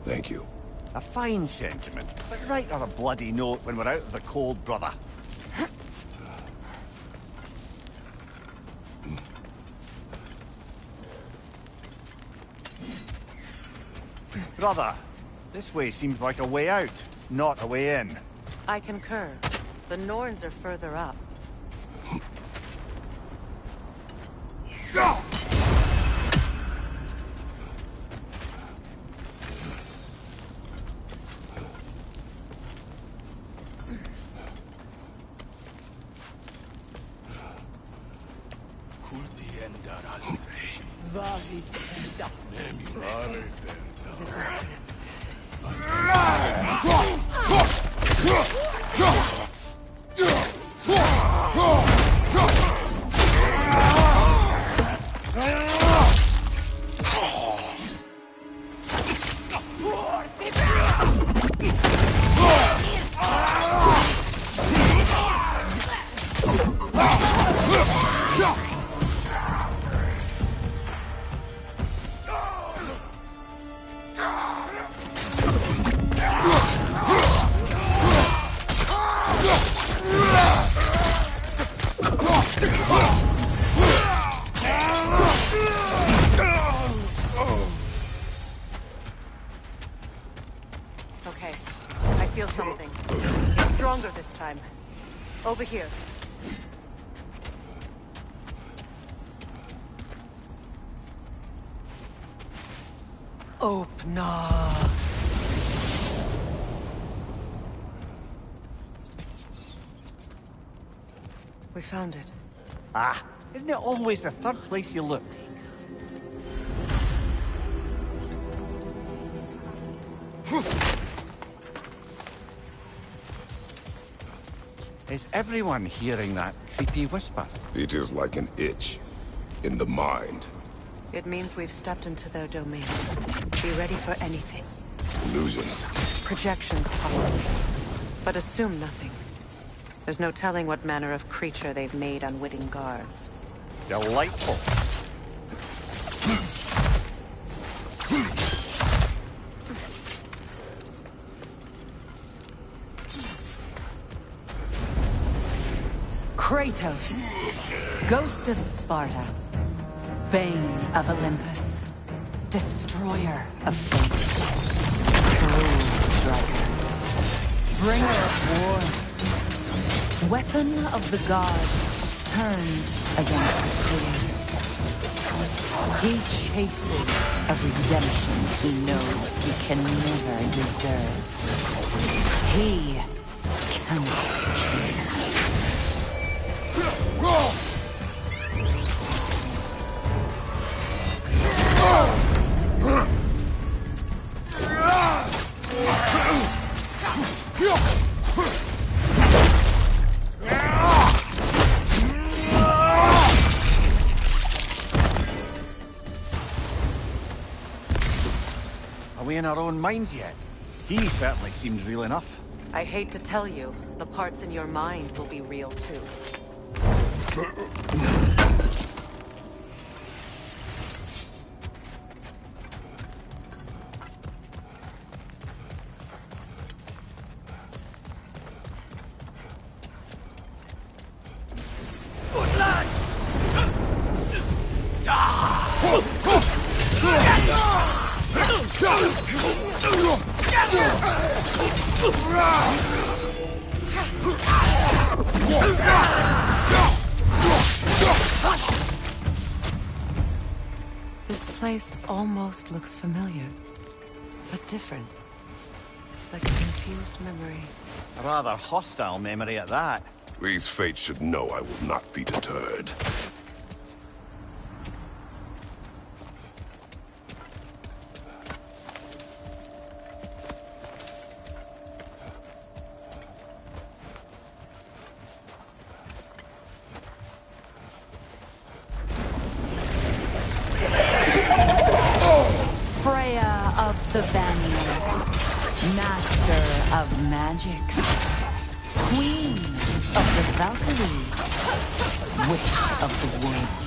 Thank you. A fine sentiment, but write her a bloody note when we're out of the cold, brother. Brother, this way seems like a way out, not a way in. I concur. The Norns are further up. Okay, I feel something. It's stronger this time. Over here. Opener. We found it. Ah, isn't it always the third place you look? Is everyone hearing that creepy whisper? It is like an itch in the mind. It means we've stepped into their domain. Be ready for anything. Illusions. Projections, possibly. But assume nothing. There's no telling what manner of creature they've made unwitting guards. Delightful. Kratos, Ghost of Sparta, Bane of Olympus, Destroyer of Fate, Cruel Striker, Bringer of War, Weapon of the Gods, turned against his creators. He chases a redemption he knows he can never deserve. He cannot kill. Are we in our own minds yet? He certainly seems real enough. I hate to tell you, the parts in your mind will be real too. This place almost looks familiar, but different. Like a confused memory. A rather hostile memory at that. These fates should know I will not be deterred. Master of magics. Queen of the Valkyries. Witch of the woods.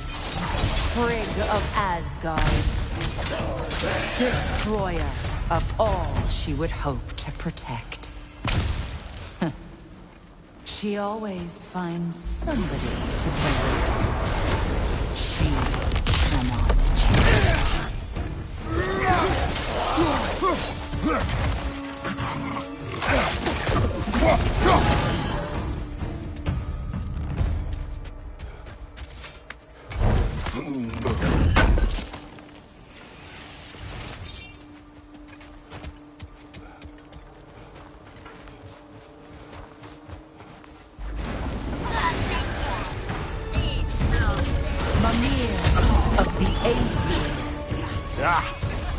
Frigg of Asgard. Destroyer of all she would hope to protect. She always finds somebody to blame. She cannot change.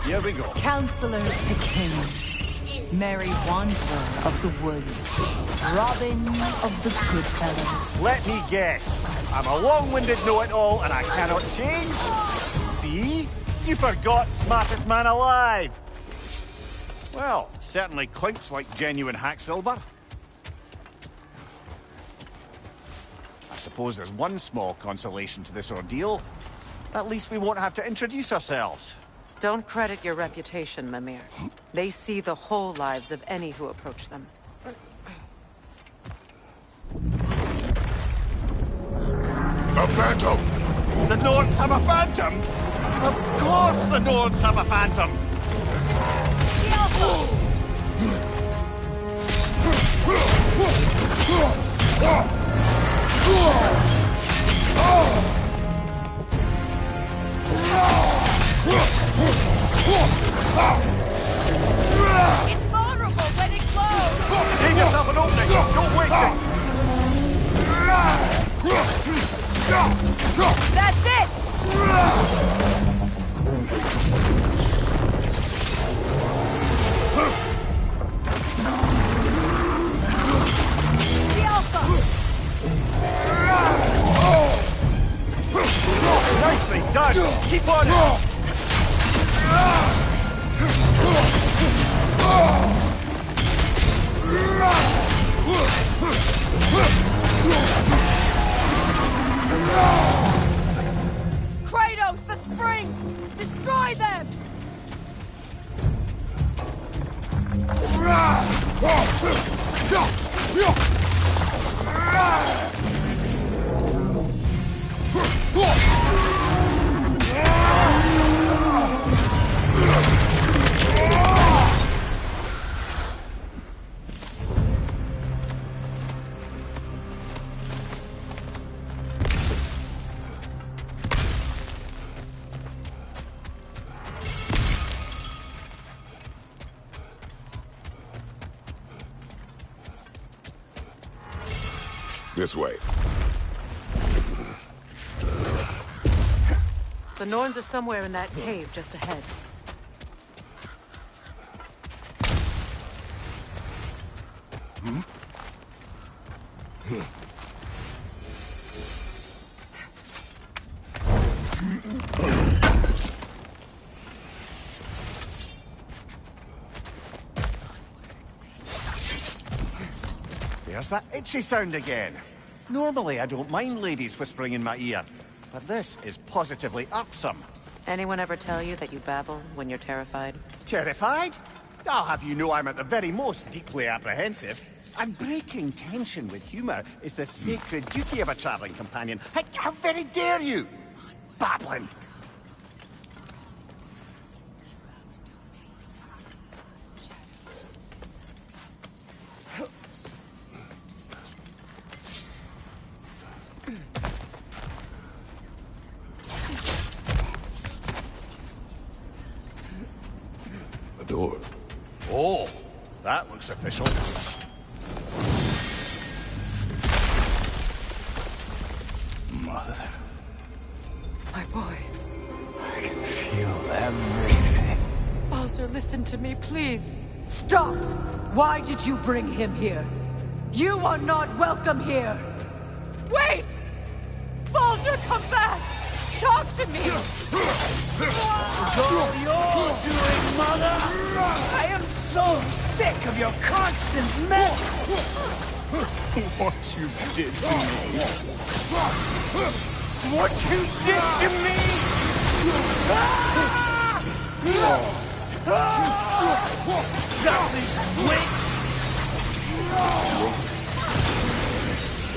Here we go. Counselor to kings. Mary Wanderer of the woods. Robin of the Goodfellows. Let me guess. I'm a long-winded know-it-all and I cannot change? See? You forgot smartest man alive. Well, certainly clinks like genuine hack silver. I suppose there's one small consolation to this ordeal. At least we won't have to introduce ourselves. Don't credit your reputation, Mimir. They see the whole lives of any who approach them. A phantom! The Norns have a phantom? Of course the Norns have a phantom! It's vulnerable when it glows! Give yourself an opening! Don't waste it! That's it! The Alpha! Nicely done! Keep on it! Kratos, the springs! Destroy them! This way. The Norns are somewhere in that cave just ahead. There's that itchy sound again. Normally I don't mind ladies whispering in my ear, but this is positively irksome. Anyone ever tell you that you babble when you're terrified? Terrified? I'll have you know I'm at the very most deeply apprehensive. And breaking tension with humor is the sacred duty of a traveling companion. How very dare you! Babbling! A door. Oh, that looks official. Mother. My boy. I can feel everything. Baldur, listen to me, please. Stop! Why did you bring him here? You are not welcome here! Wait! Baldur, come back! Talk to me! It's all you're doing, Mother! I am so sick of your constant mess! What you did to me. What you did to me! Selfish witch!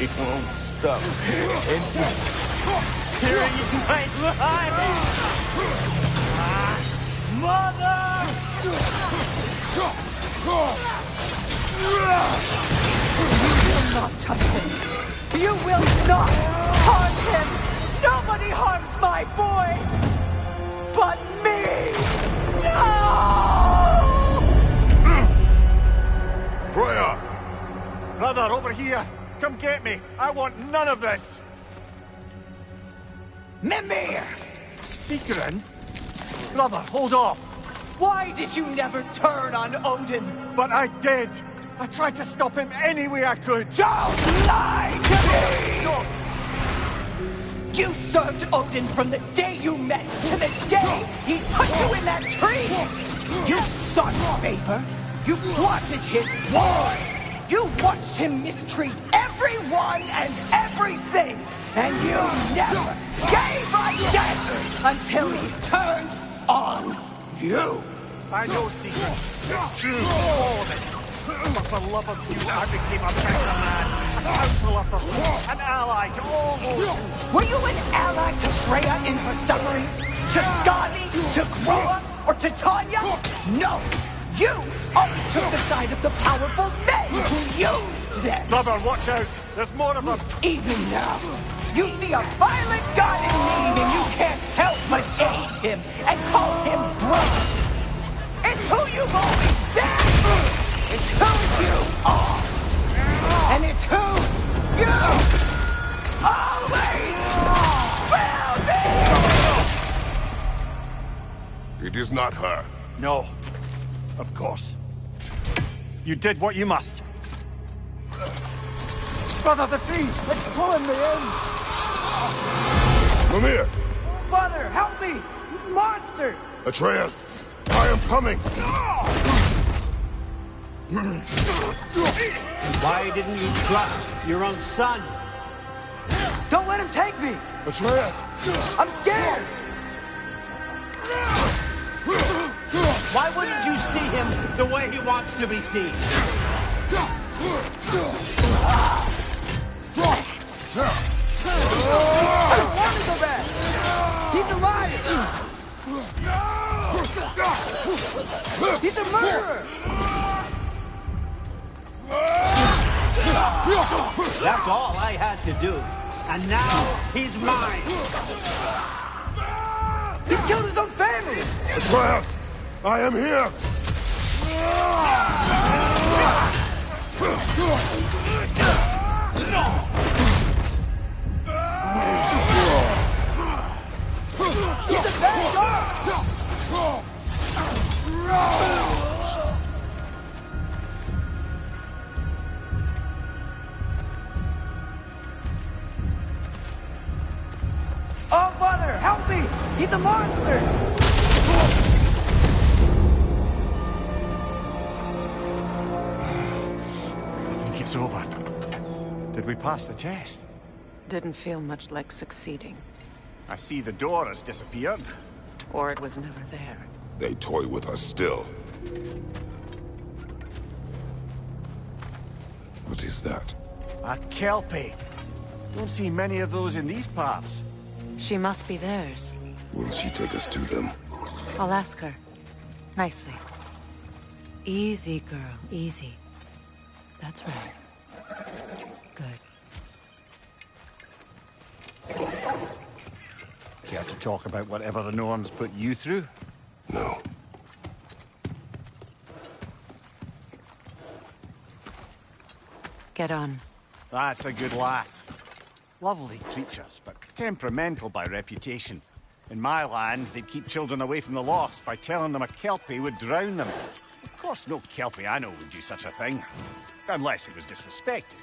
It won't stop until tearing in my life! Mother! You will not touch him! You will not harm him! Nobody harms my boy! But me! No! Freya! Brother, over here! Come get me! I want none of this! Mimir! Secret? Brother, hold off! Why did you never turn on Odin? But I did! I tried to stop him any way I could! Don't lie to me! You served Odin from the day you met to the day he put you in that tree! You sought favor! You plotted his wars! You watched him mistreat everyone and everything! And you never gave a damn until he turned on you! I know, Secret. It's true, all of it. But for love of you, I became a better man, a counselor for her, an ally to all those. Were you an ally to Freya in her suffering? To Skadi? To Groa? Or to Tanya? No! You always took the side of the powerful men who used them! Brother, watch out! There's more of them! Even now, you see a violent god in need and you can't help but aid him and call him brother! It's who you've always been! It's who you are! And it's who you always will be! It is not her. No. Of course. You did what you must. Brother, the tree! It's pulling me in! Mimir! Father, help me! Monster! Atreus! I am coming! Why didn't you trust your own son? Don't let him take me! Atreus! I'm scared! Why wouldn't you see him the way he wants to be seen? I don't want to go back! He's a liar! He's a murderer! That's all I had to do. And now he's mine. He killed his own family! Atreus! I am here! He's a bad guy! Oh, Father, help me! He's a monster! It's over. Did we pass the test? Didn't feel much like succeeding. I see the door has disappeared. Or it was never there. They toy with us still. What is that? A Kelpie. Don't see many of those in these parts. She must be theirs. Will she take us to them? I'll ask her. Nicely. Easy, girl. Easy. That's right. Good. Care to talk about whatever the Norns put you through? No. Get on. That's a good lass. Lovely creatures, but temperamental by reputation. In my land, they'd keep children away from the lost by telling them a Kelpie would drown them. Of course, no Kelpie I know would do such a thing. Unless it was disrespected.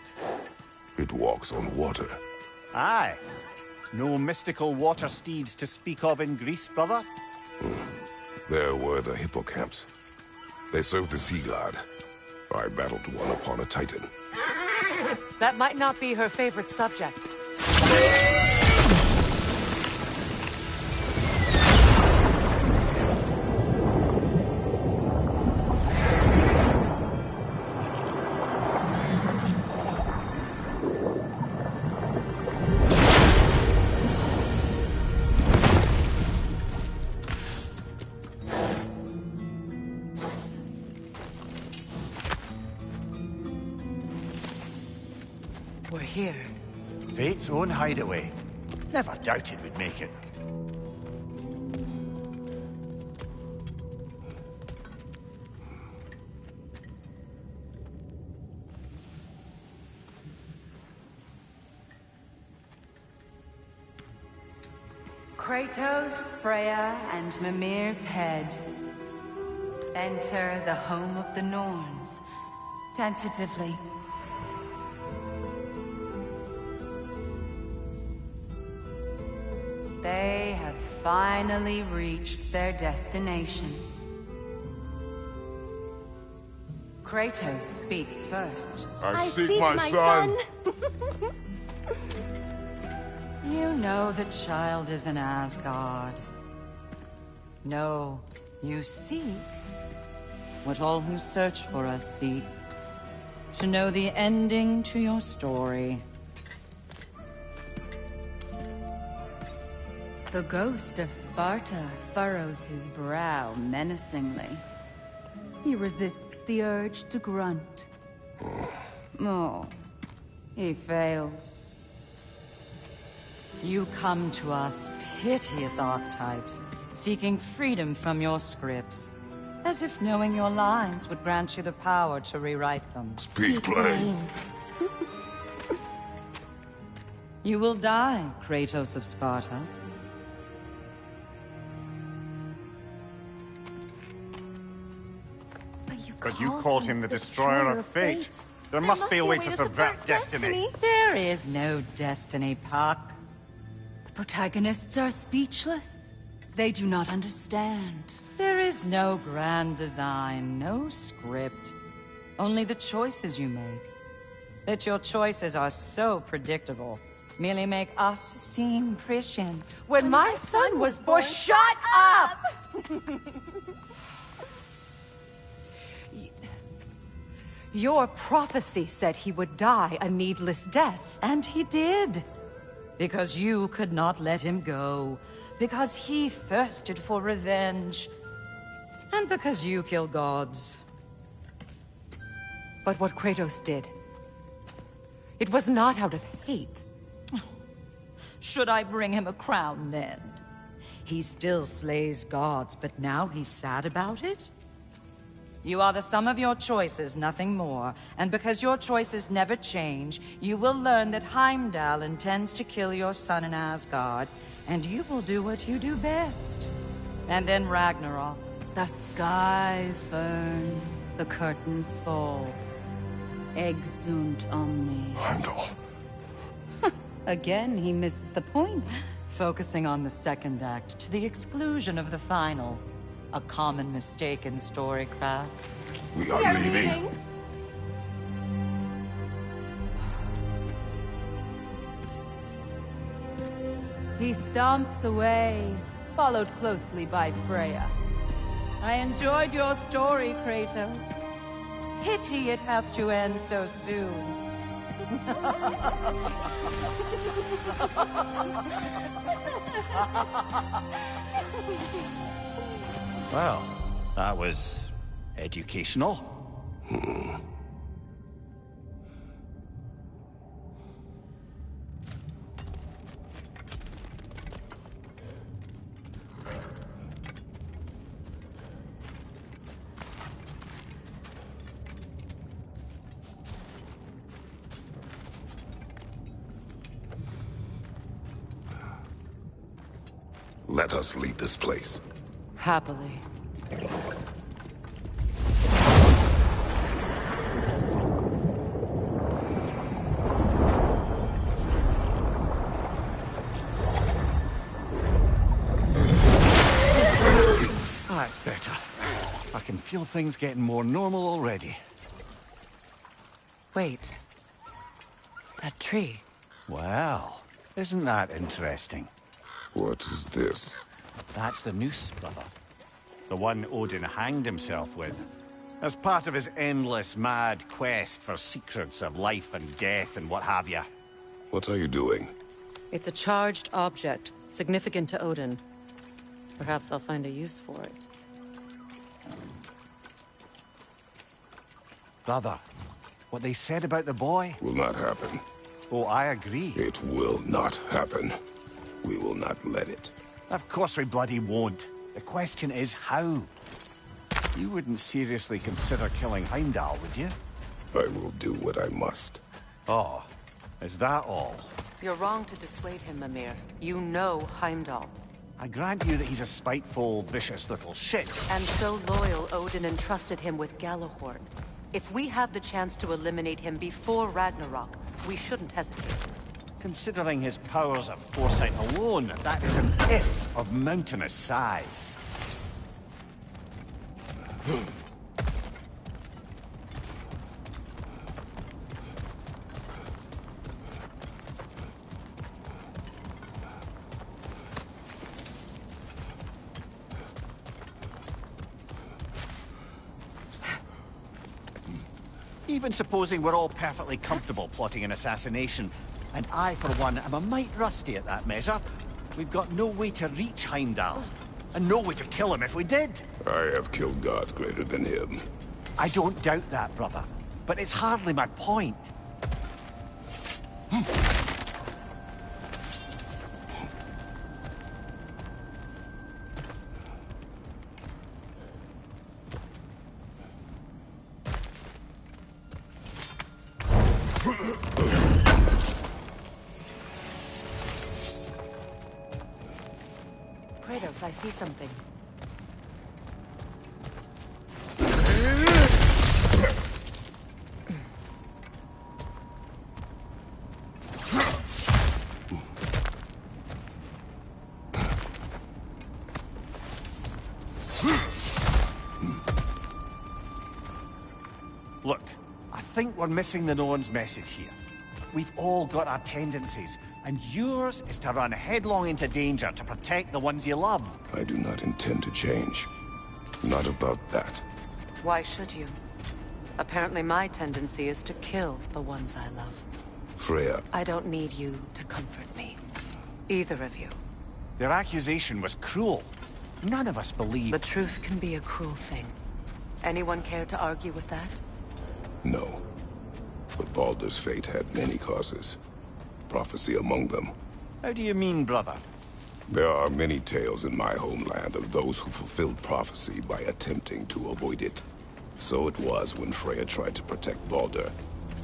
It walks on water. Aye. No mystical water steeds to speak of in Greece, brother? There were the hippocamps. They served the sea god. I battled one upon a titan. That might not be her favorite subject. We're here. Fate's own hideaway. Never doubted we'd make it. Kratos, Freya, and Mimir's head. Enter the home of the Norns. Tentatively. They have finally reached their destination. Kratos speaks first. I seek my son. You know the child is in Asgard. No, you seek what all who search for us seek. To know the ending to your story. The ghost of Sparta furrows his brow menacingly. He resists the urge to grunt. Oh, he fails. You come to us, piteous archetypes, seeking freedom from your scripts. As if knowing your lines would grant you the power to rewrite them. Speak plain. You will die, Kratos of Sparta. But you called him the destroyer of fate. There must be a way to subvert destiny. There is no destiny, Puck. The protagonists are speechless. They do not understand. There is no grand design, no script. Only the choices you make. That your choices are so predictable merely make us seem prescient. When my son was born, shut up! Your prophecy said he would die a needless death. And he did. Because you could not let him go. Because he thirsted for revenge. And because you kill gods. But what Kratos did, it was not out of hate. Should I bring him a crown then? He still slays gods, but now he's sad about it? You are the sum of your choices, nothing more. And because your choices never change, you will learn that Heimdall intends to kill your son in Asgard, and you will do what you do best. And then Ragnarok. The skies burn, the curtains fall. Exunt omni. Heimdall. Again, he misses the point. Focusing on the second act to the exclusion of the final. A common mistake in storycraft. We are leaving. He stomps away, followed closely by Freya. I enjoyed your story, Kratos. Pity it has to end so soon. Well, that was educational. Let us leave this place. Happily. That's better. I can feel things getting more normal already. Wait. That tree. Well, isn't that interesting? What is this? That's the noose, brother. The one Odin hanged himself with. As part of his endless, mad quest for secrets of life and death and what have you. What are you doing? It's a charged object, significant to Odin. Perhaps I'll find a use for it. Brother, what they said about the boy? Will not happen. Oh, I agree. It will not happen. We will not let it. Of course we bloody won't. The question is how? You wouldn't seriously consider killing Heimdall, would you? I will do what I must. Oh, is that all? You're wrong to dissuade him, Mimir. You know Heimdall. I grant you that he's a spiteful, vicious little shit. And so loyal, Odin entrusted him with Galahorn. If we have the chance to eliminate him before Ragnarok, we shouldn't hesitate. Considering his powers of foresight alone, that is an if of mountainous size. Even supposing we're all perfectly comfortable plotting an assassination, and I, for one, am a mite rusty at that measure, we've got no way to reach Heimdall, and no way to kill him if we did. I have killed gods greater than him. I don't doubt that, brother, but it's hardly my point. Kratos, I see something. Look, I think we're missing the Norn's message here. We've all got our tendencies, and yours is to run headlong into danger to protect the ones you love. I do not intend to change. Not about that. Why should you? Apparently my tendency is to kill the ones I love. Freya. I don't need you to comfort me. Either of you. Their accusation was cruel. None of us believe... The truth can be a cruel thing. Anyone care to argue with that? No. But Baldur's fate had many causes. Prophecy among them. How do you mean, brother? There are many tales in my homeland of those who fulfilled prophecy by attempting to avoid it. So it was when Freya tried to protect Baldur.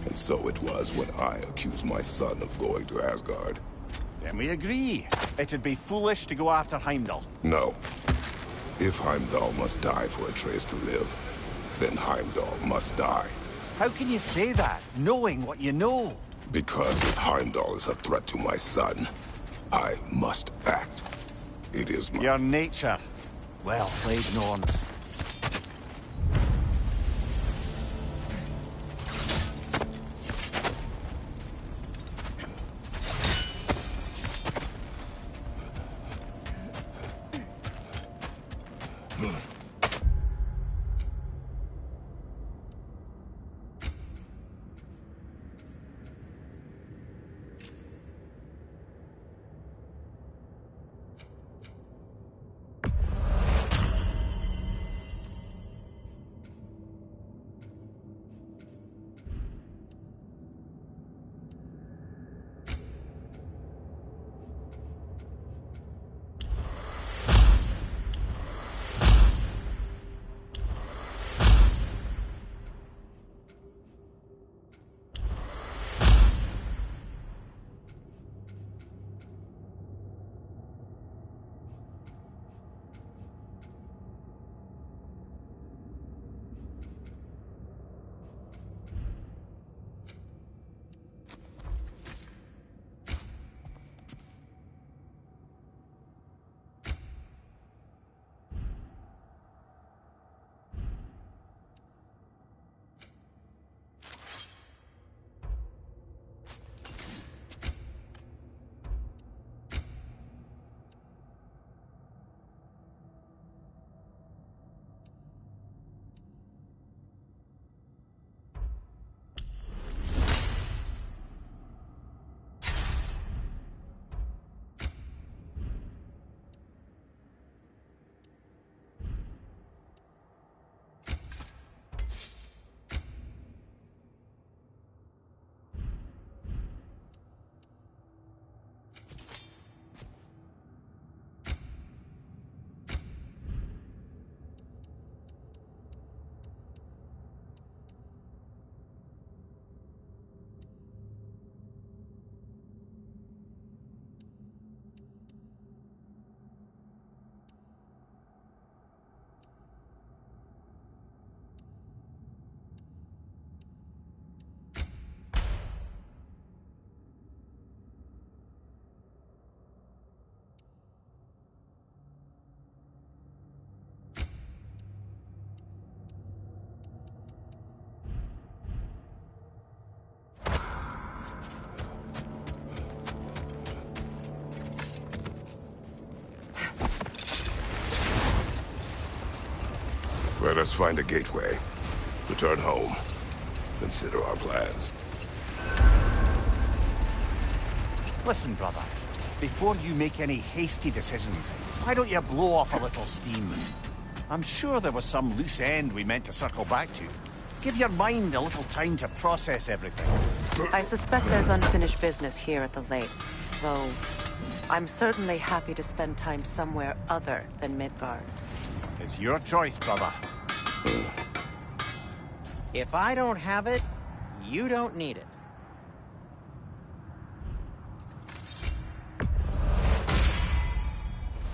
And so it was when I accused my son of going to Asgard. Then we agree. It'd be foolish to go after Heimdall. No. If Heimdall must die for Atreus to live, then Heimdall must die. How can you say that, knowing what you know? Because if Heimdall is a threat to my son, I must act. It is my... Your nature. Well played, Norns. Let us find a gateway. Return home. Consider our plans. Listen, brother. Before you make any hasty decisions, why don't you blow off a little steam? I'm sure there was some loose end we meant to circle back to. Give your mind a little time to process everything. I suspect there's unfinished business here at the lake, though I'm certainly happy to spend time somewhere other than Midgard. It's your choice, brother. If I don't have it, you don't need it.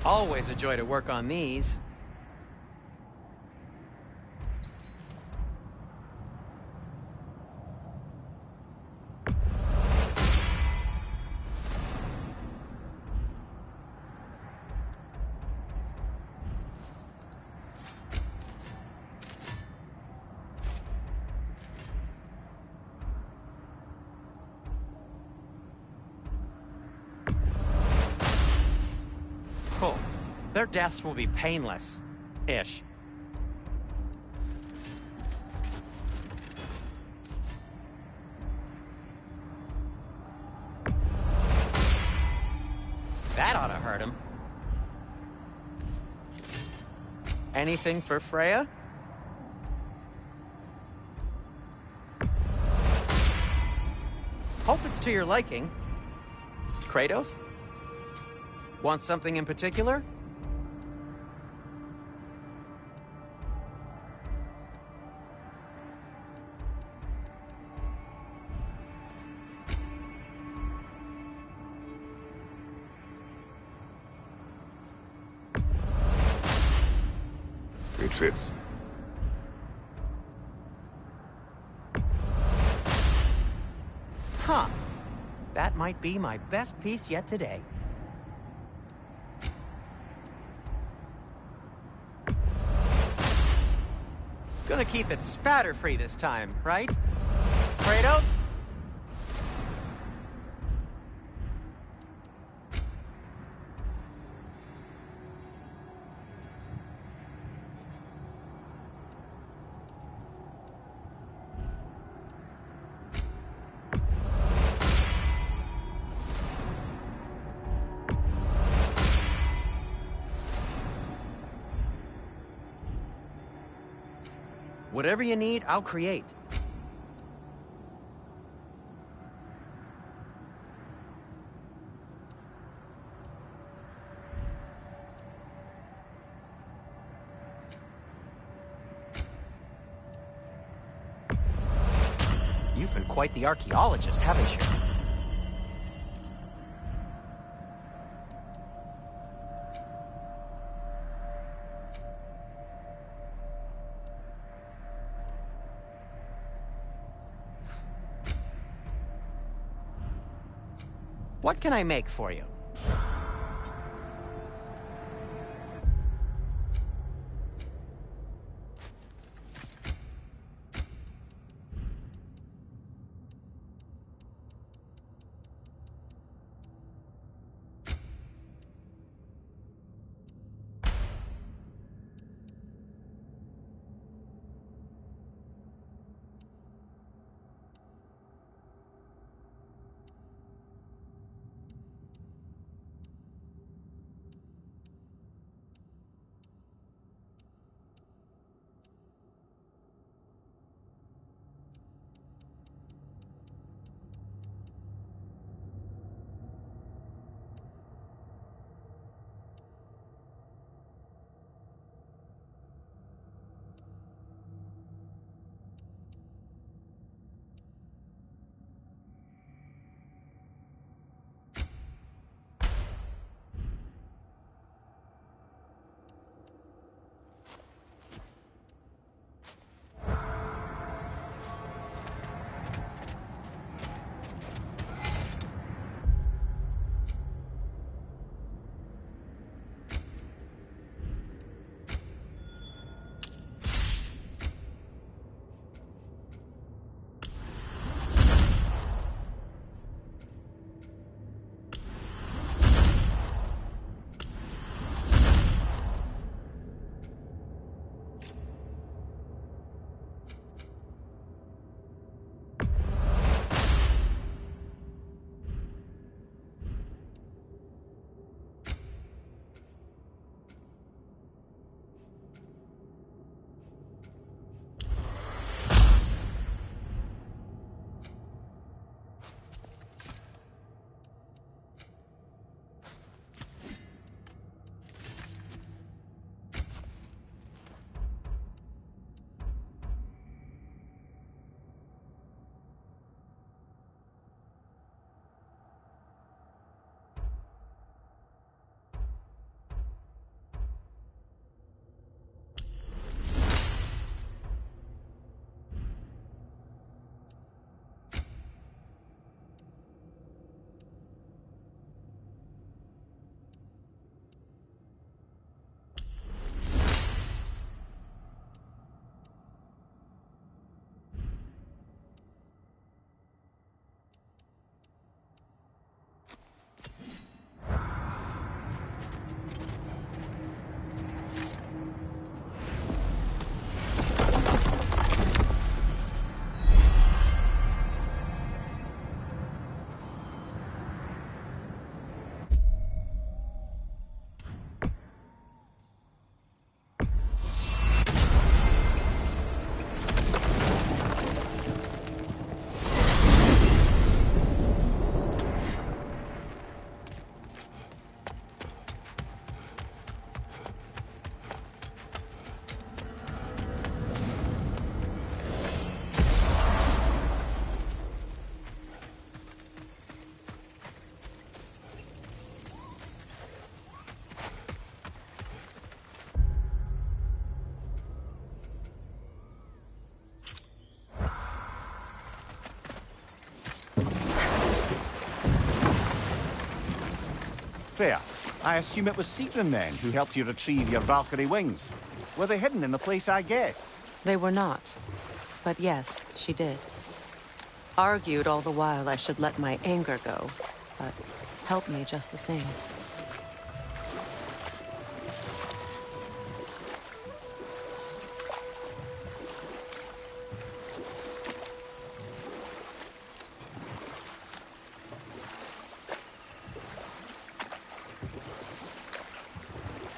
Always a joy to work on these. Cool. Their deaths will be painless. Ish. That ought to hurt him. Anything for Freya? Hope it's to your liking. Kratos? Want something in particular? It fits. Huh. That might be my best piece yet today. Gonna keep it spatter-free this time, right? Kratos? Whatever you need, I'll create. You've been quite the archaeologist, haven't you? What can I make for you? Freya, I assume it was Sigrun then who helped you retrieve your Valkyrie wings. Were they hidden in the place I guessed? They were not. But yes, she did. Argued all the while I should let my anger go, but helped me just the same.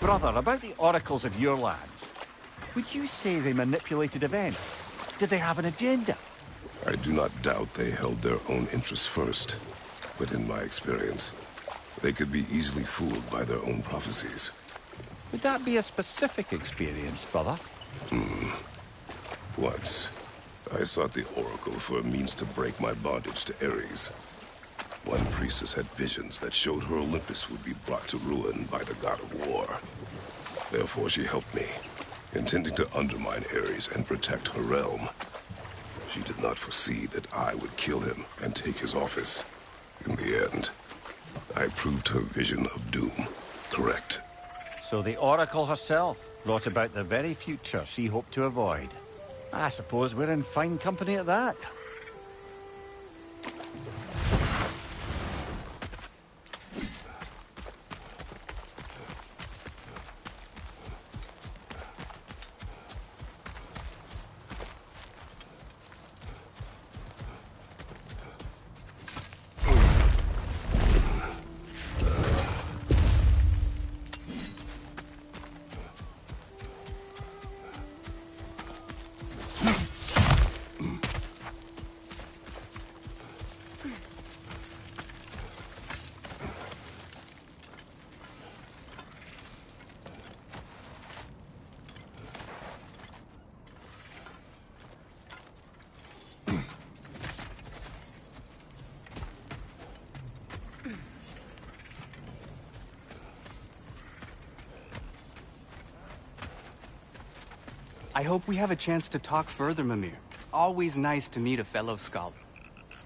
Brother, about the oracles of your lands, would you say they manipulated events? Did they have an agenda? I do not doubt they held their own interests first, but in my experience, they could be easily fooled by their own prophecies. Would that be a specific experience, brother? Once, I sought the Oracle for a means to break my bondage to Ares. One priestess had visions that showed her Olympus would be brought to ruin by the god of war. Therefore she helped me, intending to undermine Ares and protect her realm. She did not foresee that I would kill him and take his office. In the end, I proved her vision of doom correct. So the Oracle herself brought about the very future she hoped to avoid. I suppose we're in fine company at that. I hope we have a chance to talk further, Mimir. Always nice to meet a fellow scholar.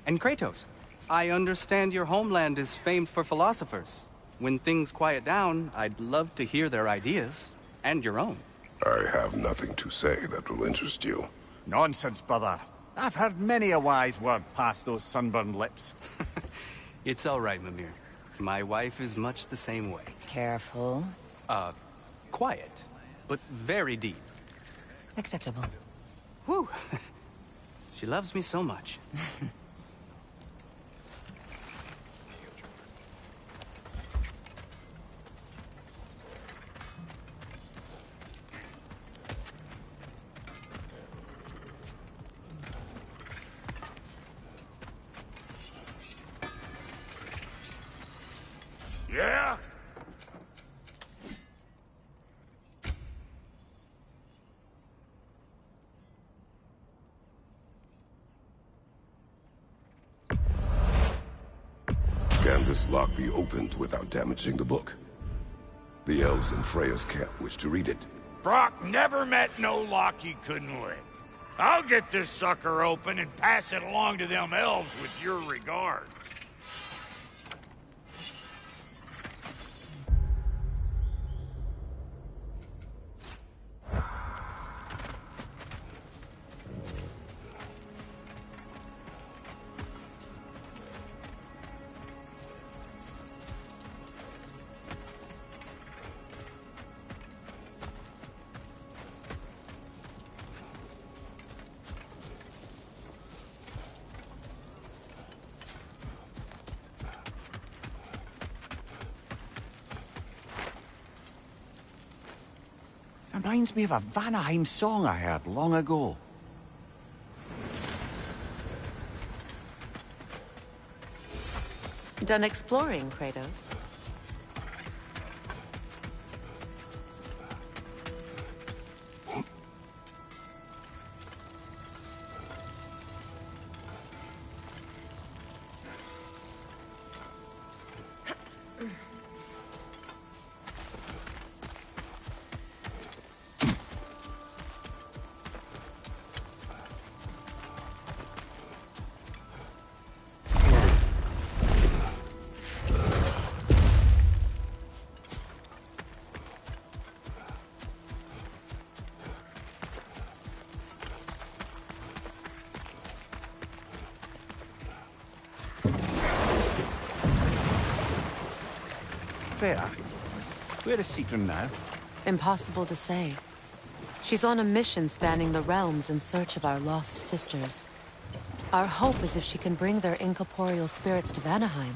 And Kratos, I understand your homeland is famed for philosophers. When things quiet down, I'd love to hear their ideas, and your own. I have nothing to say that will interest you. Nonsense, brother. I've heard many a wise word past those sunburned lips. It's all right, Mimir. My wife is much the same way. Careful. Quiet, but very deep. Acceptable. Whew. She loves me so much. Yeah? Can this lock be opened without damaging the book? The elves in Freya's camp wish to read it. Brock never met no lock he couldn't lick. I'll get this sucker open and pass it along to them elves with your regards. Reminds me of a Vanaheim song I heard long ago. Done exploring, Kratos? Freya? Where is Seacrum now? Impossible to say. She's on a mission spanning the realms in search of our lost sisters. Our hope is if she can bring their incorporeal spirits to Vanaheim,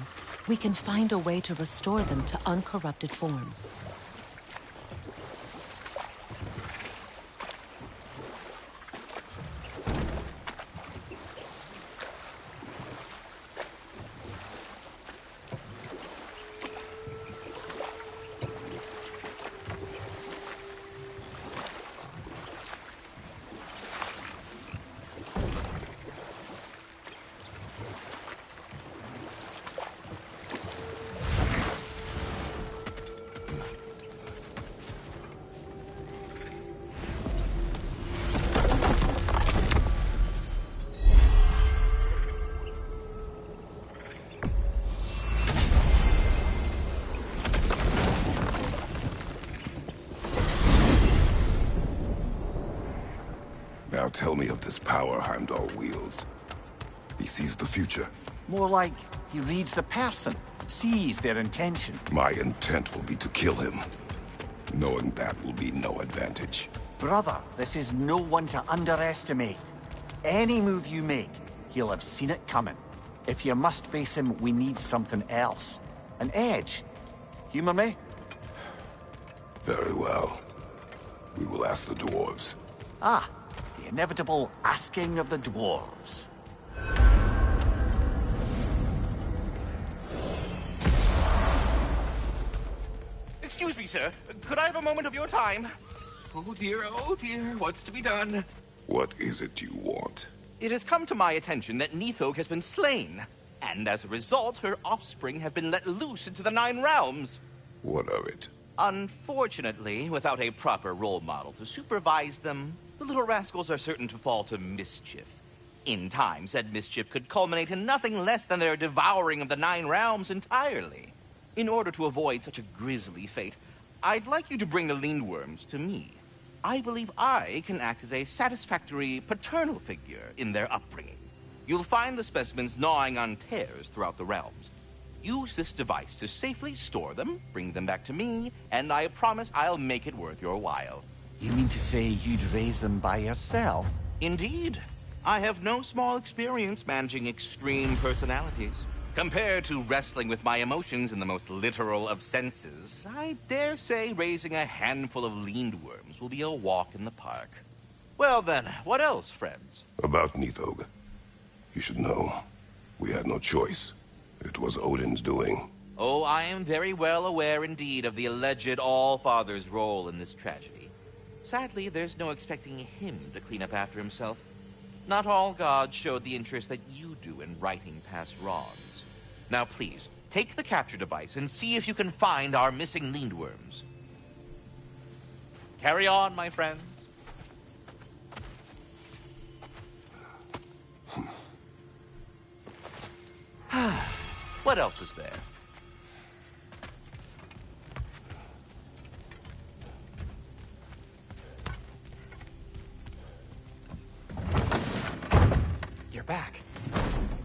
we can find a way to restore them to uncorrupted forms. Now tell me of this power Heimdall wields. He sees the future. More like he reads the person, sees their intention. My intent will be to kill him. Knowing that will be no advantage. Brother, this is no one to underestimate. Any move you make, he'll have seen it coming. If you must face him, we need something else. An edge. Humor me? Very well. We will ask the dwarves. Ah, the inevitable asking of the dwarves. Excuse me, sir. Could I have a moment of your time? Oh dear, what's to be done? What is it you want? It has come to my attention that Nithog has been slain, and as a result, her offspring have been let loose into the Nine Realms. What of it? Unfortunately, without a proper role model to supervise them, the little rascals are certain to fall to mischief. In time, said mischief could culminate in nothing less than their devouring of the Nine Realms entirely. In order to avoid such a grisly fate, I'd like you to bring the Lindworms to me. I believe I can act as a satisfactory paternal figure in their upbringing. You'll find the specimens gnawing on tears throughout the realms. Use this device to safely store them, bring them back to me, and I promise I'll make it worth your while. You mean to say you'd raise them by yourself? Indeed. I have no small experience managing extreme personalities. Compared to wrestling with my emotions in the most literal of senses, I dare say raising a handful of Lindworms will be a walk in the park. Well then, what else, friends? About Nithog. You should know, we had no choice. It was Odin's doing. Oh, I am very well aware indeed of the alleged All-Father's role in this tragedy. Sadly, there's no expecting him to clean up after himself. Not all gods showed the interest that you do in righting past wrongs. Now please, take the capture device and see if you can find our missing Lindworms. Carry on, my friends. What else is there? You're back.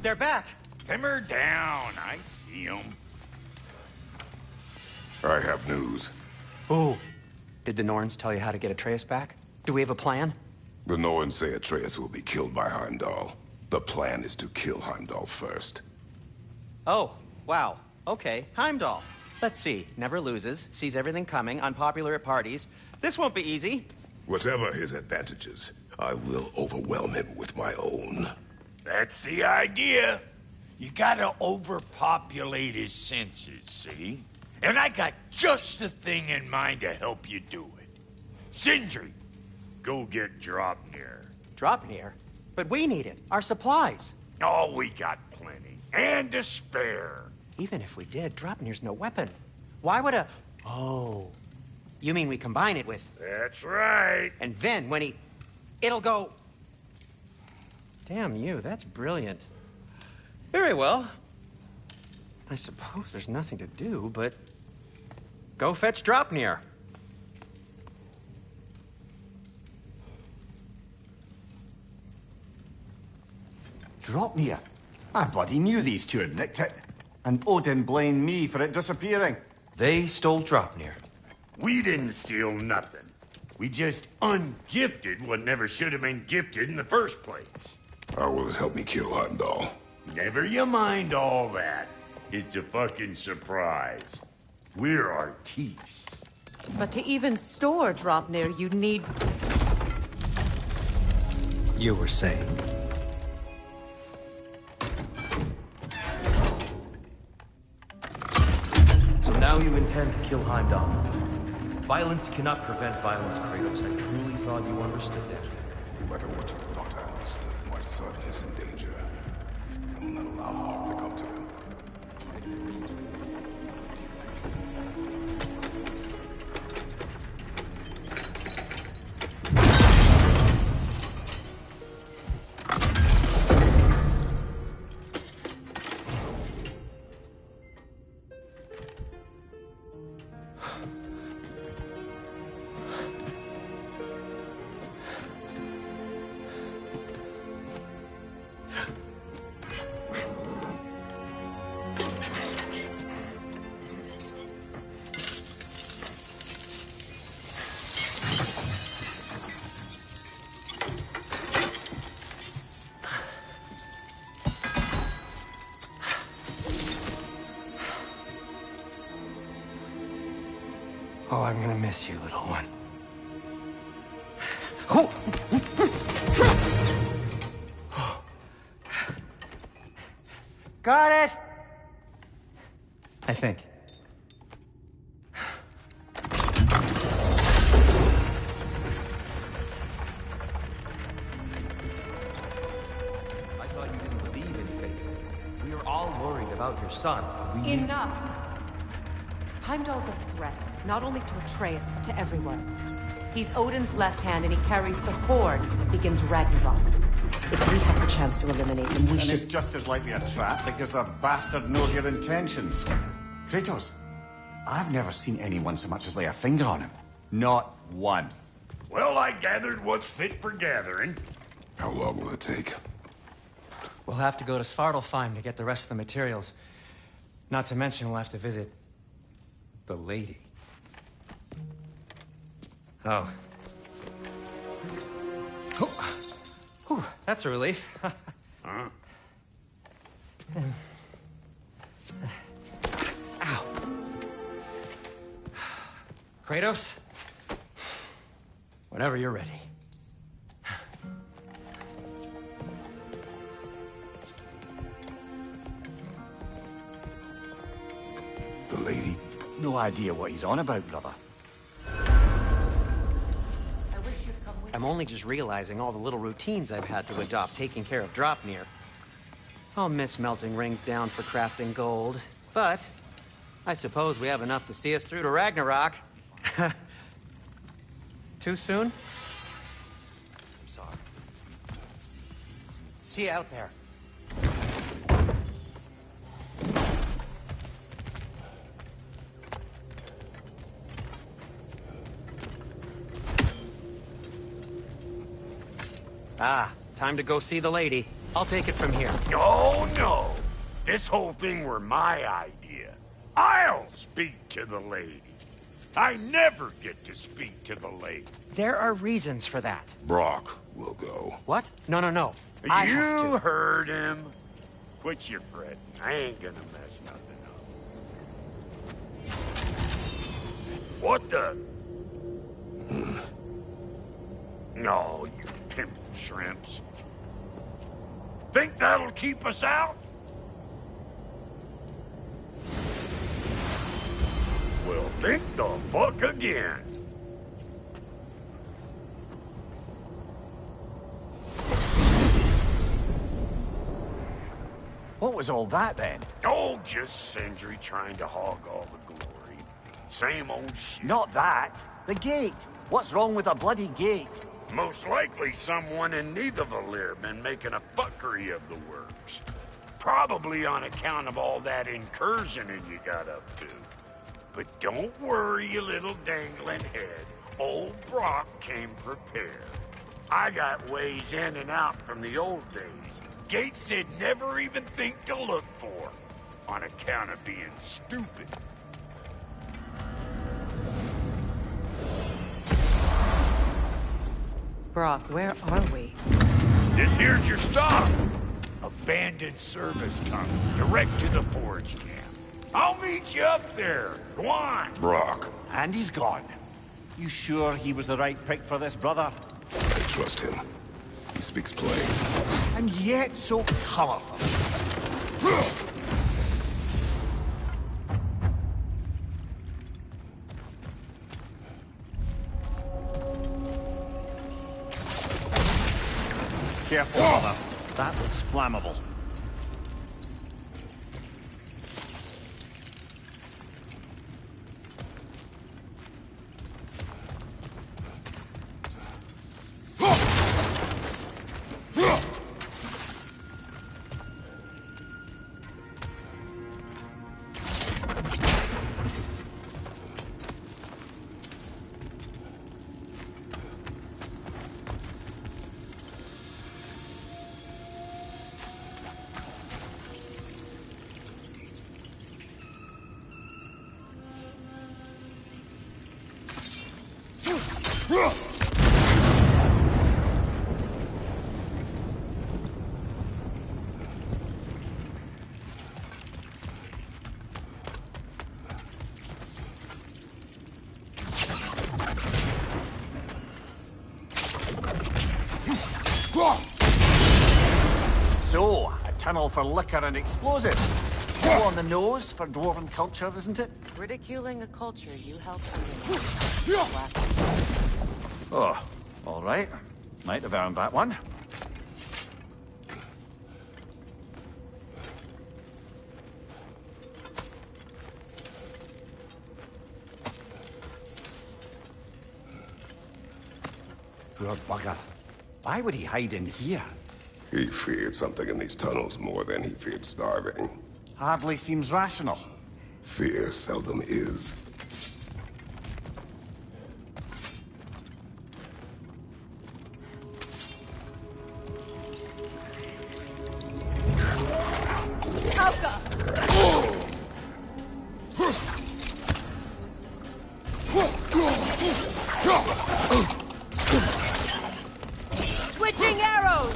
They're back. Simmer down. I see them. I have news. Oh. Did the Norns tell you how to get Atreus back? Do we have a plan? The Norns say Atreus will be killed by Heimdall. The plan is to kill Heimdall first. Oh, wow. Okay, Heimdall. Let's see. Never loses, sees everything coming, unpopular at parties. This won't be easy. Whatever his advantages, I will overwhelm him with my own. That's the idea. You gotta overpopulate his senses, see? And I got just the thing in mind to help you do it. Sindri, go get Draupnir. Draupnir? But we need it. Our supplies. Oh, we got plenty. And to spare. Even if we did, Draupnir's no weapon. Why would a... Oh. You mean we combine it with... That's right. And then when he... It'll go... Damn you, that's brilliant. Very well. I suppose there's nothing to do, but... Go fetch Draupnir. Draupnir? I bloody knew these two had nicked it. And Odin blamed me for it disappearing. They stole Dropnir. We didn't steal nothing. We just ungifted what never should have been gifted in the first place. How will it help me kill Heimdall? Never you mind all that. It's a fucking surprise. We're artistes. But to even store Dropnir, you'd need... You were saying? So now you intend to kill Heimdall. Violence cannot prevent violence, Kratos. I truly thought you understood that. No matter what you thought I understood, my son is in danger. I will not allow harm to come to him. Oh, I'm gonna miss you, little one. Got it! I think. I thought you didn't believe in fate. We were all worried about your son. We... Enough! Heimdall's a threat, not only to Atreus, but to everyone. He's Odin's left hand, and he carries the Horde that begins Ragnarok. If we have the chance to eliminate him, we should... it's just as likely a trap because the bastard knows your intentions. Kratos, I've never seen anyone so much as lay a finger on him. Not one. Well, I gathered what's fit for gathering. How long will it take? We'll have to go to Svartalfheim to get the rest of the materials. Not to mention we'll have to visit... the lady. Oh. Whew, that's a relief. Huh? Ow. Kratos? Whenever you're ready. The lady? No idea what he's on about, brother. I'm only just realizing all the little routines I've had to adopt taking care of Dropnir. I'll miss melting rings down for crafting gold, but I suppose we have enough to see us through to Ragnarok. Too soon? I'm sorry. See you out there. Ah, time to go see the lady. I'll take it from here. Oh, no. This whole thing were my idea. I'll speak to the lady. I never get to speak to the lady. There are reasons for that. Brock will go. What? No, no, no. I have You to. heard him. Quit your fretting. I ain't gonna mess nothing up. What the? No, you pimple shrimps. Think that'll keep us out? Well, think the fuck again. What was all that then? Oh, just Sindri trying to hog all the glory. Same old shit. Not that. The gate. What's wrong with a bloody gate? Most likely someone in Nidavellir been making a fuckery of the works. Probably on account of all that incursioning you got up to. But don't worry, you little dangling head. Old Brock came prepared. I got ways in and out from the old days. Gates they'd never even think to look for. On account of being stupid. Brock, where are we? This here's your stop. Abandoned service tunnel, direct to the forge camp. I'll meet you up there. Go on. Brock. And he's gone. You sure he was the right pick for this, brother? I trust him. He speaks plain. And yet so colorful. Careful, brother. That looks flammable. So, a tunnel for liquor and explosives. All on the nose for dwarven culture, isn't it? Ridiculing a culture you helped undermine. Oh, all right. Might have earned that one. Poor bugger. Why would he hide in here? He feared something in these tunnels more than he feared starving. Hardly seems rational. Fear seldom is. Switching arrows!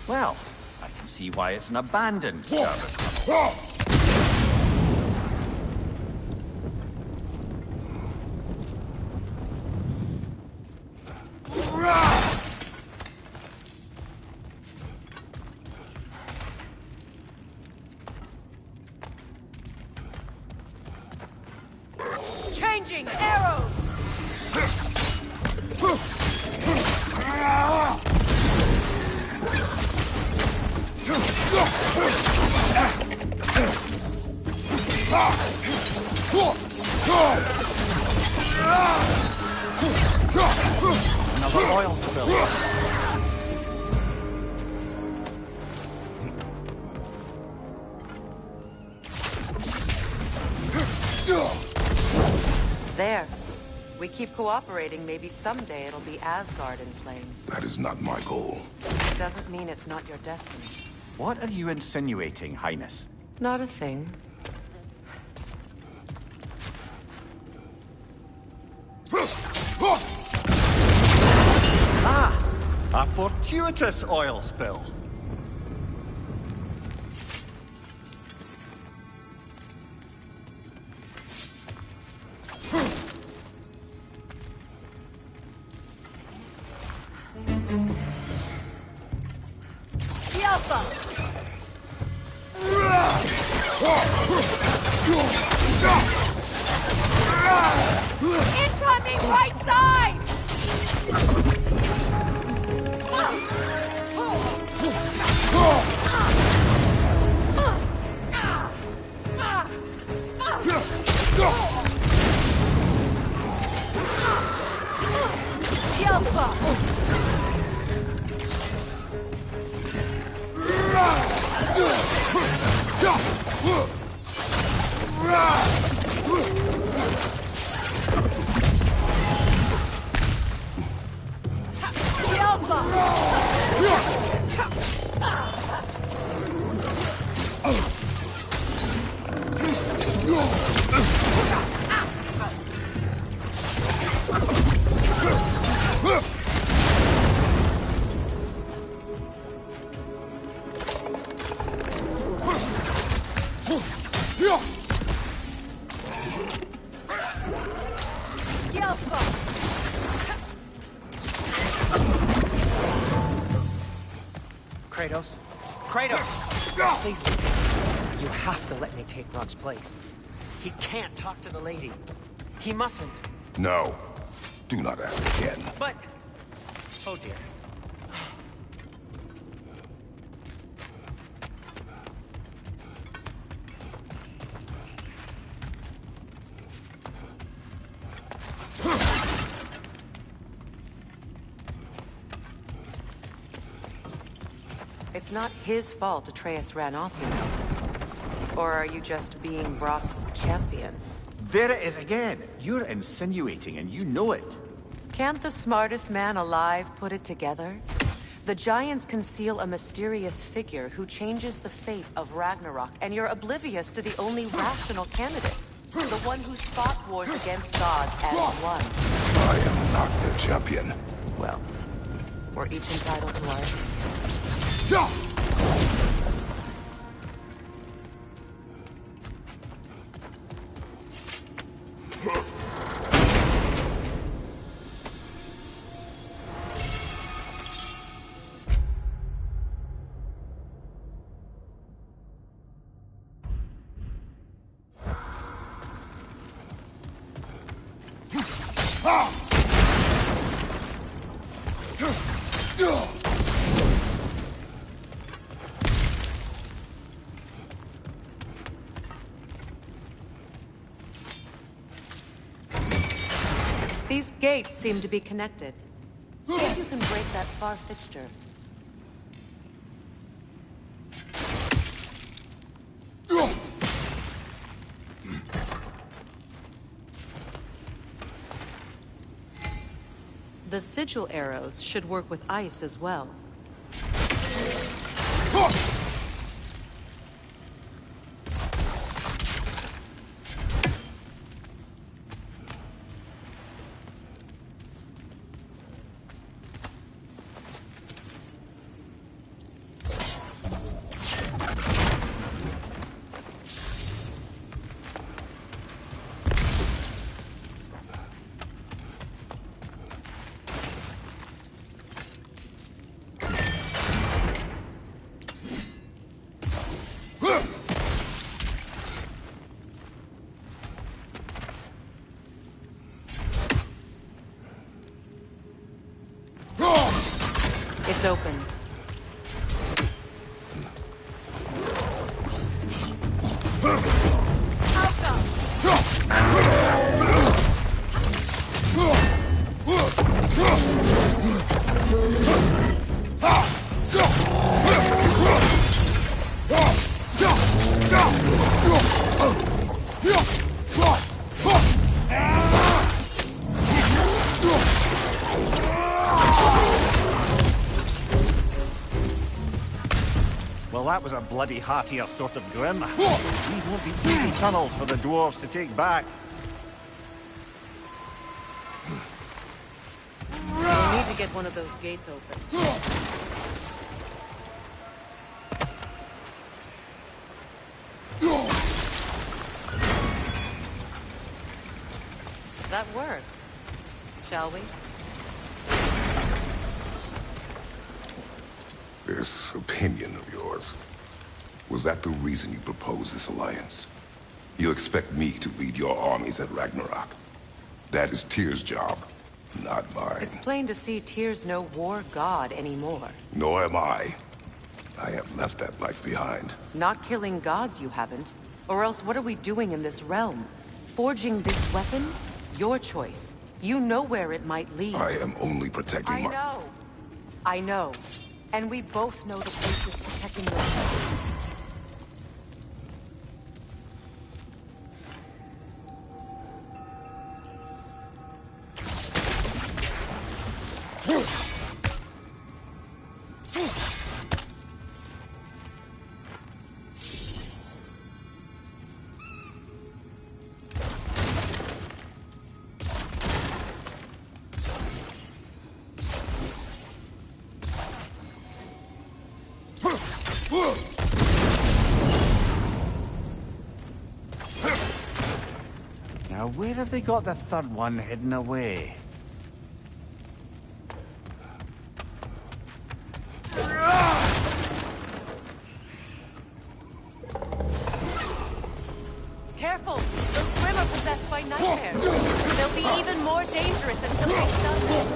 Well, I can see why it's an abandoned service. Changing arrows! Another oil spill. There. We keep cooperating, maybe someday it'll be Asgard in flames. That is not my goal. It doesn't mean it's not your destiny. What are you insinuating, Highness? Not a thing. Ah! A fortuitous oil spill. Incoming right side! Alpha! Kratos? Kratos! Please listen. You have to let me take Rock's place. He can't talk to the lady. He mustn't. No. Do not ask again. But... Oh dear. It's not his fault Atreus ran off, you know. Or are you just being Brock's champion? There it is again. You're insinuating, and you know it. Can't the smartest man alive put it together? The Giants conceal a mysterious figure who changes the fate of Ragnarok, and you're oblivious to the only rational candidate. The one who's fought wars against gods and won. I am not their champion. Well, we're each entitled to ours. These gates seem to be connected. See if you can break that far fixture. The sigil arrows should work with ice as well. It's open. Well, that was a bloody heartier sort of grim. These won't be easy tunnels for the dwarves to take back. We need to get one of those gates open. That worked. Shall we? This opinion of yours, was that the reason you proposed this alliance? You expect me to lead your armies at Ragnarok? That is Tyr's job, not mine. It's plain to see Tyr's no war god anymore. Nor am I. I have left that life behind. Not killing gods, you haven't. Or else what are we doing in this realm? Forging this weapon? Your choice. You know where it might lead. I am only protecting I know. And we both know the place is protecting yourself. Now, where have they got the third one hidden away? Careful! Those Grim are possessed by nightmares. They'll be even more dangerous until they stun them.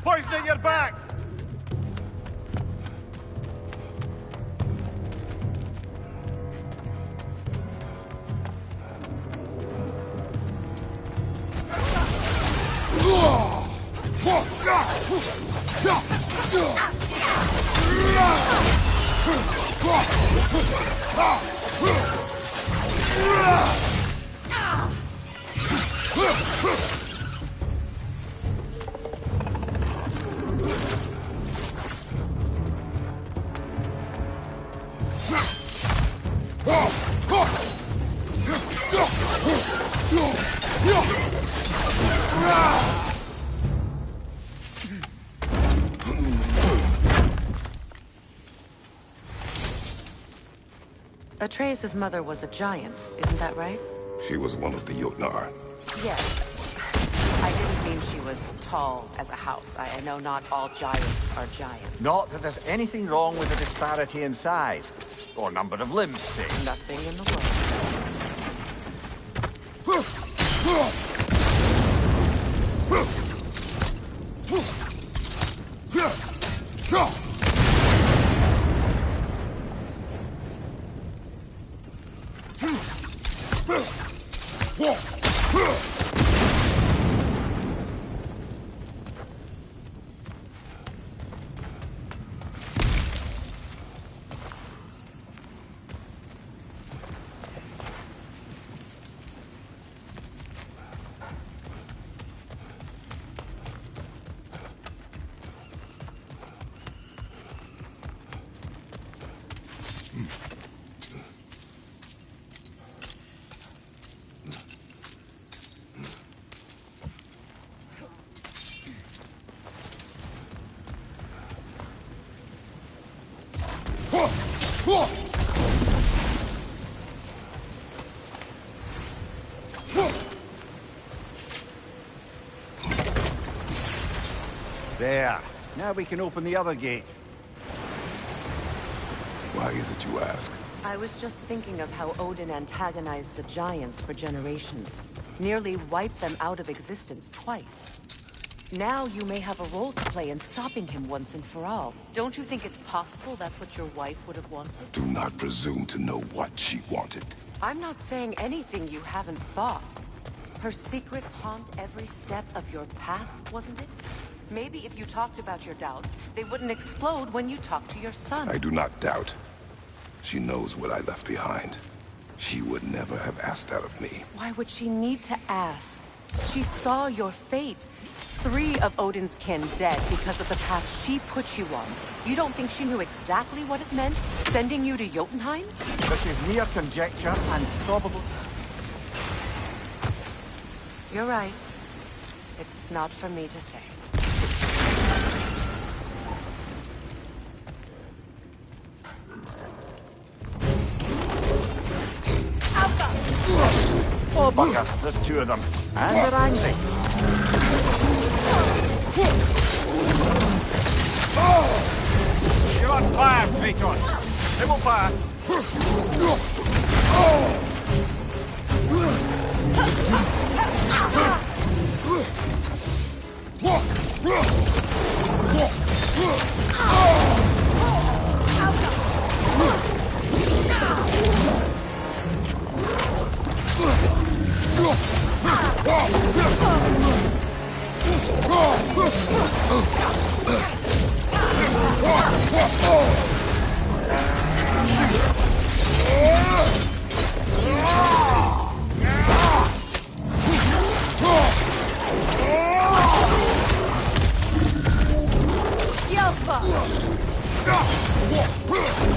Poison at your back! Atreus' mother was a giant, isn't that right? She was one of the Jotnar. Yes. I didn't mean she was tall as a house. I know not all giants are giants. Not that there's anything wrong with the disparity in size, or number of limbs, say. Nothing in the world. There. Now we can open the other gate. Why is it you ask? I was just thinking of how Odin antagonized the giants for generations. Nearly wiped them out of existence twice. Now you may have a role to play in stopping him once and for all. Don't you think it's possible that's what your wife would have wanted? Do not presume to know what she wanted. I'm not saying anything you haven't thought. Her secrets haunt every step of your path, wasn't it? Maybe if you talked about your doubts, they wouldn't explode when you talked to your son. I do not doubt. She knows what I left behind. She would never have asked that of me. Why would she need to ask? She saw your fate. 3 of Odin's kin dead because of the path she put you on. You don't think she knew exactly what it meant, sending you to Jotunheim? This is mere conjecture and probable... You're right. It's not for me to say. Oh, bugger. There's 2 of them. And they're angry. You're on fire, Kratos. They will fire.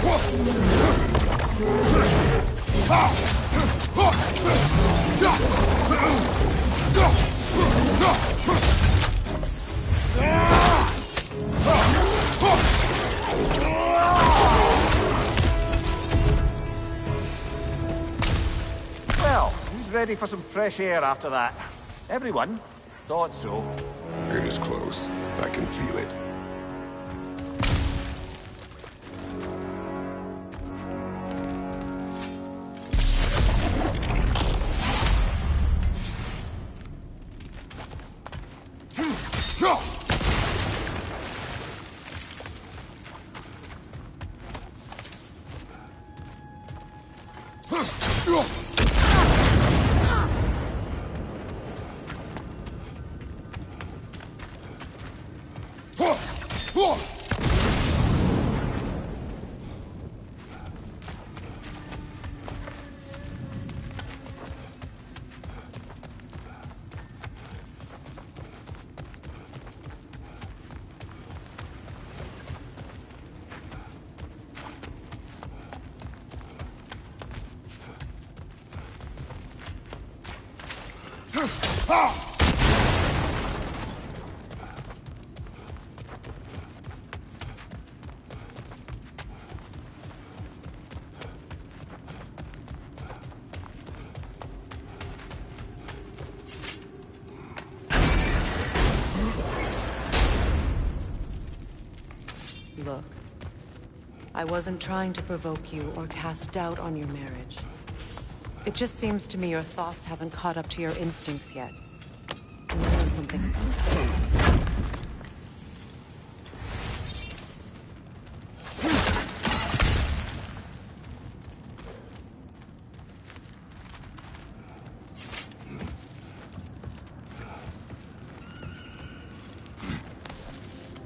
Well, who's ready for some fresh air after that? Everyone? Thought so. It is close. I can feel it. Look, I wasn't trying to provoke you or cast doubt on your marriage. It just seems to me your thoughts haven't caught up to your instincts yet. And I know something about that.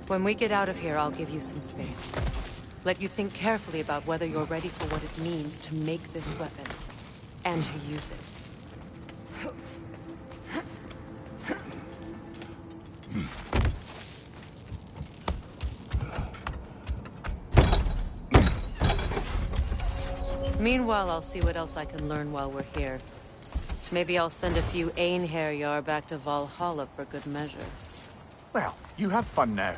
When we get out of here, I'll give you some space. Let you think carefully about whether you're ready for what it means to make this weapon, and to use it. Meanwhile, I'll see what else I can learn while we're here. Maybe I'll send a few Einherjar back to Valhalla for good measure. Well, you have fun now.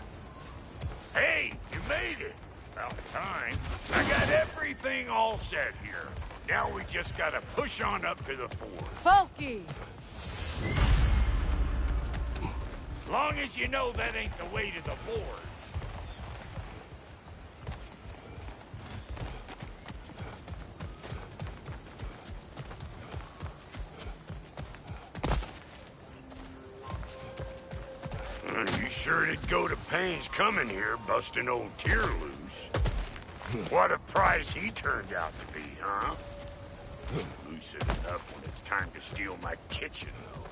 Hey, you made it! About time. I got everything all set here. Now we just gotta push on up to the fort. Folky! Long as you know that ain't the way to the fort. You sure did go to pains coming here, busting old Tyr loose. What a prize he turned out to be, huh? Loosen it up when it's time to steal my kitchen, though.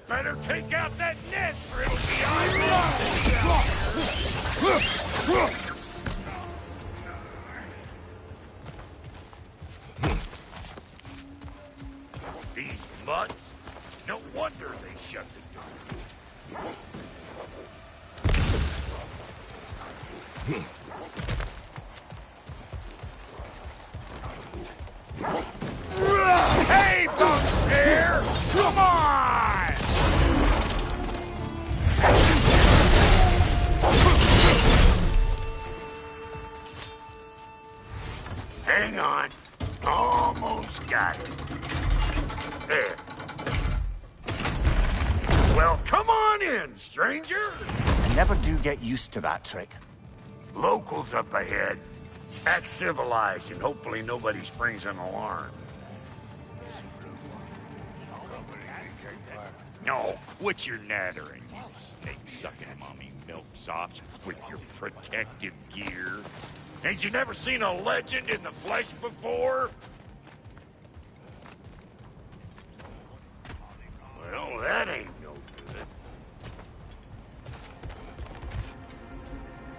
Better take out that nest, or it'll be eyebrows. These mutts? No wonder they shut the door. Hey, bunk there! Come on! Hang on. Almost got it. There. Well, come on in, stranger. I never do get used to that trick. Locals up ahead. Act civilized, and hopefully nobody springs an alarm. No, quit your nattering, you snake-sucking mommy milksops with your protective gear. Ain't you never seen a legend in the flesh before? Well, that ain't no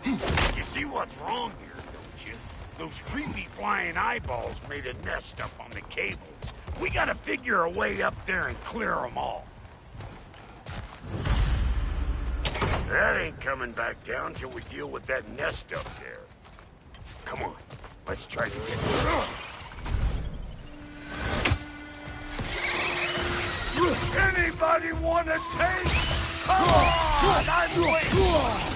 good. You see what's wrong here, don't you? Those creepy flying eyeballs made a nest up on the cables. We gotta figure a way up there and clear them all. That ain't coming back down till we deal with that nest up there. Come on, let's try to get Anybody want a taste? Come on, I'm waiting.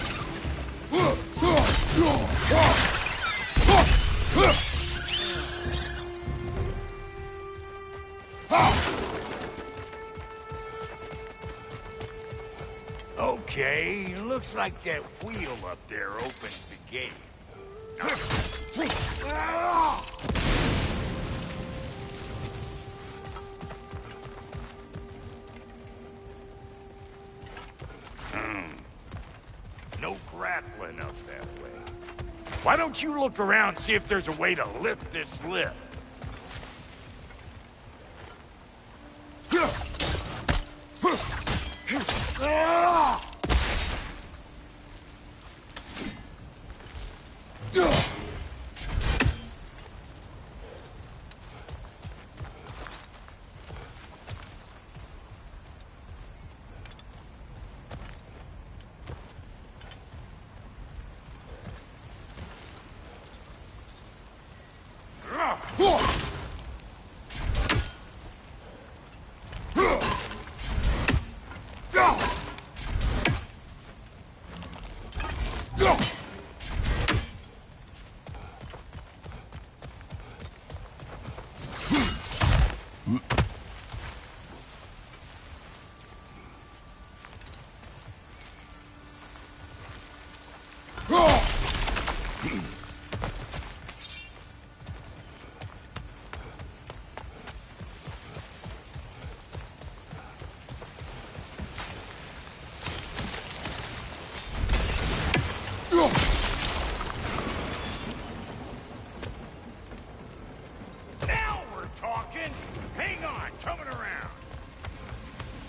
Okay, looks like that wheel up there opens the gate. No grappling up that way. Why don't you look around, see if there's a way to lift this lift?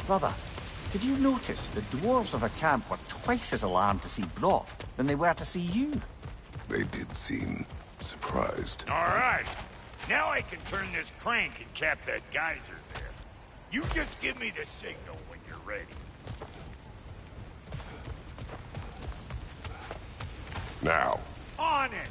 Brother, did you notice the dwarves of the camp were twice as alarmed to see Brock than they were to see you? They did seem surprised. All right. Now I can turn this crank and cap that geyser there. You just give me the signal when you're ready. Now. On it!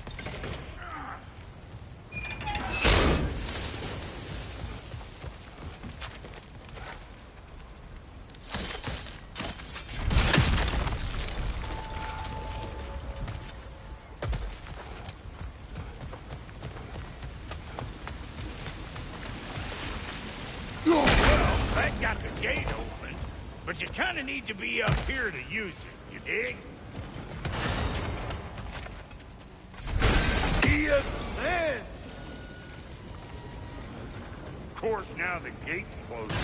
Got the gate open, but you kind of need to be up here to use it, you dig? Yes, man! Of course, now the gate's closed.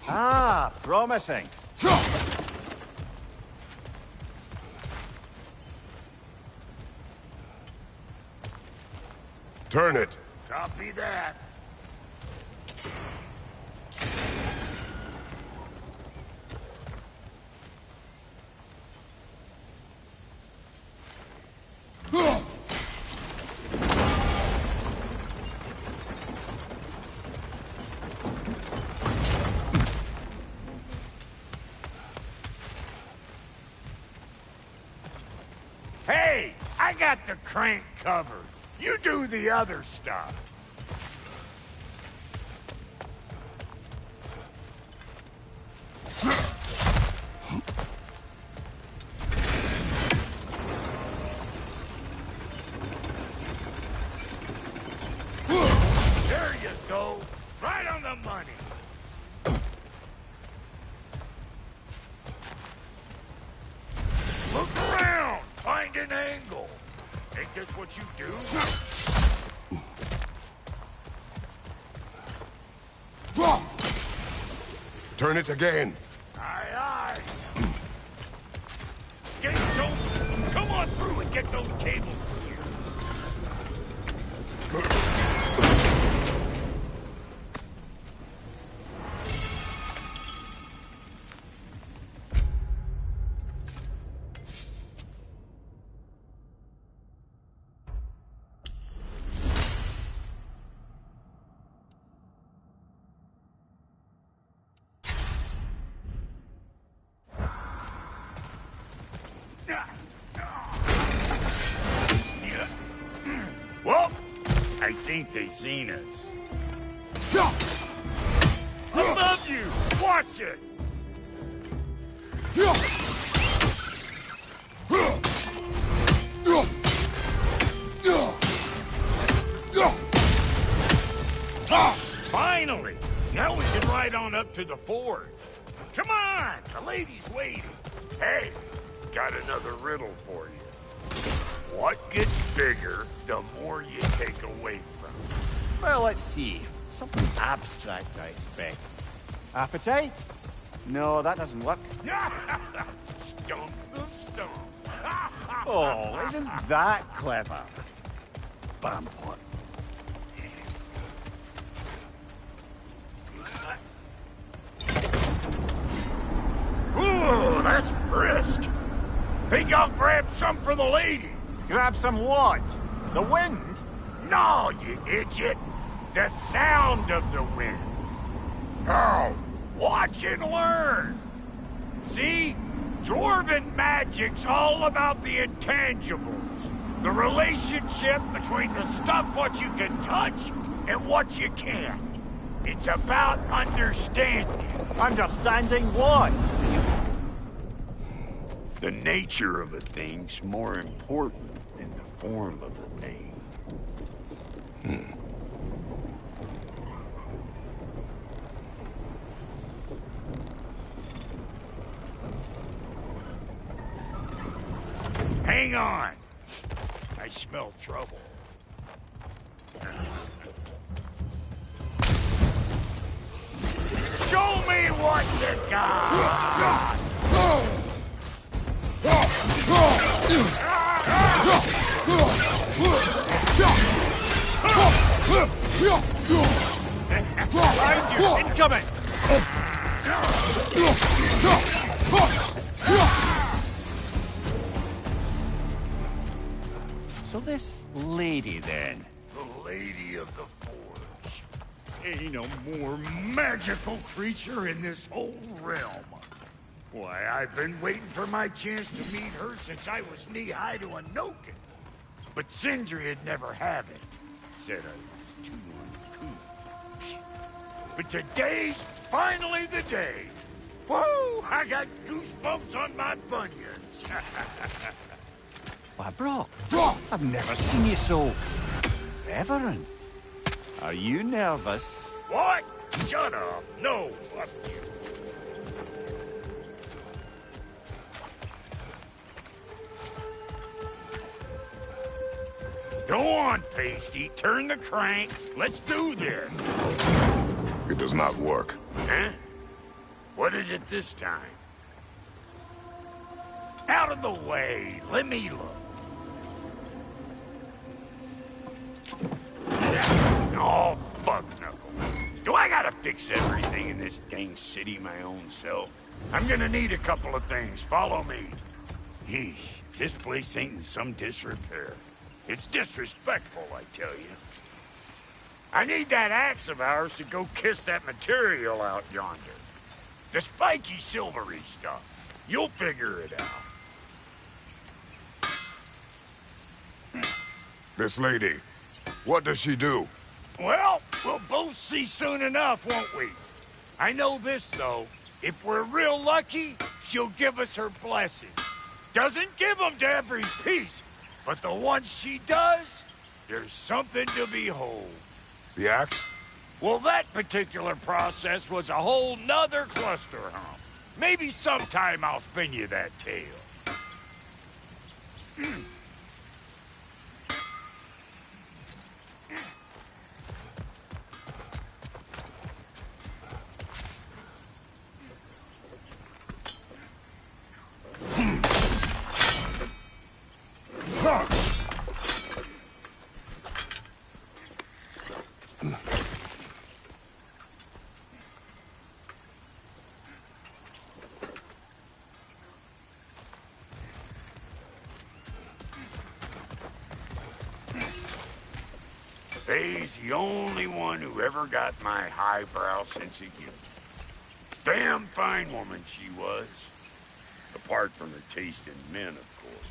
Ah, promising. Turn it. Copy that. Hey, I got the crank covered. You do the other stuff. There you go. Right on the money. Look around. Find an angle. Ain't this what you do? Turn it again. Aye, aye. Gate's open. Come on through and get those cables clear. think they seen us. Above you! Watch it! Finally! Now we can ride on up to the fort. Come on! The lady's waiting. Hey, got another riddle for you. What gets bigger the more you take away from it? Well, let's see. Something abstract, I expect. Appetite? No, that doesn't work. Stump the stump. Oh, isn't that clever? Bampot. Ooh, that's brisk. Think I'll grab some for the lady. Grab some what? The wind? No, you idiot. The sound of the wind. Oh, watch and learn. See? Dwarven magic's all about the intangibles. The relationship between the stuff what you can touch and what you can't. It's about understanding. Understanding what? The nature of a thing's more important than the form of a thing. Hang on. I smell trouble. Show me what you got! Behind you! Incoming! So this lady, then? The Lady of the Forge. Ain't a more magical creature in this whole realm. Why, I've been waiting for my chance to meet her since I was knee-high to a Noken. But Sindri'd never have it. Said I was too uncouth. But today's finally the day. Whoa! I got goosebumps on my bunions. Why, Brock, I've never seen you so reverent. Are you nervous? What? Shut up. No, fuck you. Go on, Pasty. Turn the crank. Let's do this. It does not work. Huh? What is it this time? Out of the way. Let me look. Oh, fuck no. Do I gotta fix everything in this dang city my own self? I'm gonna need a couple of things. Follow me. Yeesh, if this place ain't in some disrepair. It's disrespectful, I tell you. I need that axe of ours to go kiss that material out yonder. The spiky silvery stuff. You'll figure it out. This lady, what does she do? Well, we'll both see soon enough, won't we? I know this, though. If we're real lucky, she'll give us her blessing. Doesn't give them to every piece, but the ones she does, there's something to behold. The axe? Well, that particular process was a whole nother cluster hump. Maybe sometime I'll spin you that tale. Faye's the only one who ever got my highbrow sense of humor. Damn fine woman she was. Apart from her taste in men, of course.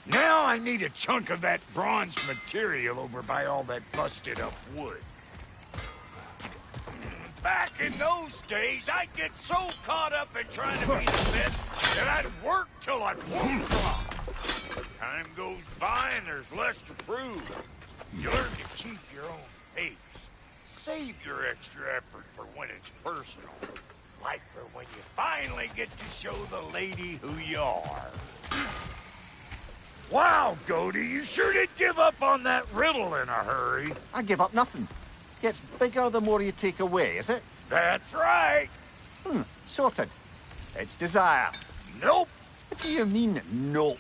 Now I need a chunk of that bronze material over by all that busted up wood. Back in those days, I'd get so caught up in trying to be the best that I'd work till I won't drop. Time goes by and there's less to prove. You learn to keep your own pace. Save your extra effort for when it's personal. Like for when you finally get to show the lady who you are. Wow, Goldie, you sure did give up on that riddle in a hurry. I give up nothing. Gets bigger the more you take away, is it? That's right. Sorted. It's desire. Nope. What do you mean, nope?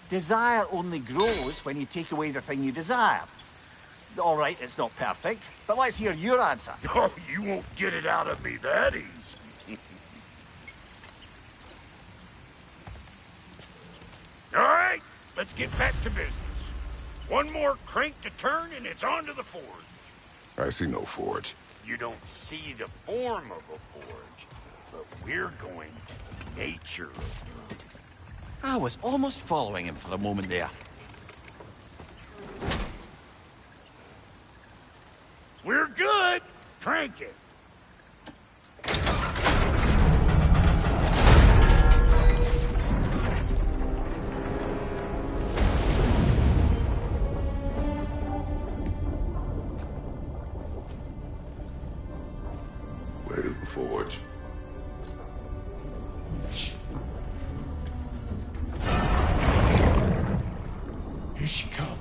Desire only grows when you take away the thing you desire. All right, it's not perfect, but let's hear your answer. Oh, you won't get it out of me that easy. All right, let's get back to business. One more crank to turn and it's on to the forge. I see no forge. You don't see the form of a forge, but we're going to the nature of it. I was almost following him for a moment there. We're good. Crank it. Where's the forge? Here she comes.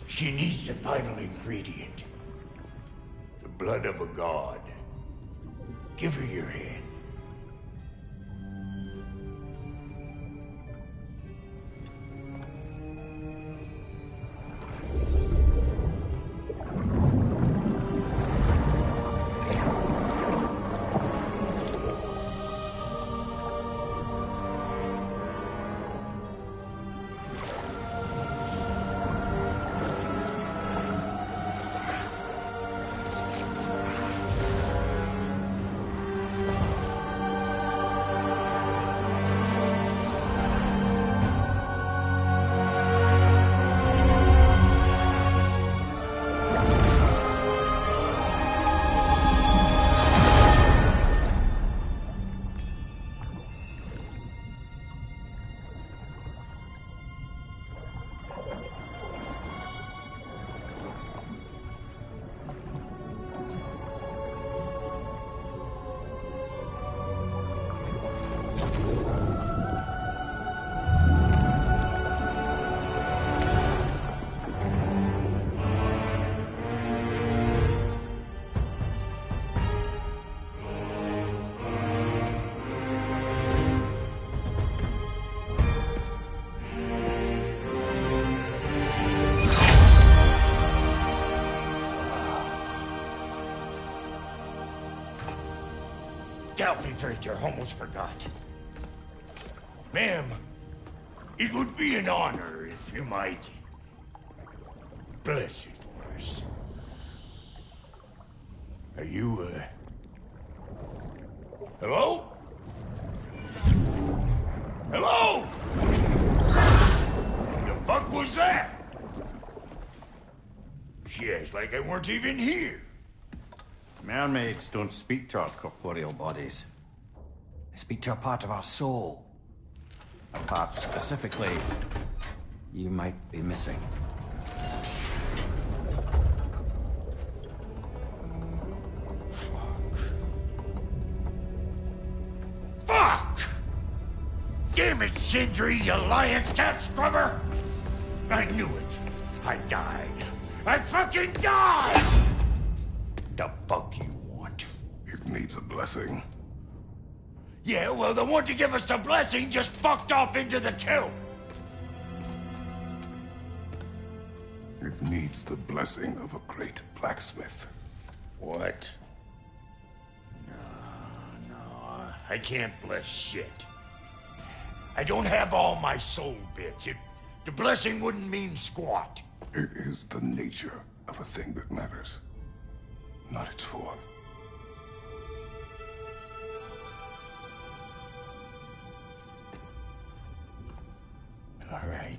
She needs the final ingredient. The blood of a god. Give her your hand. Delphi Frater, almost forgot. Ma'am, it would be an honor if you might bless it for us. Are you, hello? Hello? The fuck was that? She acts like I weren't even here. Mermaids don't speak to our corporeal bodies. They speak to a part of our soul. A part specifically you might be missing. Fuck! Damn it, Sindri, you lion's cat scrubber! I knew it. I died. I fucking died! The fuck you want? It needs a blessing. Yeah, well, the one to give us the blessing just fucked off into the tomb. It needs the blessing of a great blacksmith. What? No, I can't bless shit. I don't have all my soul bits. The blessing wouldn't mean squat. It is the nature of a thing that matters, not its form. All right.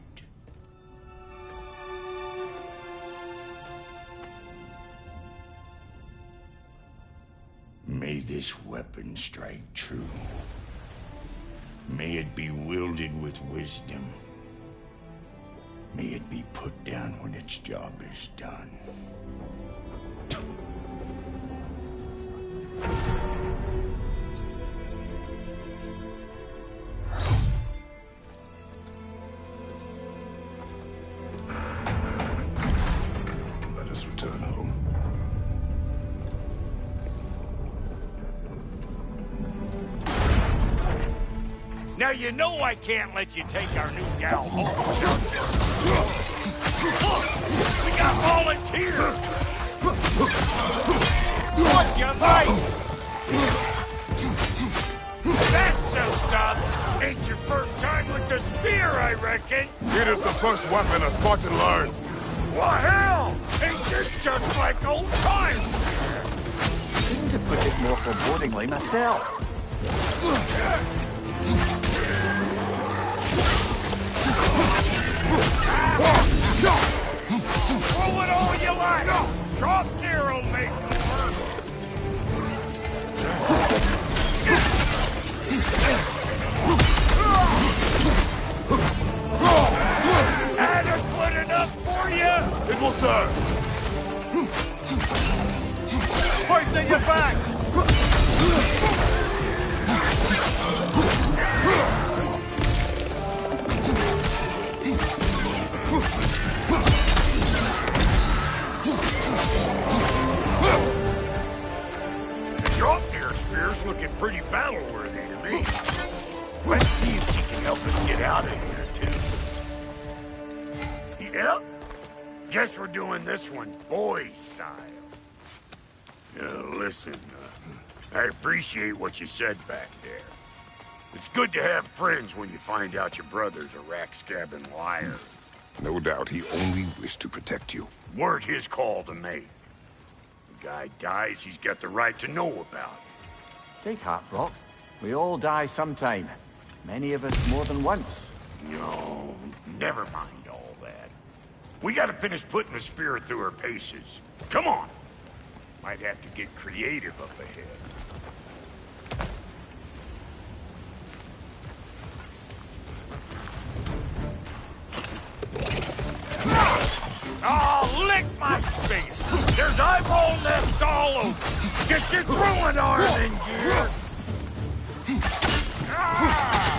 May this weapon strike true. May it be wielded with wisdom. May it be put down when its job is done. Let us return home. Now you know I can't let you take our new gal home. Look, we got volunteers. What's your light? That so tough. Ain't your first time with the spear, I reckon. It is the first weapon a Spartan learns. Well, hell! Ain't this just like old times? Seem to put it more forebodingly myself. Throw it all you like! Drop near will make it work! Adequate enough for you? It will serve. Hoisting you back! Drop near spear's looking pretty battle-worthy to me. Let's see if she can help us get out of here, too. Yep. Guess we're doing this one boy style. Listen, I appreciate what you said back there. It's good to have friends when you find out your brother's a rack-scabbing liar. No doubt he only wished to protect you. Weren't his call to make. The guy dies, he's got the right to know about it. Take heart, Brock. We all die sometime. Many of us more than once. No, never mind all that. We gotta finish putting the spirit through her paces. Come on! Might have to get creative up ahead. Oh, lick my face! There's eyeball nests all over! Get your throwing arm in gear!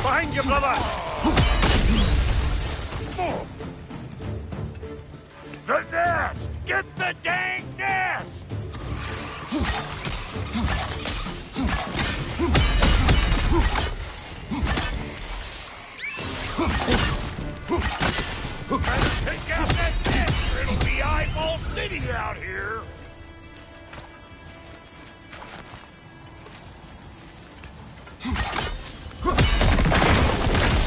Behind you, brother! The nest! Get the dang nest! Better take out that nest or it'll be eyeball city out here!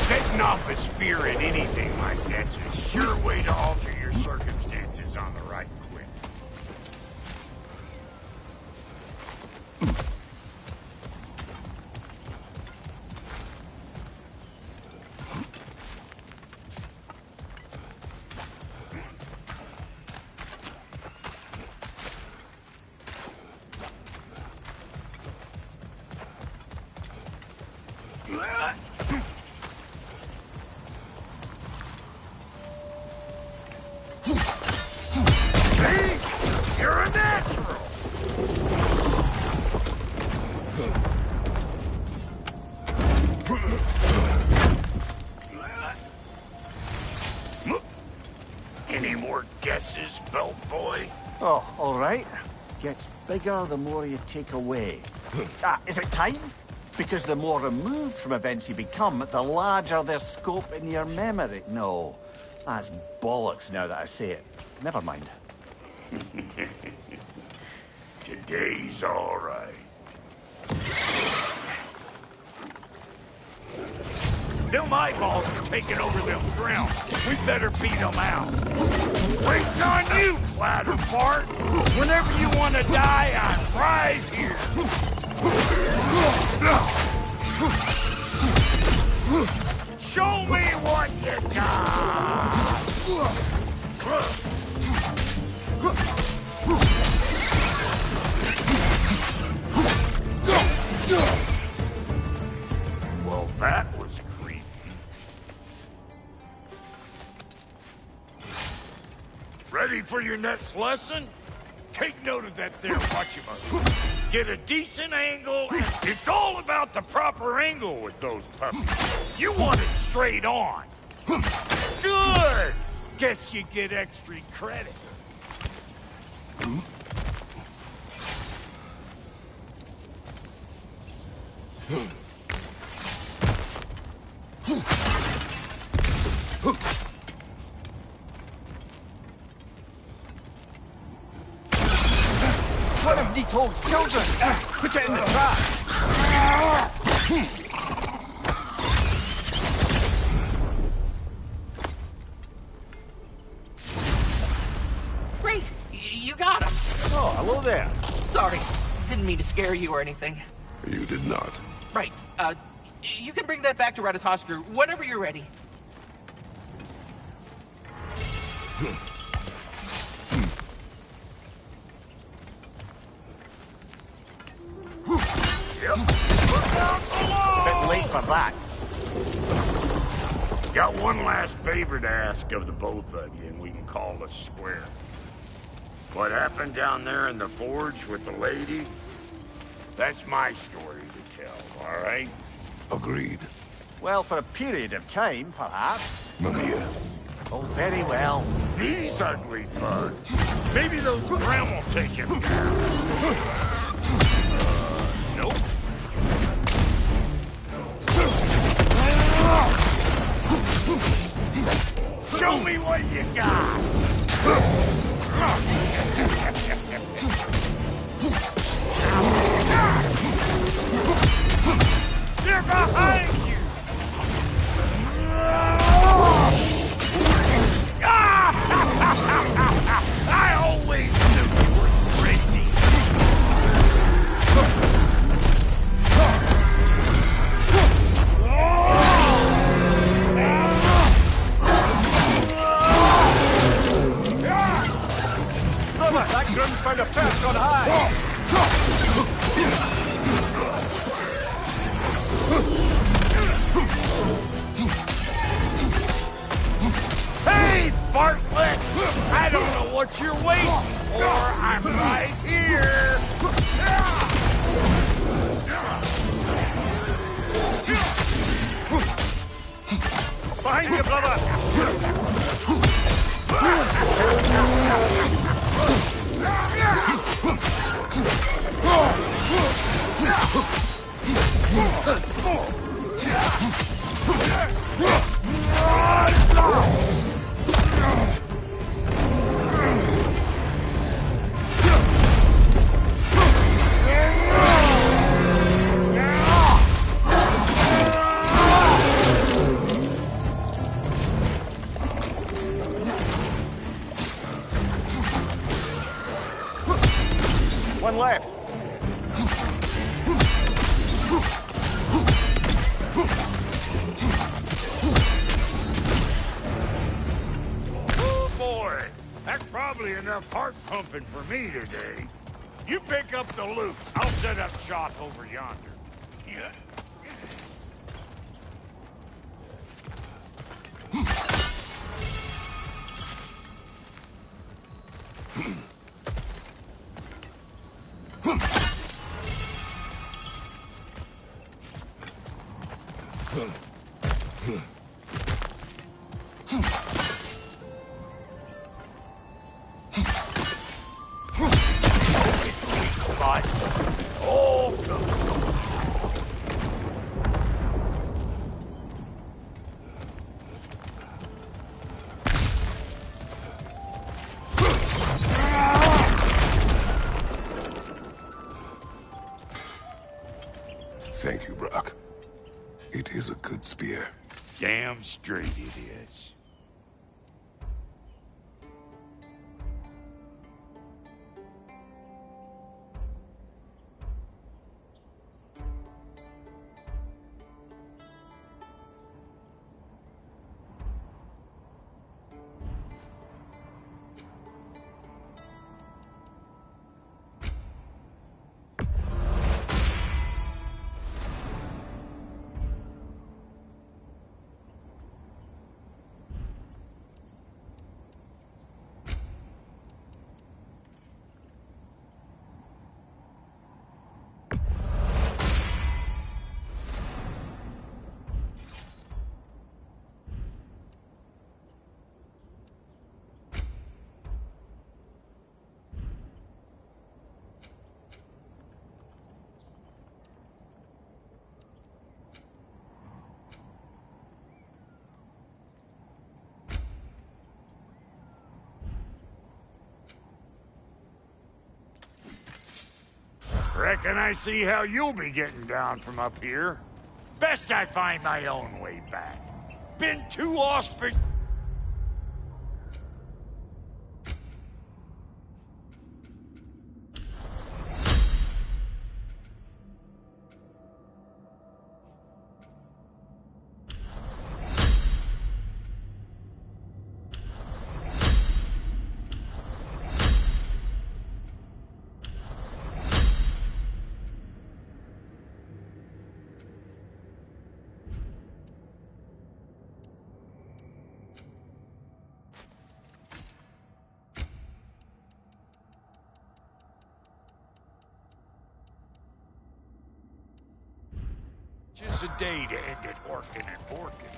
Setting off a spear at anything like that's a sure way to alter your circumstances on the right quick. See? You're a natural! Any more guesses, belt boy? Oh, all right. Gets bigger the more you take away. Is it time? Because the more removed from events you become, the larger their scope in your memory. No, that's bollocks now that I say it. Never mind. Today's all right. Them eyeballs are taking over them ground. We better beat them out. Waiting on you, Clatterfart. Whenever you want to die, I'm right here. Show me what you got. Well, that was creepy. Ready for your next lesson? Take note of that there whatchamacallit. Get a decent angle, and it's all about the proper angle with those puppies. You want it straight on. Good! Guess you get extra credit. One of Nito's children! Put it in the trap! Great! You got him! Oh, hello there. Sorry, didn't mean to scare you or anything. You did not. Right, you can bring that back to Ratatoskr whenever you're ready. Bit late for that. Got one last favor to ask of the both of you, and we can call us square. What happened down there in the forge with the lady? That's my story to tell, all right? Agreed. Well, for a period of time, perhaps. Mimir. Oh, very well. These ugly bugs. Maybe those Graham will take him down. Nope. Show me what you got! They're behind you! I always knew you were crazy! Brother, that Grim's found a perch on high! Hey, Bartlett! I don't know what you're waiting for. I'm right here. Behind you, brother! One left. Oh boy, that's probably enough heart pumping for me today. You pick up the loot. I'll set up shop over yonder. Yeah. Thank you, Brock. It is a good spear. Damn straight it is. Reckon I see how you'll be getting down from up here. Best I find my own way back. Been too auspicious. Just a day to end it working and working.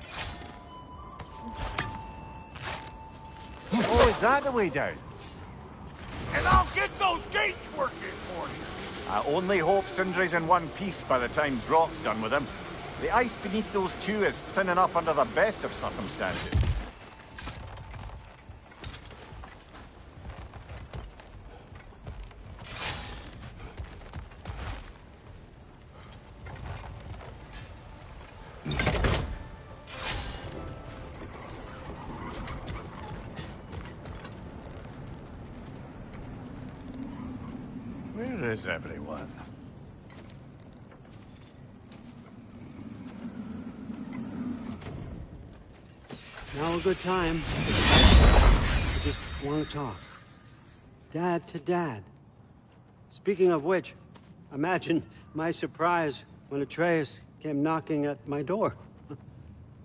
Oh, is that the way down? And I'll get those gates working for you. I only hope Sindri's in one piece by the time Brock's done with him. The ice beneath those two is thin enough under the best of circumstances. Where is everyone? Now a good time. I just want to talk. Dad to Dad. Speaking of which, imagine my surprise when Atreus came knocking at my door.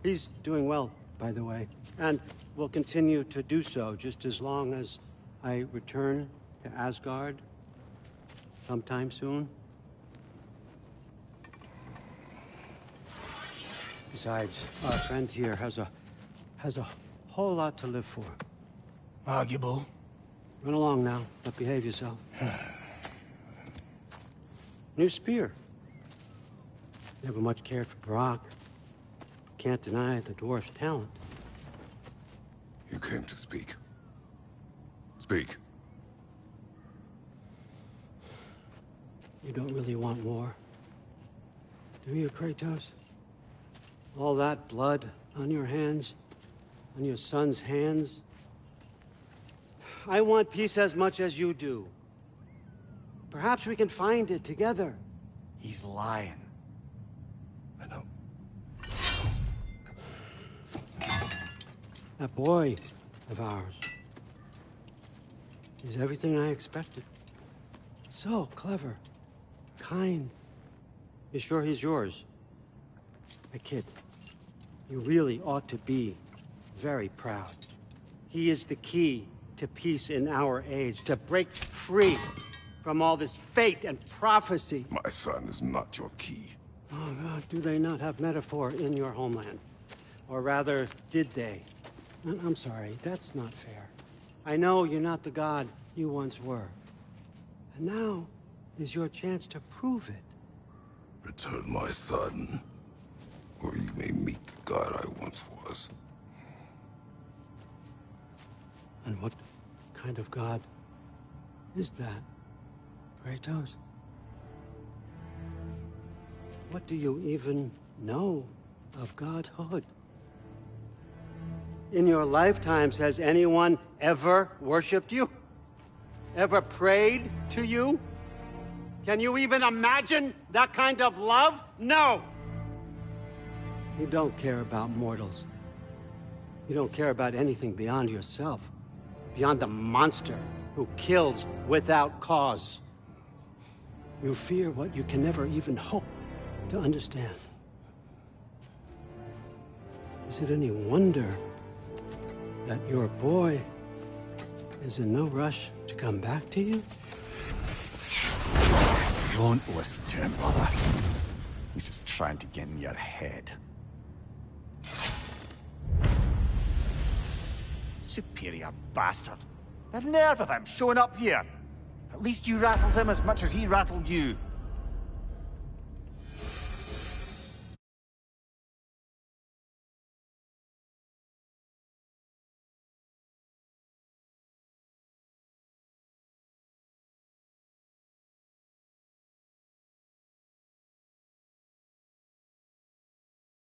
He's doing well, by the way, and will continue to do so just as long as I return to Asgard sometime soon. Besides, our friend here has a whole lot to live for. Arguable. Run along now, but behave yourself. New spear. Never much cared for Brock. Can't deny the dwarf's talent. You came to speak. Speak. You don't really want war, do you, Kratos? All that blood on your hands, on your son's hands. I want peace as much as you do. Perhaps we can find it together. He's lying. I know. That boy of ours. He's everything I expected. So clever. Kind. You sure he's yours? Hey, kid. You really ought to be very proud. He is the key to peace in our age, to break free from all this fate and prophecy. My son is not your key. Oh, God, do they not have metaphor in your homeland? Or rather, did they? I'm sorry, that's not fair. I know you're not the god you once were. And now is your chance to prove it. Return my son, or you may meet the god I once was. And what kind of god is that, Kratos? What do you even know of godhood? In your lifetimes, has anyone ever worshipped you? Ever prayed to you? Can you even imagine that kind of love? No! You don't care about mortals. You don't care about anything beyond yourself. Beyond the monster who kills without cause. You fear what you can never even hope to understand. Is it any wonder that your boy is in no rush to come back to you? Don't listen to him, brother. He's just trying to get in your head. Superior bastard. The nerve of him showing up here. At least you rattled him as much as he rattled you.